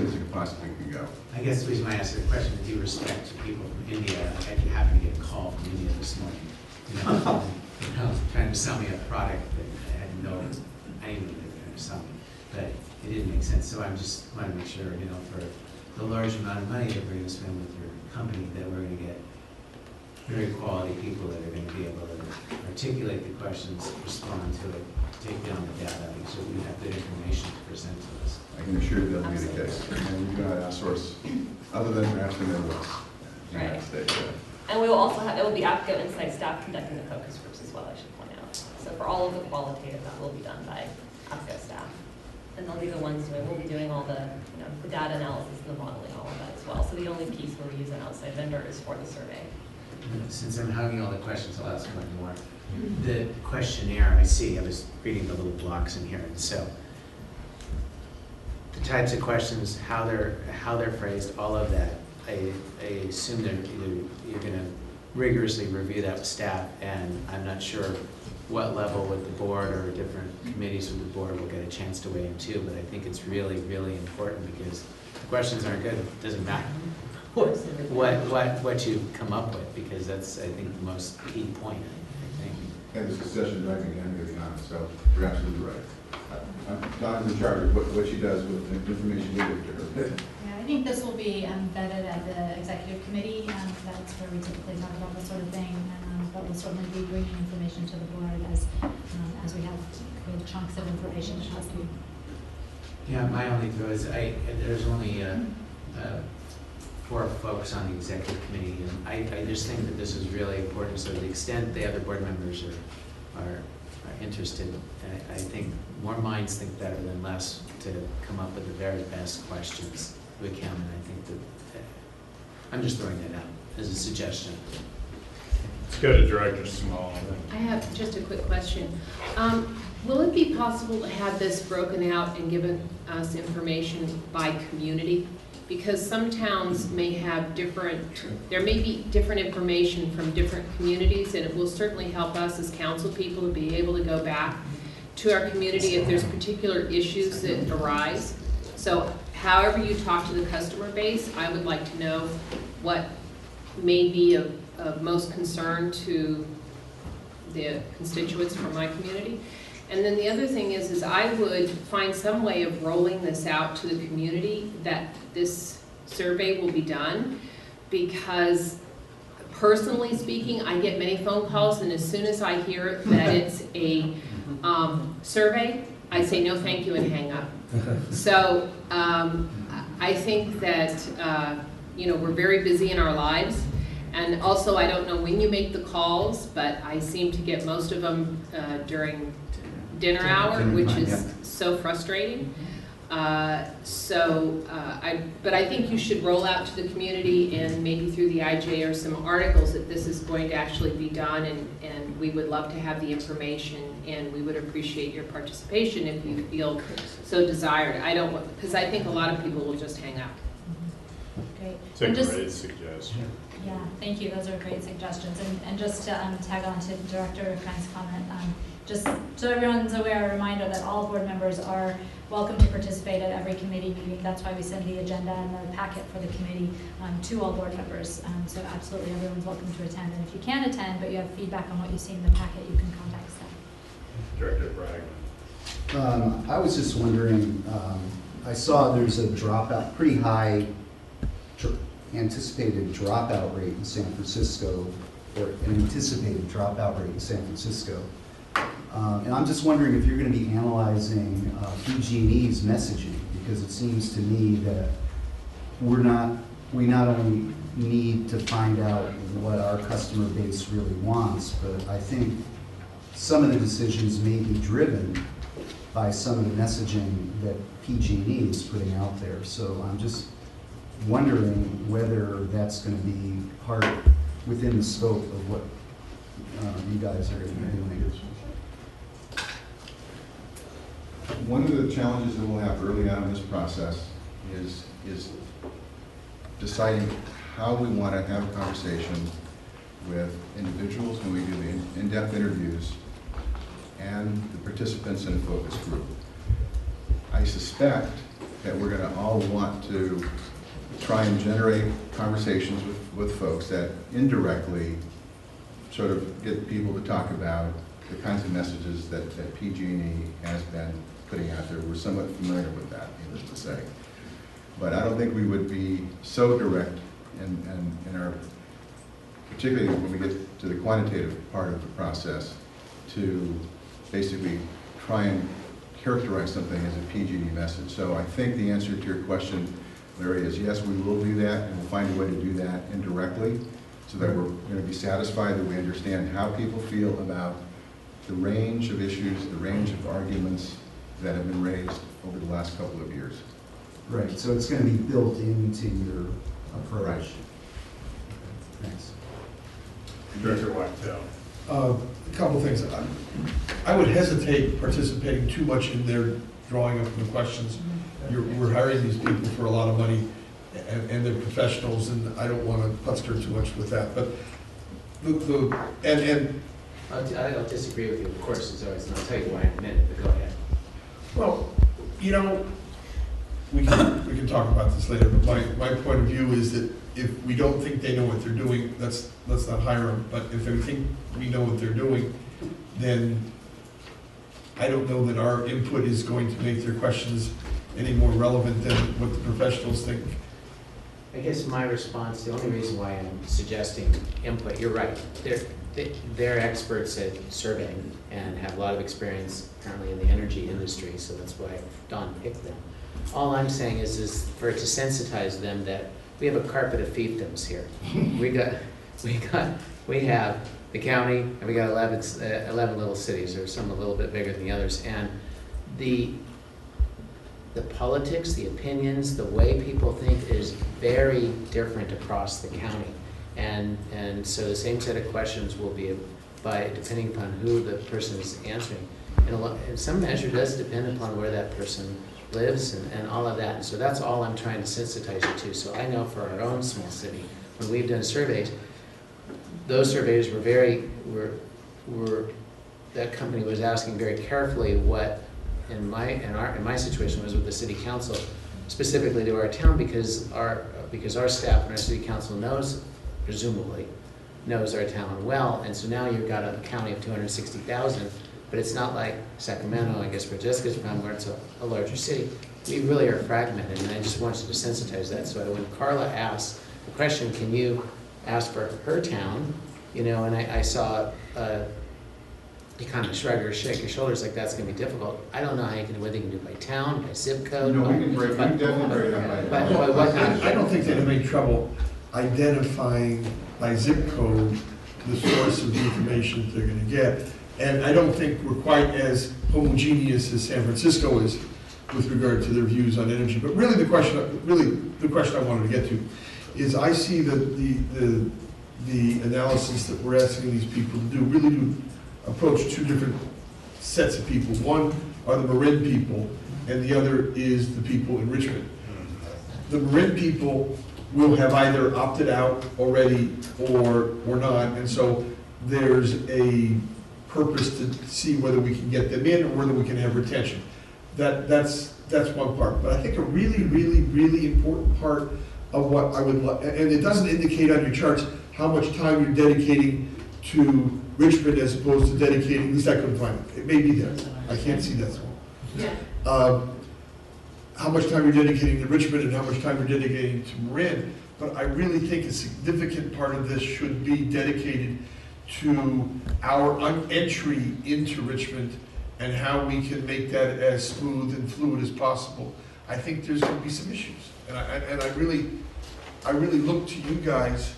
as it possibly can go. I guess the reason why I asked the question, with due respect to people from India, I happened to get a call from India this morning, trying to sell me a product that I had no, I didn't know they were trying to sell me, but it didn't make sense. So I just want to make sure, for the large amount of money that we're going to spend with your company, that we're going to get very quality people that are going to be able to articulate the questions, respond to it, take down the data, so we have good information to present to us. I can assure you that'll be the case. And we do not outsource, other than perhaps the Midwest, the United States. And we will also have, it will be APCO Insight staff conducting the focus groups as well, I should point out. So for all of the qualitative, that will be done by APCO staff. And they'll be the ones doing, we'll be doing all the, the data analysis and the modeling, all of that as well. So the only piece where we use an outside vendor is for the survey. Since I'm having all the questions, I'll ask one more. The questionnaire, I was reading the little blocks in here, and so the types of questions, how they're phrased, all of that, I assume that you're going to rigorously review that with staff, and I'm not sure what level with the board or different committees with the board will get a chance to weigh in too, but I think it's really, really important, because if the questions aren't good, it doesn't matter what you come up with, because that's, I think, the most key point, I think. And the succession driving again, to be honest, so you're absolutely right. Don's in charge of what she does with the information we give to her. Yeah, I think this will be vetted at the executive committee. That's where we typically talk about this sort of thing. But we'll certainly be bringing information to the board as we have good chunks of information to trust you. Yeah, my only thought is there's only 4 folks on the executive committee, and I just think that this is really important. So to the extent the other board members are interested, I think more minds think better than less to come up with the very best questions we can. And I think that I'm just throwing that out as a suggestion. Let's go to Director Small. I have just a quick question. Will it be possible to have this broken out and given us information by community? Because some towns may have there may be different information from different communities, and it will certainly help us as council people to be able to go back to our community if there's particular issues that arise. So however you talk to the customer base, I would like to know what may be of most concern to the constituents from my community. And then the other thing is I would find some way of rolling this out to the community, that this survey will be done, because personally speaking, I get many phone calls, and as soon as I hear that it's a survey, I say no thank you and hang up. So I think that we're very busy in our lives, and also I don't know when you make the calls, but I seem to get most of them during dinner hour, which is so frustrating. But I think you should roll out to the community, and maybe through the IJ or some articles, that this is going to actually be done, and we would love to have the information, and we would appreciate your participation if you feel so desired. Because I think a lot of people will just hang up. Great. It's a great suggestion. Yeah, thank you. Those are great suggestions. And just to tag on to Director Frank's comment, just so everyone's aware, a reminder that all board members are welcome to participate at every committee meeting. That's why we send the agenda and the packet for the committee to all board members. So absolutely everyone's welcome to attend. And if you can't attend, but you have feedback on what you see in the packet, you can contact staff. Director Bragg. I was just wondering, I saw there's a dropout, pretty high anticipated dropout rate in San Francisco, or an anticipated dropout rate in San Francisco. And I'm just wondering if you're going to be analyzing PG&E's messaging, because it seems to me that we not only need to find out what our customer base really wants, but I think some of the decisions may be driven by some of the messaging that PG&E is putting out there. So I'm just wondering whether that's going to be part within the scope of what you guys are going to be doing. One of the challenges that we'll have early on in this process is deciding how we want to have a conversation with individuals when we do the in-depth interviews and the participants in a focus group. I suspect that we're going to all want to try and generate conversations with folks that indirectly sort of get people to talk about the kinds of messages that PG&E has been putting out there. We're somewhat familiar with that, needless to say. But I don't think we would be so direct in our, particularly when we get to the quantitative part of the process, to basically try and characterize something as a PG&E message. So I think the answer to your question, Larry, is yes, we will do that, and we'll find a way to do that indirectly, so that we're going to be satisfied that we understand how people feel about the range of issues, the range of arguments that have been raised over the last couple of years. Right, so it's going to be built into your approach. Right. Thanks. Director Wachtel. A couple of things. I would hesitate participating too much in their drawing up the questions. We're hiring these people for a lot of money, and they're professionals, and I don't want to pusker too much with that. But I'll disagree with you, of course, as always, and I'll tell you why in a minute, but go ahead. Well, you know, we can talk about this later, but my point of view is that if we don't think they know what they're doing, let's not hire them. But if we think we know what they're doing, then I don't know that our input is going to make their questions any more relevant than what the professionals think. I guess my response, the only reason why I'm suggesting input, you're right. They're experts at surveying and have a lot of experience apparently in the energy industry, so that's why Don picked them. All I'm saying is for it to sensitize them that we have a carpet of fiefdoms here. We have the county, and we got 11 little cities, or some a little bit bigger than the others, and the politics, the opinions, the way people think is very different across the county. And so the same set of questions will be depending upon who the person is answering. And in some measure does depend upon where that person lives and all of that. And so that's all I'm trying to sensitize you to. So I know for our own small city, when we've done surveys, those surveys that company was asking very carefully what in my situation was with the city council, specifically to our town, because our staff and our city council knows, presumably, knows our town well, and so now you've got a county of 260,000, but it's not like Sacramento, I guess where Jessica's from, where it's a larger city. We really are fragmented, and I just wanted to sensitize that, so when Carla asked the question, can you ask for her town, you know, and I saw you kind of shrug or shake your shoulders like that's going to be difficult. I don't know how you can, whether you can do it by town, by zip code. No, we can break, we can definitely break it by town. But what not? I don't think they'd have any trouble identifying by zip code the source of the information that they're gonna get. And I don't think we're quite as homogeneous as San Francisco is with regard to their views on energy. But really the question I wanted to get to is I see that the analysis that we're asking these people to do really do approach two different sets of people. One are the Marin people, and the other is the people in Richmond. The Marin people will have either opted out already or not, and so there's a purpose to see whether we can get them in or whether we can have retention. That's one part. But I think a really, really, really important part of what I would like, and it doesn't indicate on your charts how much time you're dedicating to Richmond as opposed to dedicating, at least I couldn't find it. It may be there. I can't see that small. Yeah. How much time you're dedicating to Richmond and how much time you're dedicating to Marin, but I really think a significant part of this should be dedicated to our entry into Richmond and how we can make that as smooth and fluid as possible. I think there's going to be some issues, and I really look to you guys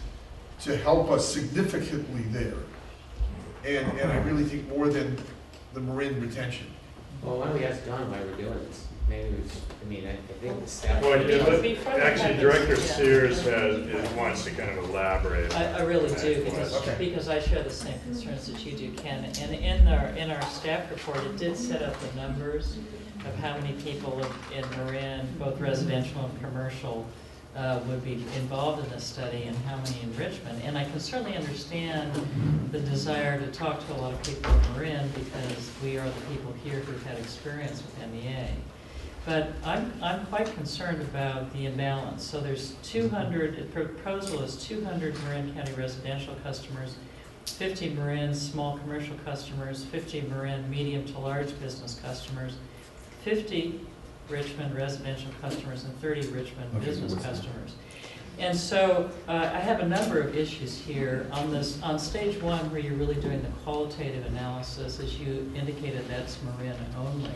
to help us significantly there, and I really think more than the Marin retention. Well, why don't we ask Don why we're doing this? Maybe I think the staff. Well, actually, Director Sears wants to kind of elaborate. I really do, Okay. because I share the same concerns that you do, Ken. And in our staff report, it did set up the numbers of how many people in Marin, both residential and commercial, would be involved in this study and how many in Richmond. And I can certainly understand the desire to talk to a lot of people in Marin because we are the people here who've had experience with MEA. But I'm quite concerned about the imbalance. So there's 200, the proposal is 200 Marin County residential customers, 50 Marin small commercial customers, 50 Marin medium to large business customers, 50 Richmond residential customers, and 30 Richmond business customers. And so I have a number of issues here. On stage one, where you're really doing the qualitative analysis, as you indicated, that's Marin only.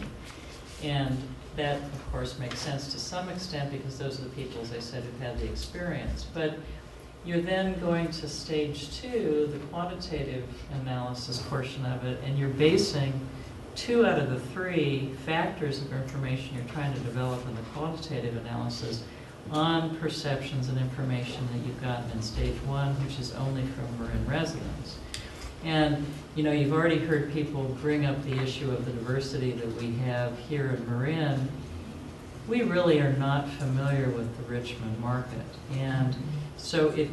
And that, of course, makes sense to some extent because those are the people, as I said, who've had the experience. But you're then going to stage two, the quantitative analysis portion of it, and you're basing 2 out of the 3 factors of information you're trying to develop in the quantitative analysis on perceptions and information that you've gotten in stage one, which is only from Marin residents. And you've already heard people bring up the issue of the diversity that we have here in Marin. We really are not familiar with the Richmond market. And so it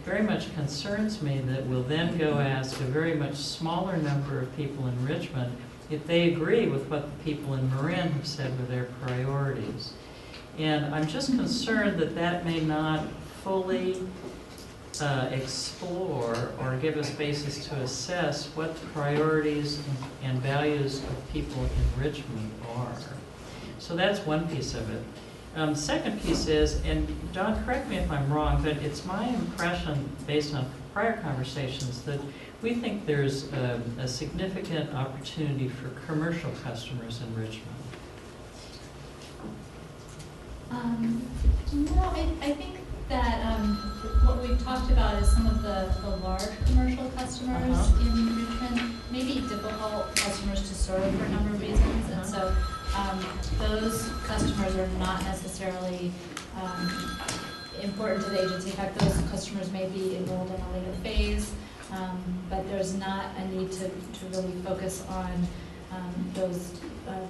very much concerns me that we'll then go ask a very much smaller number of people in Richmond if they agree with what the people in Marin have said were their priorities. And I'm just concerned that that may not fully explore or give us basis to assess what the priorities and values of people in Richmond are. So that's one piece of it. Second piece is, and Don, correct me if I'm wrong, but it's my impression, based on prior conversations, that we think there's a significant opportunity for commercial customers in Richmond. No, I think that what we've talked about is some of the large commercial customers in Richmond may be difficult customers to serve for a number of reasons, and so those customers are not necessarily important to the agency. In fact, those customers may be enrolled in a later phase, but there's not a need to really focus on those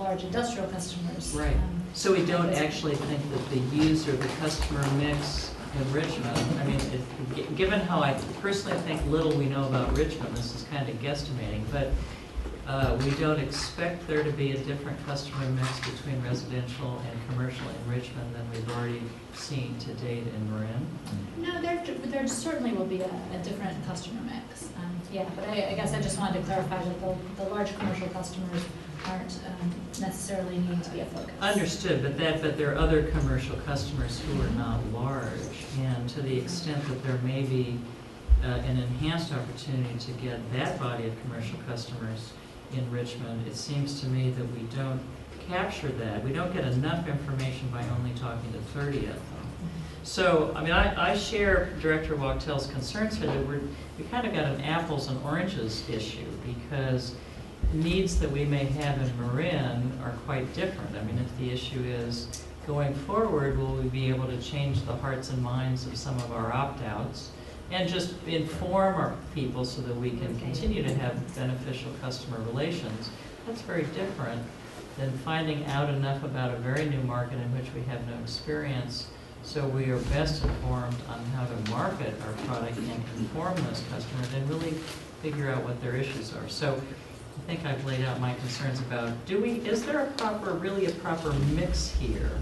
large industrial customers. Right. So we don't actually think that the user, the customer mix in Richmond, I mean, given how I personally think little we know about Richmond, this is kind of guesstimating, but we don't expect there to be a different customer mix between residential and commercial in Richmond than we've already seen to date in Marin. No, there there certainly will be a different customer mix. Yeah, but I guess I just wanted to clarify that the large commercial customers aren't necessarily needing to be a focus. Understood, but there are other commercial customers who are not large, and to the extent that there may be an enhanced opportunity to get that body of commercial customers in Richmond, it seems to me that we don't capture that. We don't get enough information by only talking to 30 of them. So, I mean, I share Director Wachtel's concerns here that we kind of got an apples and oranges issue, because needs that we may have in Marin are quite different. I mean, if the issue is going forward, will we be able to change the hearts and minds of some of our opt-outs and just inform our people so that we can continue to have beneficial customer relations? That's very different than finding out enough about a very new market in which we have no experience, so we are best informed on how to market our product and inform those customers and really figure out what their issues are. So I think I've laid out my concerns about, is there really a proper mix here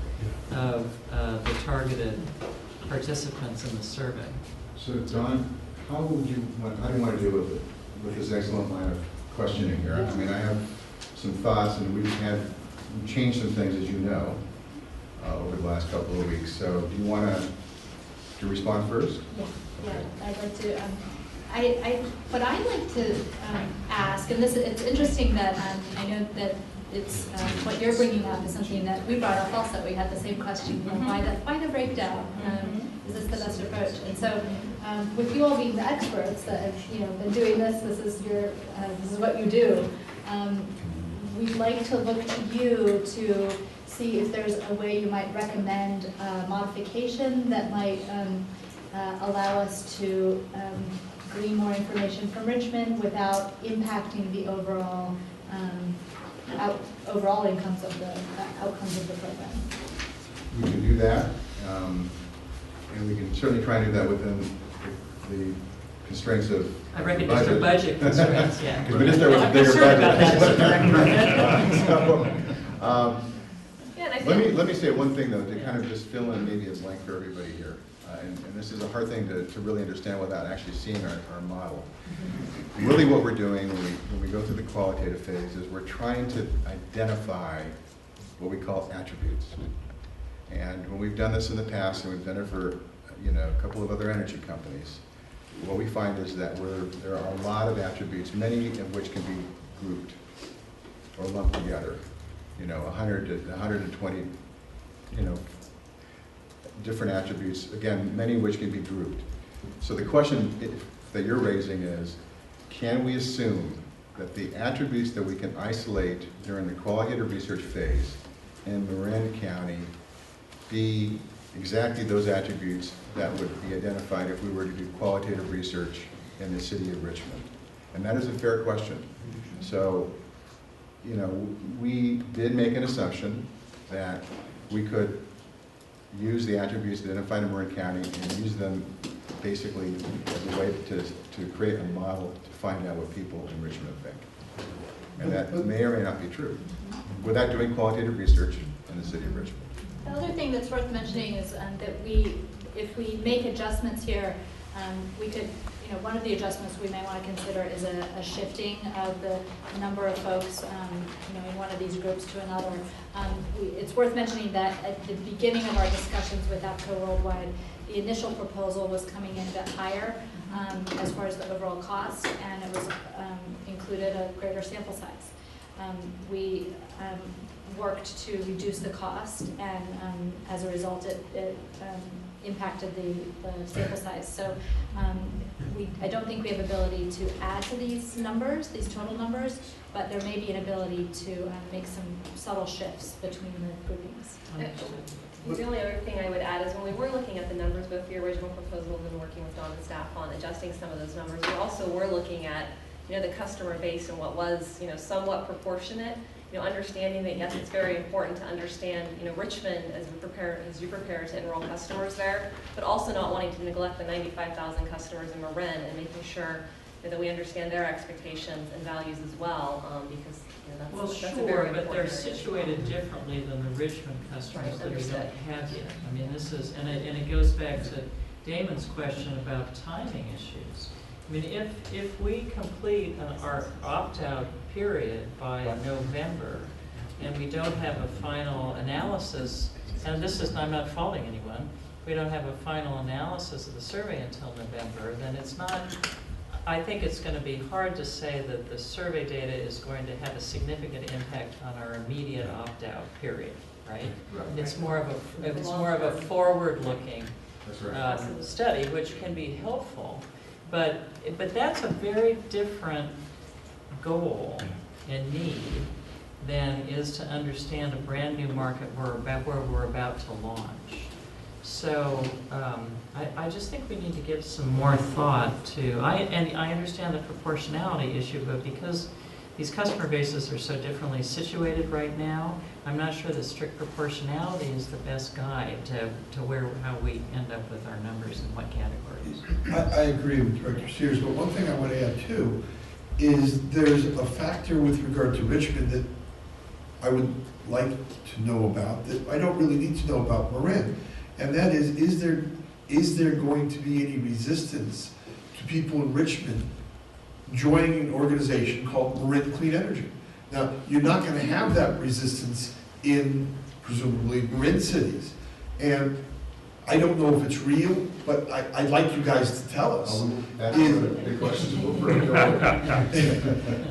of the targeted participants in the survey? So Don, how do you want to deal with this excellent line of questioning here? I mean, I have some thoughts, and we've changed some things, as you know, over the last couple of weeks. So do you want to respond first? Yeah, I'd like to. What I'd like to ask, and it's interesting that I know that it's what you're bringing up is something that we brought up also. We had the same question: why the breakdown? Is this the best approach? And so, with you all being the experts that have been doing this, this is what you do. We'd like to look to you to see if there's a way you might recommend a modification that might allow us to glean more information from Richmond without impacting the overall overall outcomes of the program. We can do that, and we can certainly try and do that within the constraints of I reckon just the budget constraints, yeah. Because we just start with a bigger budget. Let me say one thing, though, to kind of just fill in maybe a blank for everybody here. And this is a hard thing to really understand without actually seeing our model. Really what we're doing when we go through the qualitative phase is we're trying to identify what we call attributes. And when we've done this in the past, and we've done it for a couple of other energy companies, what we find is that there are a lot of attributes, many of which can be grouped or lumped together. 100 to 120, different attributes, again, many of which can be grouped. So the question that you're raising is, can we assume that the attributes that we can isolate during the qualitative research phase in Marin County be exactly those attributes that would be identified if we were to do qualitative research in the city of Richmond? And that is a fair question. So, we did make an assumption that we could use the attributes identified in Marin County and use them basically as a way to create a model to find out what people in Richmond think. And that may or may not be true without doing qualitative research in the city of Richmond. The other thing that's worth mentioning is that if we make adjustments here, we could, one of the adjustments we may want to consider is a shifting of the number of folks, in one of these groups to another. It's worth mentioning that at the beginning of our discussions with APCO Worldwide, the initial proposal was coming in a bit higher as far as the overall cost, and it was included a greater sample size. We worked to reduce the cost, and as a result, it impacted the sample size. So I don't think we have ability to add to these numbers, these total numbers, but there may be an ability to make some subtle shifts between the groupings. The only other thing I would add is when we were looking at the numbers, both the original proposal and working with Don and staff on adjusting some of those numbers, we also were looking at the customer base and what was somewhat proportionate. Understanding that yes, it's very important to understand Richmond as you prepare to enroll customers there, but also not wanting to neglect the 95,000 customers in Marin and making sure that we understand their expectations and values as well, because that's a very important but they're area. situated differently than the Richmond customers that we Understood. don't have yet. I mean, this is, and it goes back to Damon's question about timing issues. I mean, if we complete our opt-out period by November, and we don't have a final analysis, and this is, I'm not faulting anyone, if we don't have a final analysis of the survey until November, then it's not, I think it's going to be hard to say that the survey data is going to have a significant impact on our immediate opt-out period, right? It's more of a forward-looking study, which can be helpful, but that's a very different goal and need than is to understand a brand new market where we're about to launch. So I just think we need to give some more thought to, and I understand the proportionality issue, but because these customer bases are so differently situated right now, I'm not sure that strict proportionality is the best guide to how we end up with our numbers and what categories. I agree with Director Sears, but one thing I want to add too is there's a factor with regard to Richmond that I would like to know about that I don't really need to know about Marin, and that is there going to be any resistance to people in Richmond joining an organization called Marin Clean Energy? Now, you're not going to have that resistance in, presumably, Marin cities. And I don't know if it's real, but I'd like you guys to tell us. That's the questions we'll bring and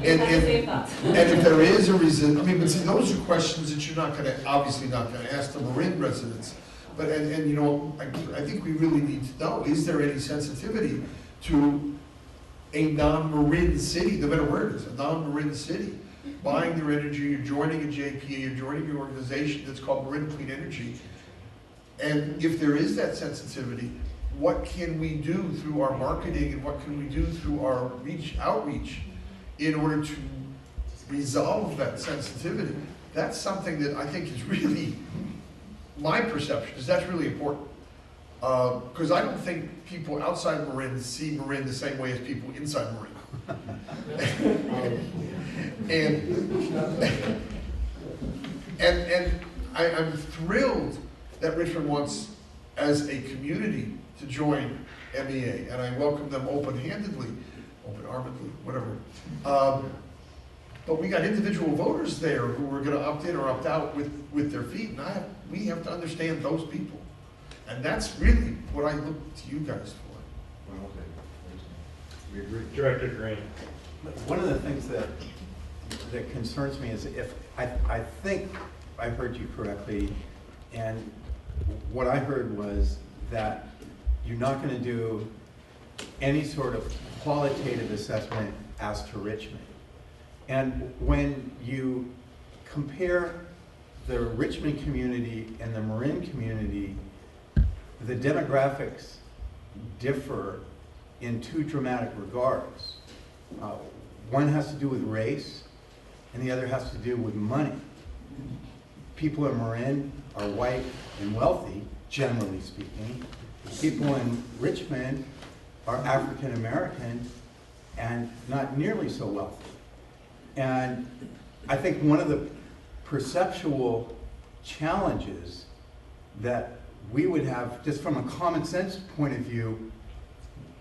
if there is a resistance, I mean, but see, those are questions that you're not going to, obviously not going to ask the Marin residents. But, and you know, I think we really need to know, is there any sensitivity to a non-Marin city, no matter where it is, a non-Marin city, buying their energy, you're joining a JPA, you're joining an organization that's called Marin Clean Energy, and if there is that sensitivity, what can we do through our marketing and what can we do through our outreach in order to resolve that sensitivity? That's something that I think is really, my perception is that's really important. Because I don't think people outside Marin see Marin the same way as people inside Marin. and I'm thrilled that Richmond wants, as a community, to join MEA, and I welcome them open-handedly, open-armedly, whatever. But we got individual voters there who are going to opt in or opt out with their feet, and we have to understand those people. And that's really what I look to you guys for. Well, okay. We agree. Director Green. One of the things that concerns me is if I think I heard you correctly, and what I heard was that you're not going to do any sort of qualitative assessment as to Richmond. And when you compare the Richmond community and the Marin community, the demographics differ in two dramatic regards. One has to do with race, and the other has to do with money. People in Marin are white and wealthy, generally speaking. People in Richmond are African American and not nearly so wealthy. And I think one of the perceptual challenges that we would have, just from a common sense point of view,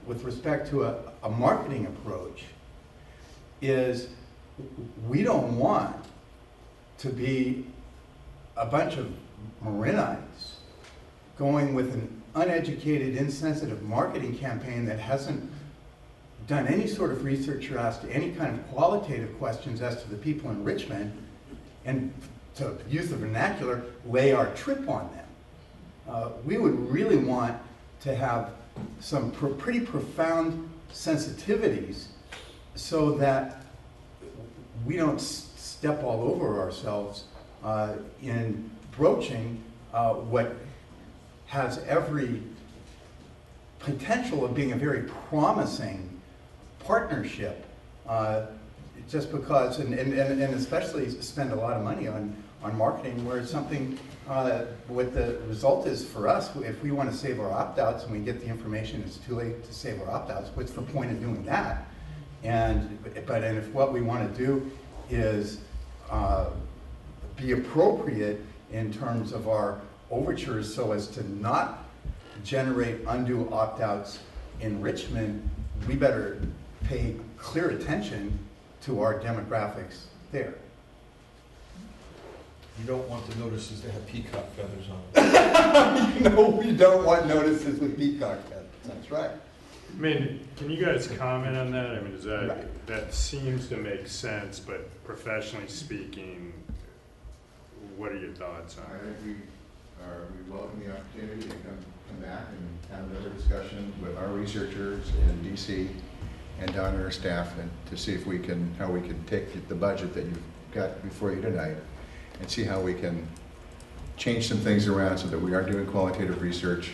with respect to a marketing approach, is we don't want to be a bunch of Marinites going with an uneducated, insensitive marketing campaign that hasn't done any sort of research or asked any kind of qualitative questions as to the people in Richmond, and to use the vernacular, lay our trip on them. We would really want to have some pretty profound sensitivities so that we don't step all over ourselves in broaching what has every potential of being a very promising partnership, just because, and especially spend a lot of money on marketing, where it's something, what the result is for us, if we want to save our opt-outs and we get the information it's too late to save our opt-outs, what's the point of doing that? And if what we want to do is be appropriate in terms of our overtures so as to not generate undue opt-outs in Richmond, we better pay clear attention to our demographics there. You don't want the notices that have peacock feathers on them. No, we don't want notices with peacock feathers, that's right. I mean, can you guys comment on that? I mean, does that seems to make sense, but professionally speaking, what are your thoughts on I it? think we welcome the opportunity to come back and have another discussion with our researchers in DC and down our staff, and to see if how we can take the budget that you've got before you tonight and see how we can change some things around so that we are doing qualitative research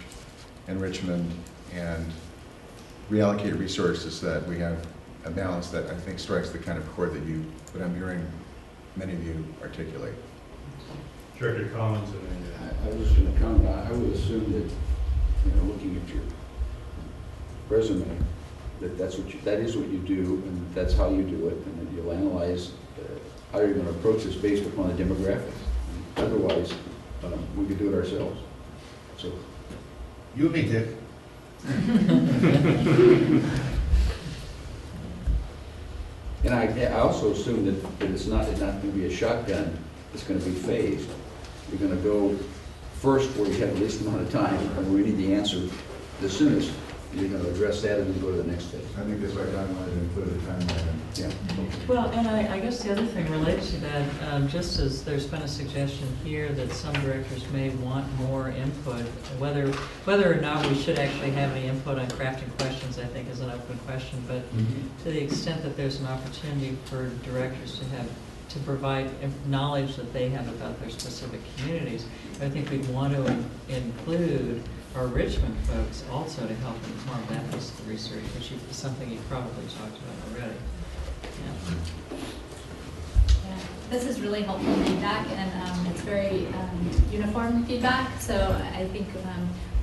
in Richmond and reallocate resources so that we have a balance that I think strikes the kind of chord that I'm hearing many of you articulate. Director Collins, and then I was going to comment. I would assume that, looking at your resume, that is what you do, and that's how you do it, and that you'll analyze how you're going to approach this based upon the demographics. Otherwise, we could do it ourselves. So, You and me, Dick. And I also assume that it's not going to be a shotgun. It's going to be phased. You're going to go first where you have the least amount of time, and we need the answer the soonest. You're going to address that and then go to the next phase. I think that's why Don wanted to include a timeline. Yeah. Well, and I guess the other thing related to that, just as there's been a suggestion here that some directors may want more input, whether or not we should actually have any input on crafting questions, I think is an open question, but to the extent that there's an opportunity for directors to provide knowledge that they have about their specific communities, I think we'd want to include our Richmond folks also to help inform that piece of the research, which is something you probably talked about already. Yeah, this is really helpful feedback, and it's very uniform feedback, so I think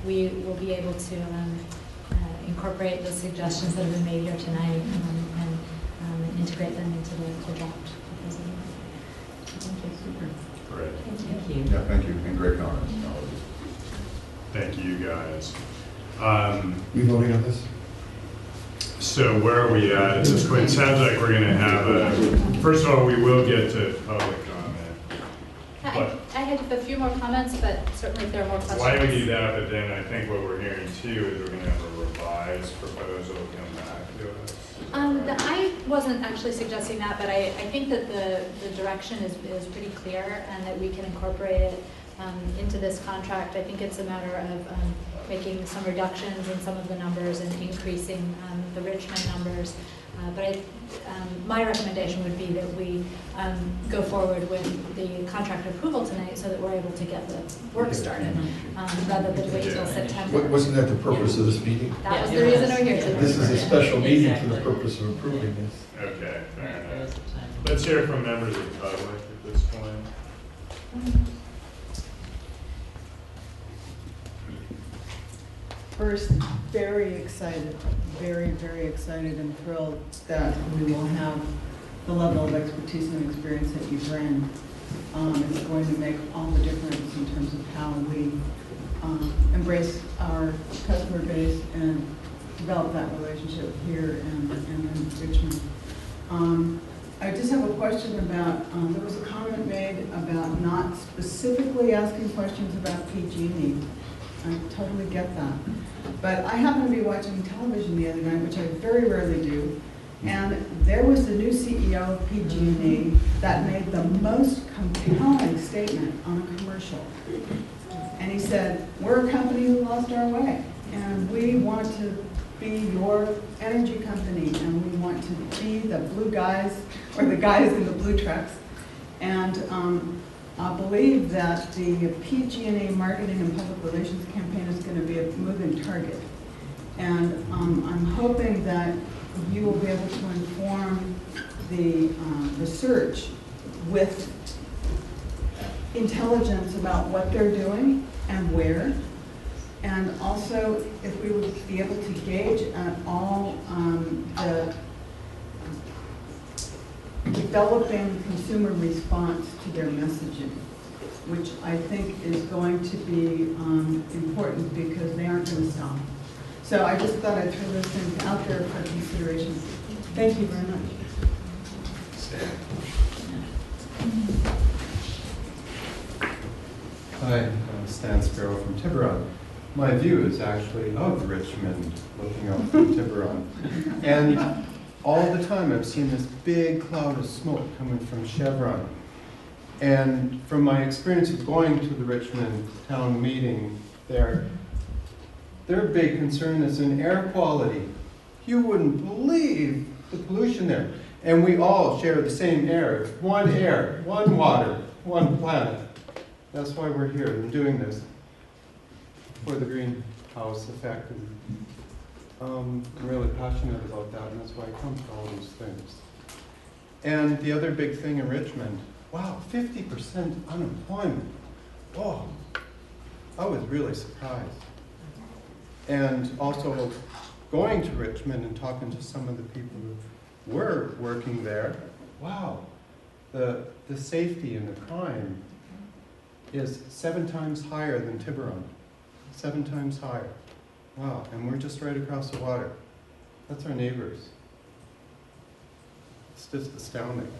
we will be able to incorporate the suggestions that have been made here tonight and integrate them into the draft proposal. Thank you. Super. Great. Thank you. Yeah, thank you, and great comments. Thank you, guys. You voting on this? So where are we at this point? It sounds like we're going to have first of all, we will get to public comment. I had a few more comments, but certainly if there are more questions. Why don't we do that? But then I think what we're hearing too is we're going to have a revised proposal come back to us. I wasn't actually suggesting that, but I think that the direction is pretty clear and that we can incorporate it into this contract. I think it's a matter of making some reductions in some of the numbers and increasing the Richmond numbers. But my recommendation would be that we go forward with the contract approval tonight so that we're able to get the work started rather than wait till September. Wasn't that the purpose of this meeting? That was the reason we're here tonight. This is a special meeting for the purpose of approving this. Okay, fair enough. Let's hear from members of the public at this point. First, very excited, very, very excited and thrilled that we will have the level of expertise and experience that you bring. It's going to make all the difference in terms of how we embrace our customer base and develop that relationship here in Richmond. I just have a question about, there was a comment made about not specifically asking questions about PG&E. I totally get that. But I happened to be watching television the other night, which I very rarely do, and there was the new CEO of PG&E that made the most compelling statement on a commercial. And he said, we're a company who lost our way, and we want to be your energy company, and we want to be the blue guys, or the guys in the blue trucks. And I believe that the PG&E marketing and public relations campaign is going to be a moving target. And I'm hoping that you will be able to inform the research with intelligence about what they're doing and where. And also, if we would be able to gauge at all the developing consumer response to their messaging. which I think is going to be important because they aren't going to stop. So I just thought I'd throw those things out there for consideration. Thank you very much. Hi, I'm Stan Sparrow from Tiburon. My view is actually of Richmond, looking out from Tiburon. And all the time I've seen this big cloud of smoke coming from Chevron. And from my experience of going to the Richmond town meeting there, their big concern is in air quality. You wouldn't believe the pollution there. And we all share the same air, one water, one planet. That's why we're here and doing this for the greenhouse effect. I'm really passionate about that, and that's why I come to all these things. And the other big thing in Richmond, wow, 50% unemployment. Oh, I was really surprised. And also going to Richmond and talking to some of the people who were working there, wow, the safety and the crime is 7 times higher than Tiburon. 7 times higher. Wow, and we're just right across the water. That's our neighbors. It's just astounding.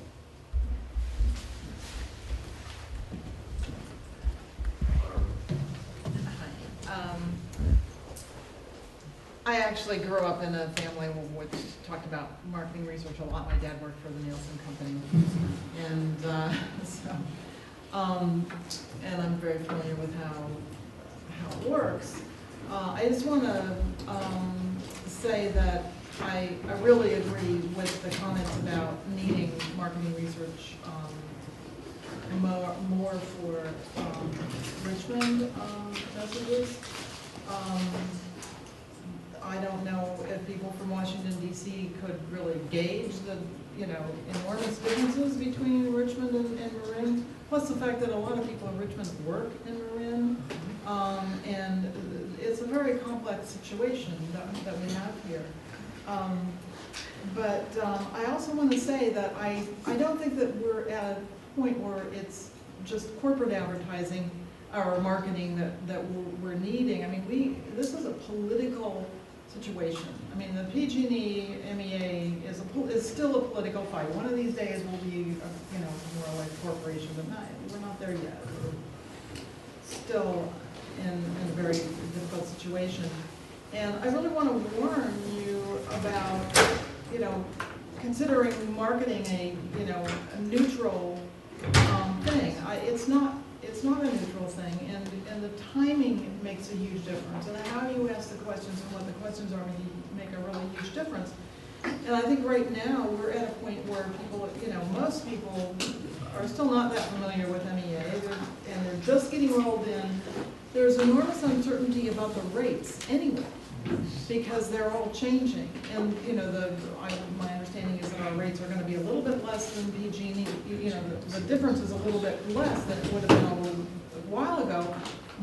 I actually grew up in a family which talked about marketing research a lot. My dad worked for the Nielsen Company, and and I'm very familiar with how it works. I just want to say that I really agree with the comments about needing marketing research more for Richmond messages. I don't know if people from Washington, D.C. could really gauge the, enormous differences between Richmond and Marin, plus the fact that a lot of people in Richmond work in Marin, and it's a very complex situation that we have here. But I also want to say that I don't think that we're at a point where it's just corporate advertising or marketing that we're needing. I mean, this is a political situation. I mean, the PG&E MEA is still a political fight. One of these days we'll be, more like a corporation, but we're not there yet. We're still in a very difficult situation. And I really want to warn you about, considering marketing a neutral thing. It's not a neutral thing, and the timing makes a huge difference. And how you ask the questions and what the questions are make a really huge difference. And I think right now we're at a point where people, most people are still not that familiar with MEA, and they're just getting rolled in. There's enormous uncertainty about the rates anyway, because they're all changing. And my understanding is that our rates are going to be a little bit less than PG&E. The difference is a little bit less than it would have been a little while ago.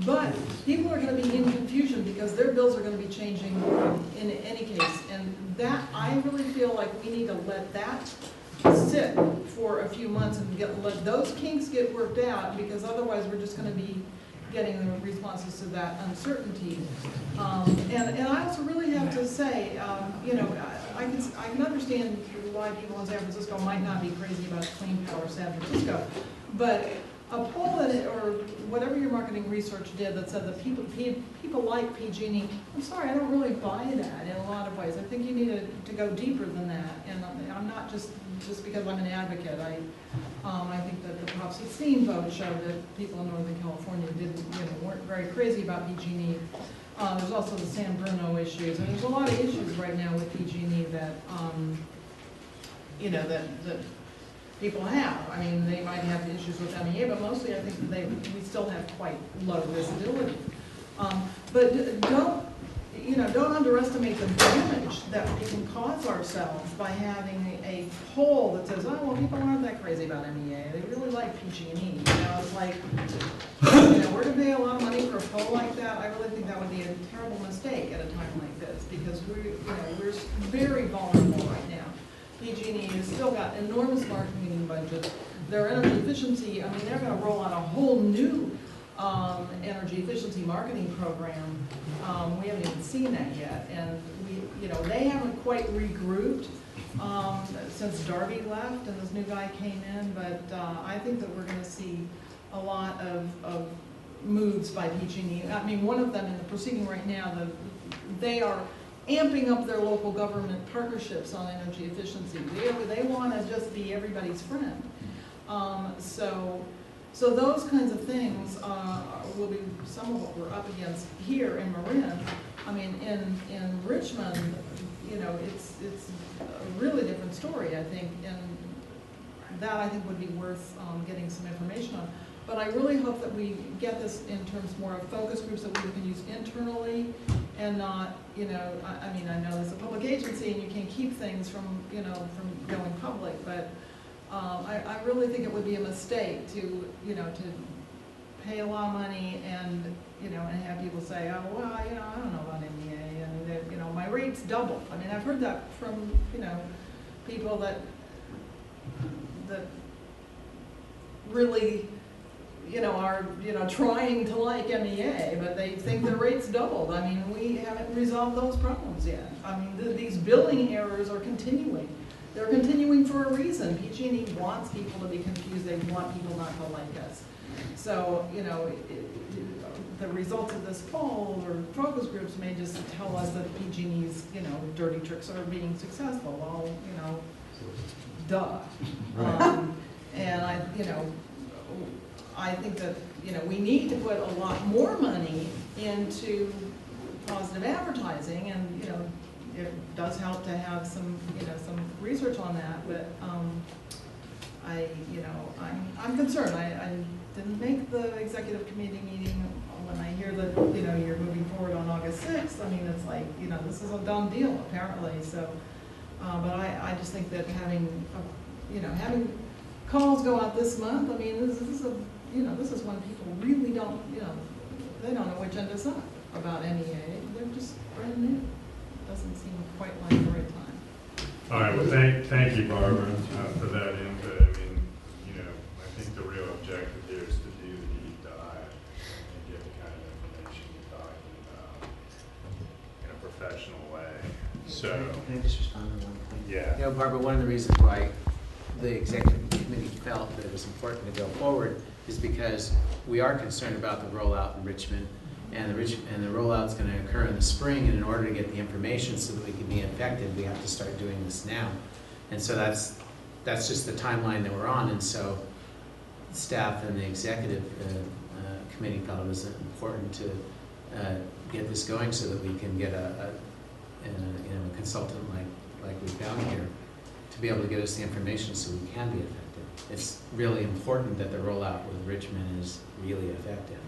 But people are going to be in confusion because their bills are going to be changing in any case. And that, I really feel like we need to let that sit for a few months and let those kinks get worked out, because otherwise we're just going to be getting the responses to that uncertainty. And I also really have to say, I can understand why people in San Francisco might not be crazy about Clean Power San Francisco, but a poll or whatever your marketing research did that said that people like PG&E, I'm sorry, I don't really buy that in a lot of ways. I think you need to go deeper than that, and I'm not just because I'm an advocate. I think that the Prop 16 vote showed that people in Northern California weren't very crazy about PG&E. There's also the San Bruno issues, and there's a lot of issues right now with PG&E that that people have. I mean, they might have issues with MEA, but mostly I think that we still have quite low visibility. But don't underestimate the damage that we can cause ourselves by having a poll that says, oh, well, people aren't that crazy about MEA. They really like PG&E. It's like, we're going to pay a lot of money for a poll like that. I really think that would be a terrible mistake at a time like this, because we're very vulnerable right now. PG&E has still got enormous marketing budget. Their energy efficiency, I mean, they're gonna roll out a whole new energy efficiency marketing program. We haven't even seen that yet, and they haven't quite regrouped since Darby left and this new guy came in, but I think that we're gonna see a lot of moves by PG&E. I mean, one of them in the proceeding right now, they are amping up their local government partnerships on energy efficiency. They want to just be everybody's friend. So those kinds of things will be some of what we're up against here in Marin. I mean, in Richmond, it's a really different story, I think, and that I think would be worth getting some information on. But I really hope that we get this in terms more of focus groups that we can use internally and not, I mean, I know it's a public agency and you can't keep things from going public, but I really think it would be a mistake to pay a lot of money and have people say, oh, well, I don't know about MEA, and my rate's doubled. I mean, I've heard that from, people that really, are, trying to like MEA, but they think their rate's doubled. I mean, we haven't resolved those problems yet. I mean, these billing errors are continuing. They're continuing for a reason. PG&E wants people to be confused. They want people not to like us. So, the results of this poll or focus groups may just tell us that PG&E's, dirty tricks are being successful. Well, duh. Right. And I think that, we need to put a lot more money into positive advertising, and, it does help to have some, some research on that, but, I'm concerned. I didn't make the executive committee meeting. When I hear that, you're moving forward on August 6th, I mean, it's like, this is a done deal, apparently, so, but I just think that having calls go out this month, I mean, this is when people really don't, they don't know which end is up about MEA. They're just brand new. Doesn't seem quite like the right time. All right, well, thank you, Barbara, for that input. I mean, I think the real objective here is to do the deep dive and get the kind of information you're talking about in a professional way. So, Can I just respond to one point? Yeah. Barbara, one of the reasons why the executive committee felt that it was important to go forward is because we are concerned about the rollout in Richmond, and the rollout's going to occur in the spring, and in order to get the information so that we can be effective, we have to start doing this now. And so that's just the timeline that we're on, and so staff and the executive committee felt it was important to get this going so that we can get a consultant like we found here to be able to get us the information so we can be effective. It's really important that the rollout with Richmond is really effective.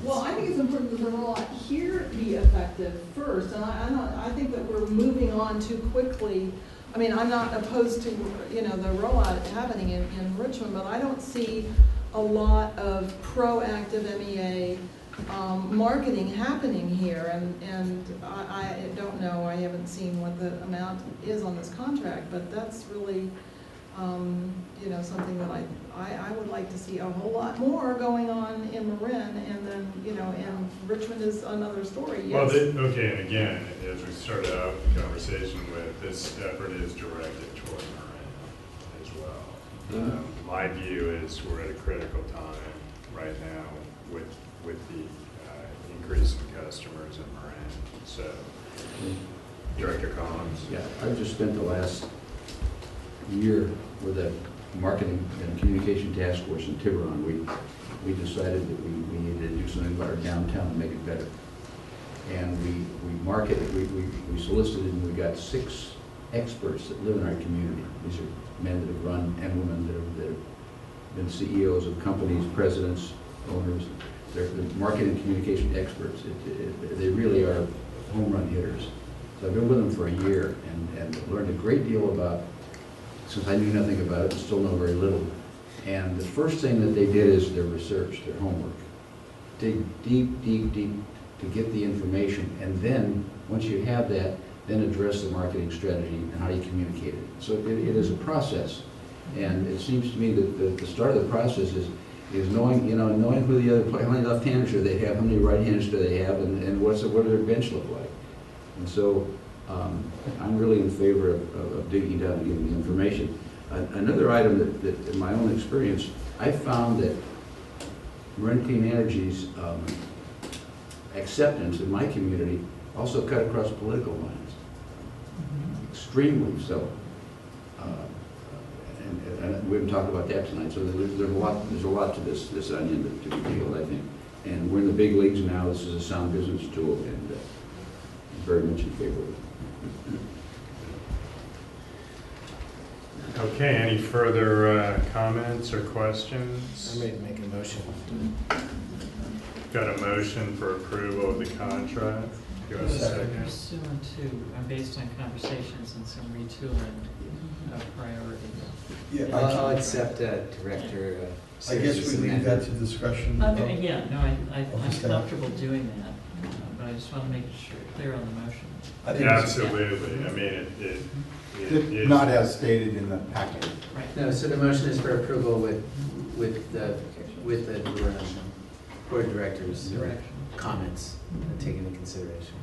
Well, I think it's important that the rollout here be effective first, and I think that we're moving on too quickly. I mean, I'm not opposed to, the rollout happening in Richmond, but I don't see a lot of proactive MEA marketing happening here, and I don't know, I haven't seen what the amount is on this contract, but that's really, something that I would like to see a whole lot more going on in Marin, and then, and Richmond is another story, yes. Well, okay, and again, as we started out the conversation with, this effort is directed toward Marin as well. My view is we're at a critical time right now with the increase in customers in Marin. So, Director Collins. Yeah, I've just spent the last year with that marketing and communication task force in Tiburon. We decided that we needed to do something about our downtown and make it better. And we marketed, we solicited, and we got 6 experts that live in our community. These are men that have run, and women that have been CEOs of companies, presidents, owners. They're marketing and communication experts. They really are home run hitters. So I've been with them for a year and learned a great deal about, since I knew nothing about it and still know very little. And the first thing that they did is their research, their homework. Dig deep, deep, deep to get the information. And then, once you have that, then address the marketing strategy and how you communicate it. So it is a process. And it seems to me that the start of the process is knowing, knowing who the other, how many left-handers do they have, how many right-handers do they have, and what does their bench look like. And so I'm really in favor of digging down and getting the information. Another item that in my own experience, I found that Marin Clean Energy's acceptance in my community also cut across political lines, extremely so. And we haven't talked about that tonight, so there's a lot to this onion to be peeled, I think. And we're in the big leagues now. This is a sound business tool, and I'm very much in favor of it. Okay, any further comments or questions? I'm ready to make a motion. Got a motion for approval of the contract. Do you have a second? Pursuant to, based on conversations and some retooling of priorities. Yeah, I'll accept Director I guess we leave that to discretion. Okay, yeah, no, I'm staff. comfortable doing that, but I just want to make sure clear on the motion. I think it's- Absolutely. I mean, it Not as stated in the packet. Right. No, so the motion is for approval with the board of directors' Direction. comments taken into consideration.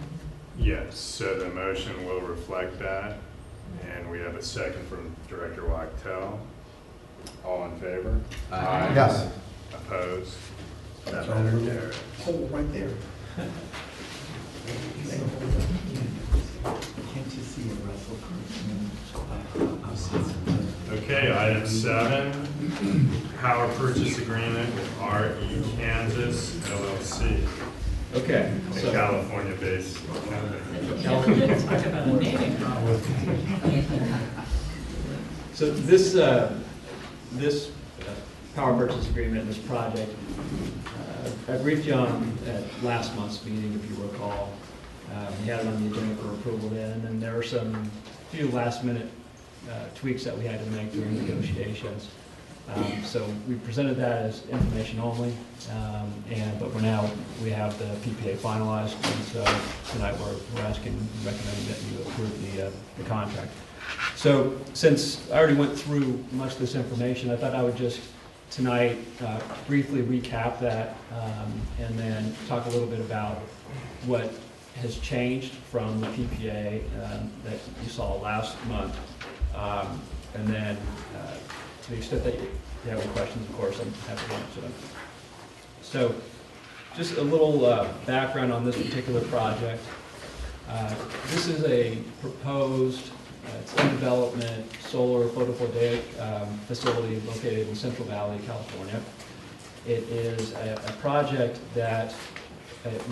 yes, so the motion will reflect that. And we have a second from Director Wachtel. All in favor? Aye. Yes. Opposed? That So matter moved. carries. Hold right there. Can't you see a Russell? Okay, item 7, power purchase agreement with RE Kansas LLC, Okay, a so, California-based company. California, talk about a naming problem. so this power purchase agreement, this project, I briefed you on at last month's meeting, if you recall. We had it on the agenda for approval then, and then there were some few last minute tweaks that we had to make during negotiations. So we presented that as information only, but we have the PPA finalized, and so tonight we're recommending that you approve the contract. So since I already went through much of this information, I thought I would just tonight briefly recap that and then talk a little bit about what has changed from the PPA that you saw last month. And then to the extent that you have any questions, of course, I'm happy to answer them. So just a little background on this particular project. This is a proposed, it's in development, solar photovoltaic facility located in Central Valley, California. It is a project that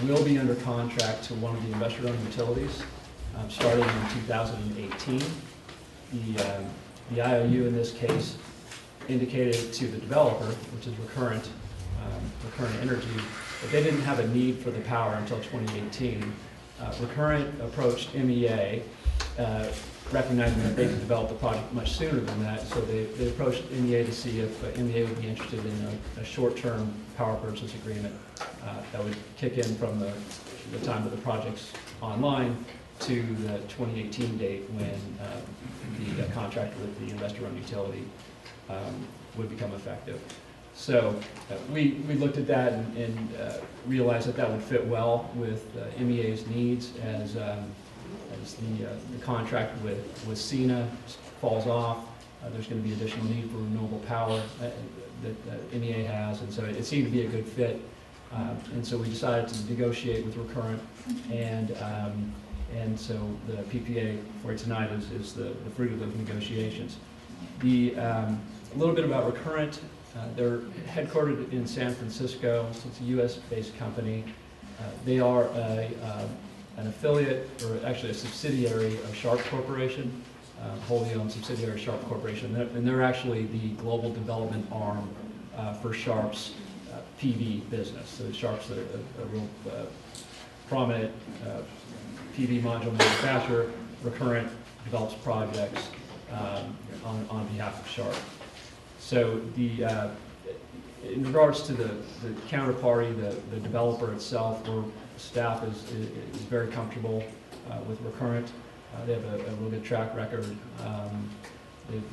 will be under contract to one of the investor-owned utilities starting in 2018. The IOU in this case indicated to the developer, which is Recurrent Energy, that they didn't have a need for the power until 2018. Recurrent approached MEA, recognizing that they could develop the project much sooner than that, so they approached MEA to see if MEA would be interested in a short-term power purchase agreement that would kick in from the time that the project's online to the 2018 date when the contract with the investor-owned utility would become effective. So we looked at that and realized that would fit well with MEA's needs as the contract with SENA falls off. There's going to be additional need for renewable power that MEA has, and so it seemed to be a good fit. And so we decided to negotiate with Recurrent, and so the PPA for tonight is the fruit of those negotiations. A little bit about Recurrent. They're headquartered in San Francisco, so it's a U.S.-based company. They are an affiliate, or actually a subsidiary of Sharp Corporation, wholly owned subsidiary of Sharp Corporation, and they're actually the global development arm for Sharp's PV business. So Sharp's a real prominent PV module manufacturer. Recurrent develops projects on behalf of Sharp. So in regards to the counterparty, the developer itself, staff is very comfortable with Recurrent. They have a real good track record. They've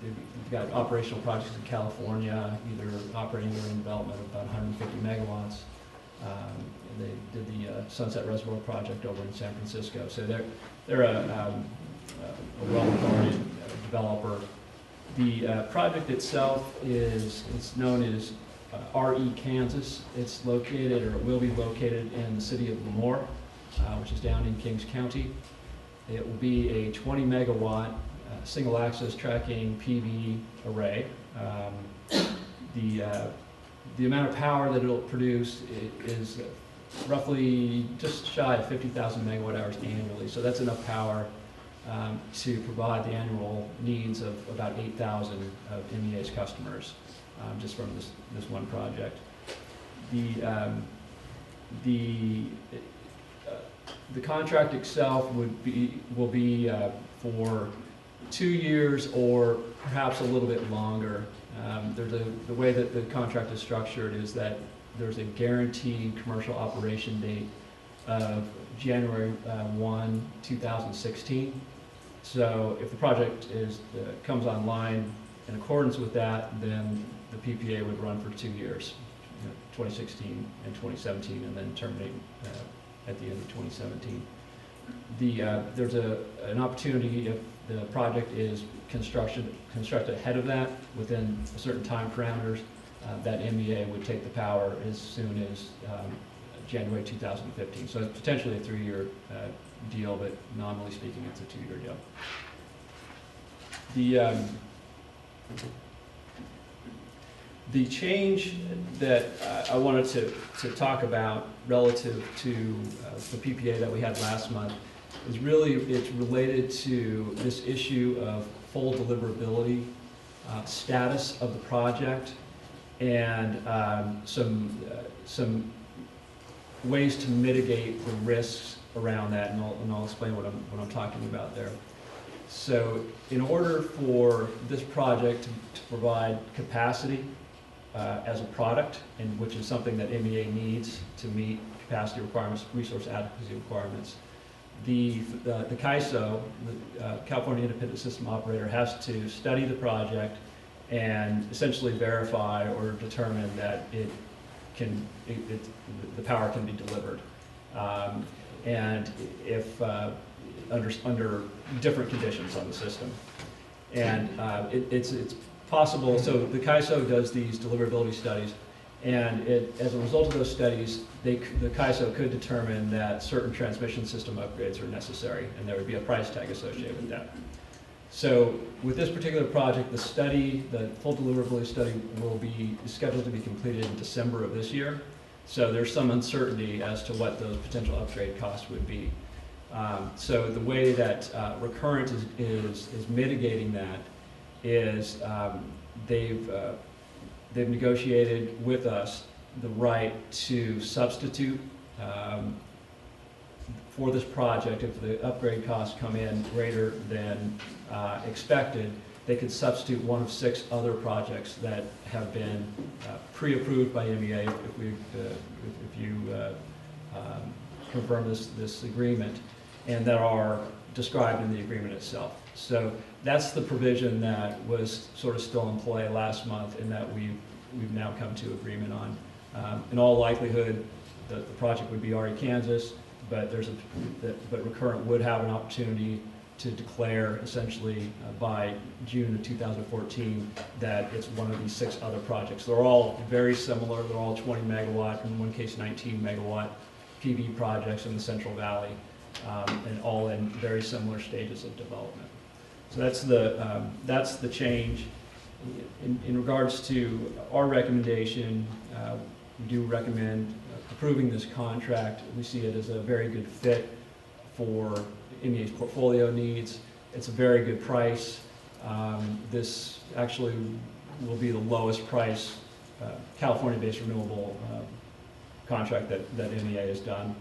they've got operational projects in California, either operating or in development of about 150 megawatts. They did the Sunset Reservoir project over in San Francisco. So they're a well-regarded developer. The project itself it's known as RE Kansas. It's located, or it will be located, in the city of Lemoore, which is down in Kings County. It will be a 20 megawatt single axis tracking PV array. The amount of power that it'll produce is roughly just shy of 50,000 megawatt hours annually. So that's enough power to provide the annual needs of about 8,000 of MEA's customers, just from this one project. The contract itself will be for 2 years or perhaps a little bit longer. The way that the contract is structured is that there's a guaranteed commercial operation date of January 1, 2016. So if the project comes online in accordance with that, then the PPA would run for 2 years, 2016 and 2017, and then terminate at the end of 2017. There's an opportunity, if the project is constructed ahead of that, within certain time parameters, that MEA would take the power as soon as January 2015. So it's potentially a 3-year deal, but nominally speaking, it's a 2-year deal. The change that I wanted to talk about relative to the PPA that we had last month is it's related to this issue of full deliverability status of the project, and some ways to mitigate the risks around that, and I'll explain what I'm talking about there. So in order for this project to provide capacity as a product, and which is something that MEA needs to meet capacity requirements, resource adequacy requirements, the CAISO, the California Independent System Operator, has to study the project and essentially verify or determine that the power can be delivered, and if under different conditions on the system. And it's possible. So the CAISO does these deliverability studies, and as a result of those studies, the CAISO could determine that certain transmission system upgrades are necessary, and there would be a price tag associated with that. So with this particular project, the full deliverability study is scheduled to be completed in December of this year. So there's some uncertainty as to what those potential upgrade costs would be. So the way that Recurrent is mitigating that is they've negotiated with us the right to substitute for this project. If the upgrade costs come in greater than expected, they could substitute one of 6 other projects that have been pre-approved by MEA if you confirm this agreement, and that are described in the agreement itself. So that's the provision that was sort of still in play last month, and that we've now come to agreement on. In all likelihood, the project would be RE Kansas, but Recurrent would have an opportunity to declare essentially by June of 2014 that it's one of these 6 other projects. They're all very similar. They're all 20 megawatt, in one case 19 megawatt PV projects in the Central Valley, and all in very similar stages of development. So that's the change. In regards to our recommendation, we do recommend approving this contract. We see it as a very good fit for MEA's portfolio needs. It's a very good price. This actually will be the lowest price California-based renewable contract that MEA has done.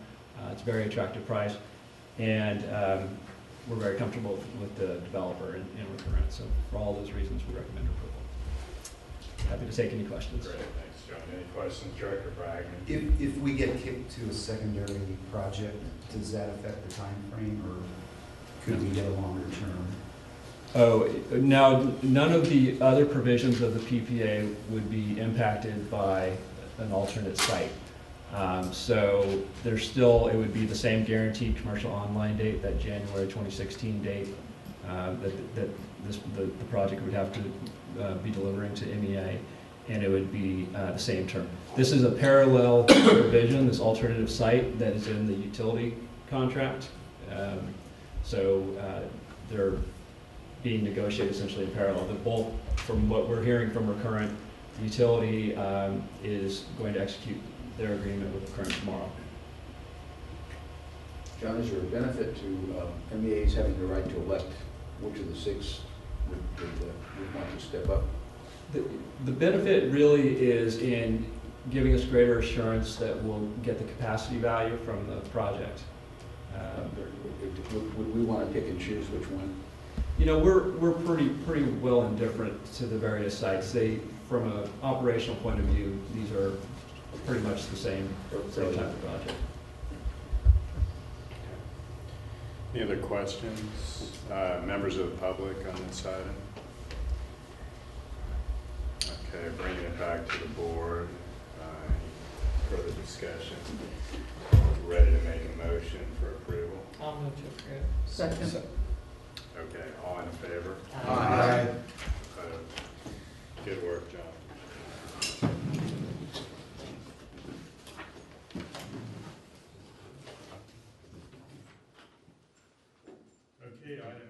It's a very attractive price, and we're very comfortable with the developer and Recurrent. So for all those reasons, we recommend approval. happy to take any questions. Great, thanks, John. Any questions, Director Bragg? If we get kicked to a secondary project, does that affect the time frame, or could we get a longer term? Oh, now, none of the other provisions of the PPA would be impacted by an alternate site. So there's still, it would be the same guaranteed commercial online date, that January 2016 date, that the project would have to be delivering to MEA, and it would be the same term. This is a parallel provision, this alternative site that is in the utility contract. So they're being negotiated essentially in parallel. The both, from what we're hearing from our current utility, is going to execute their agreement with Current tomorrow. John, is there a benefit to MEAs having the right to elect which of the 6 would want to step up? The benefit really is in giving us greater assurance that we'll get the capacity value from the project. Would we want to pick and choose which one? You know, we're pretty well indifferent to the various sites. They, from an operational point of view, these are pretty much the same type of project. Any other questions? Members of the public on this item? Okay, bringing it back to the board. Any further discussion? Ready to make a motion for approval? I'll move to approve. Second. Okay, all in favor? Aye. Good work, John. Okay, item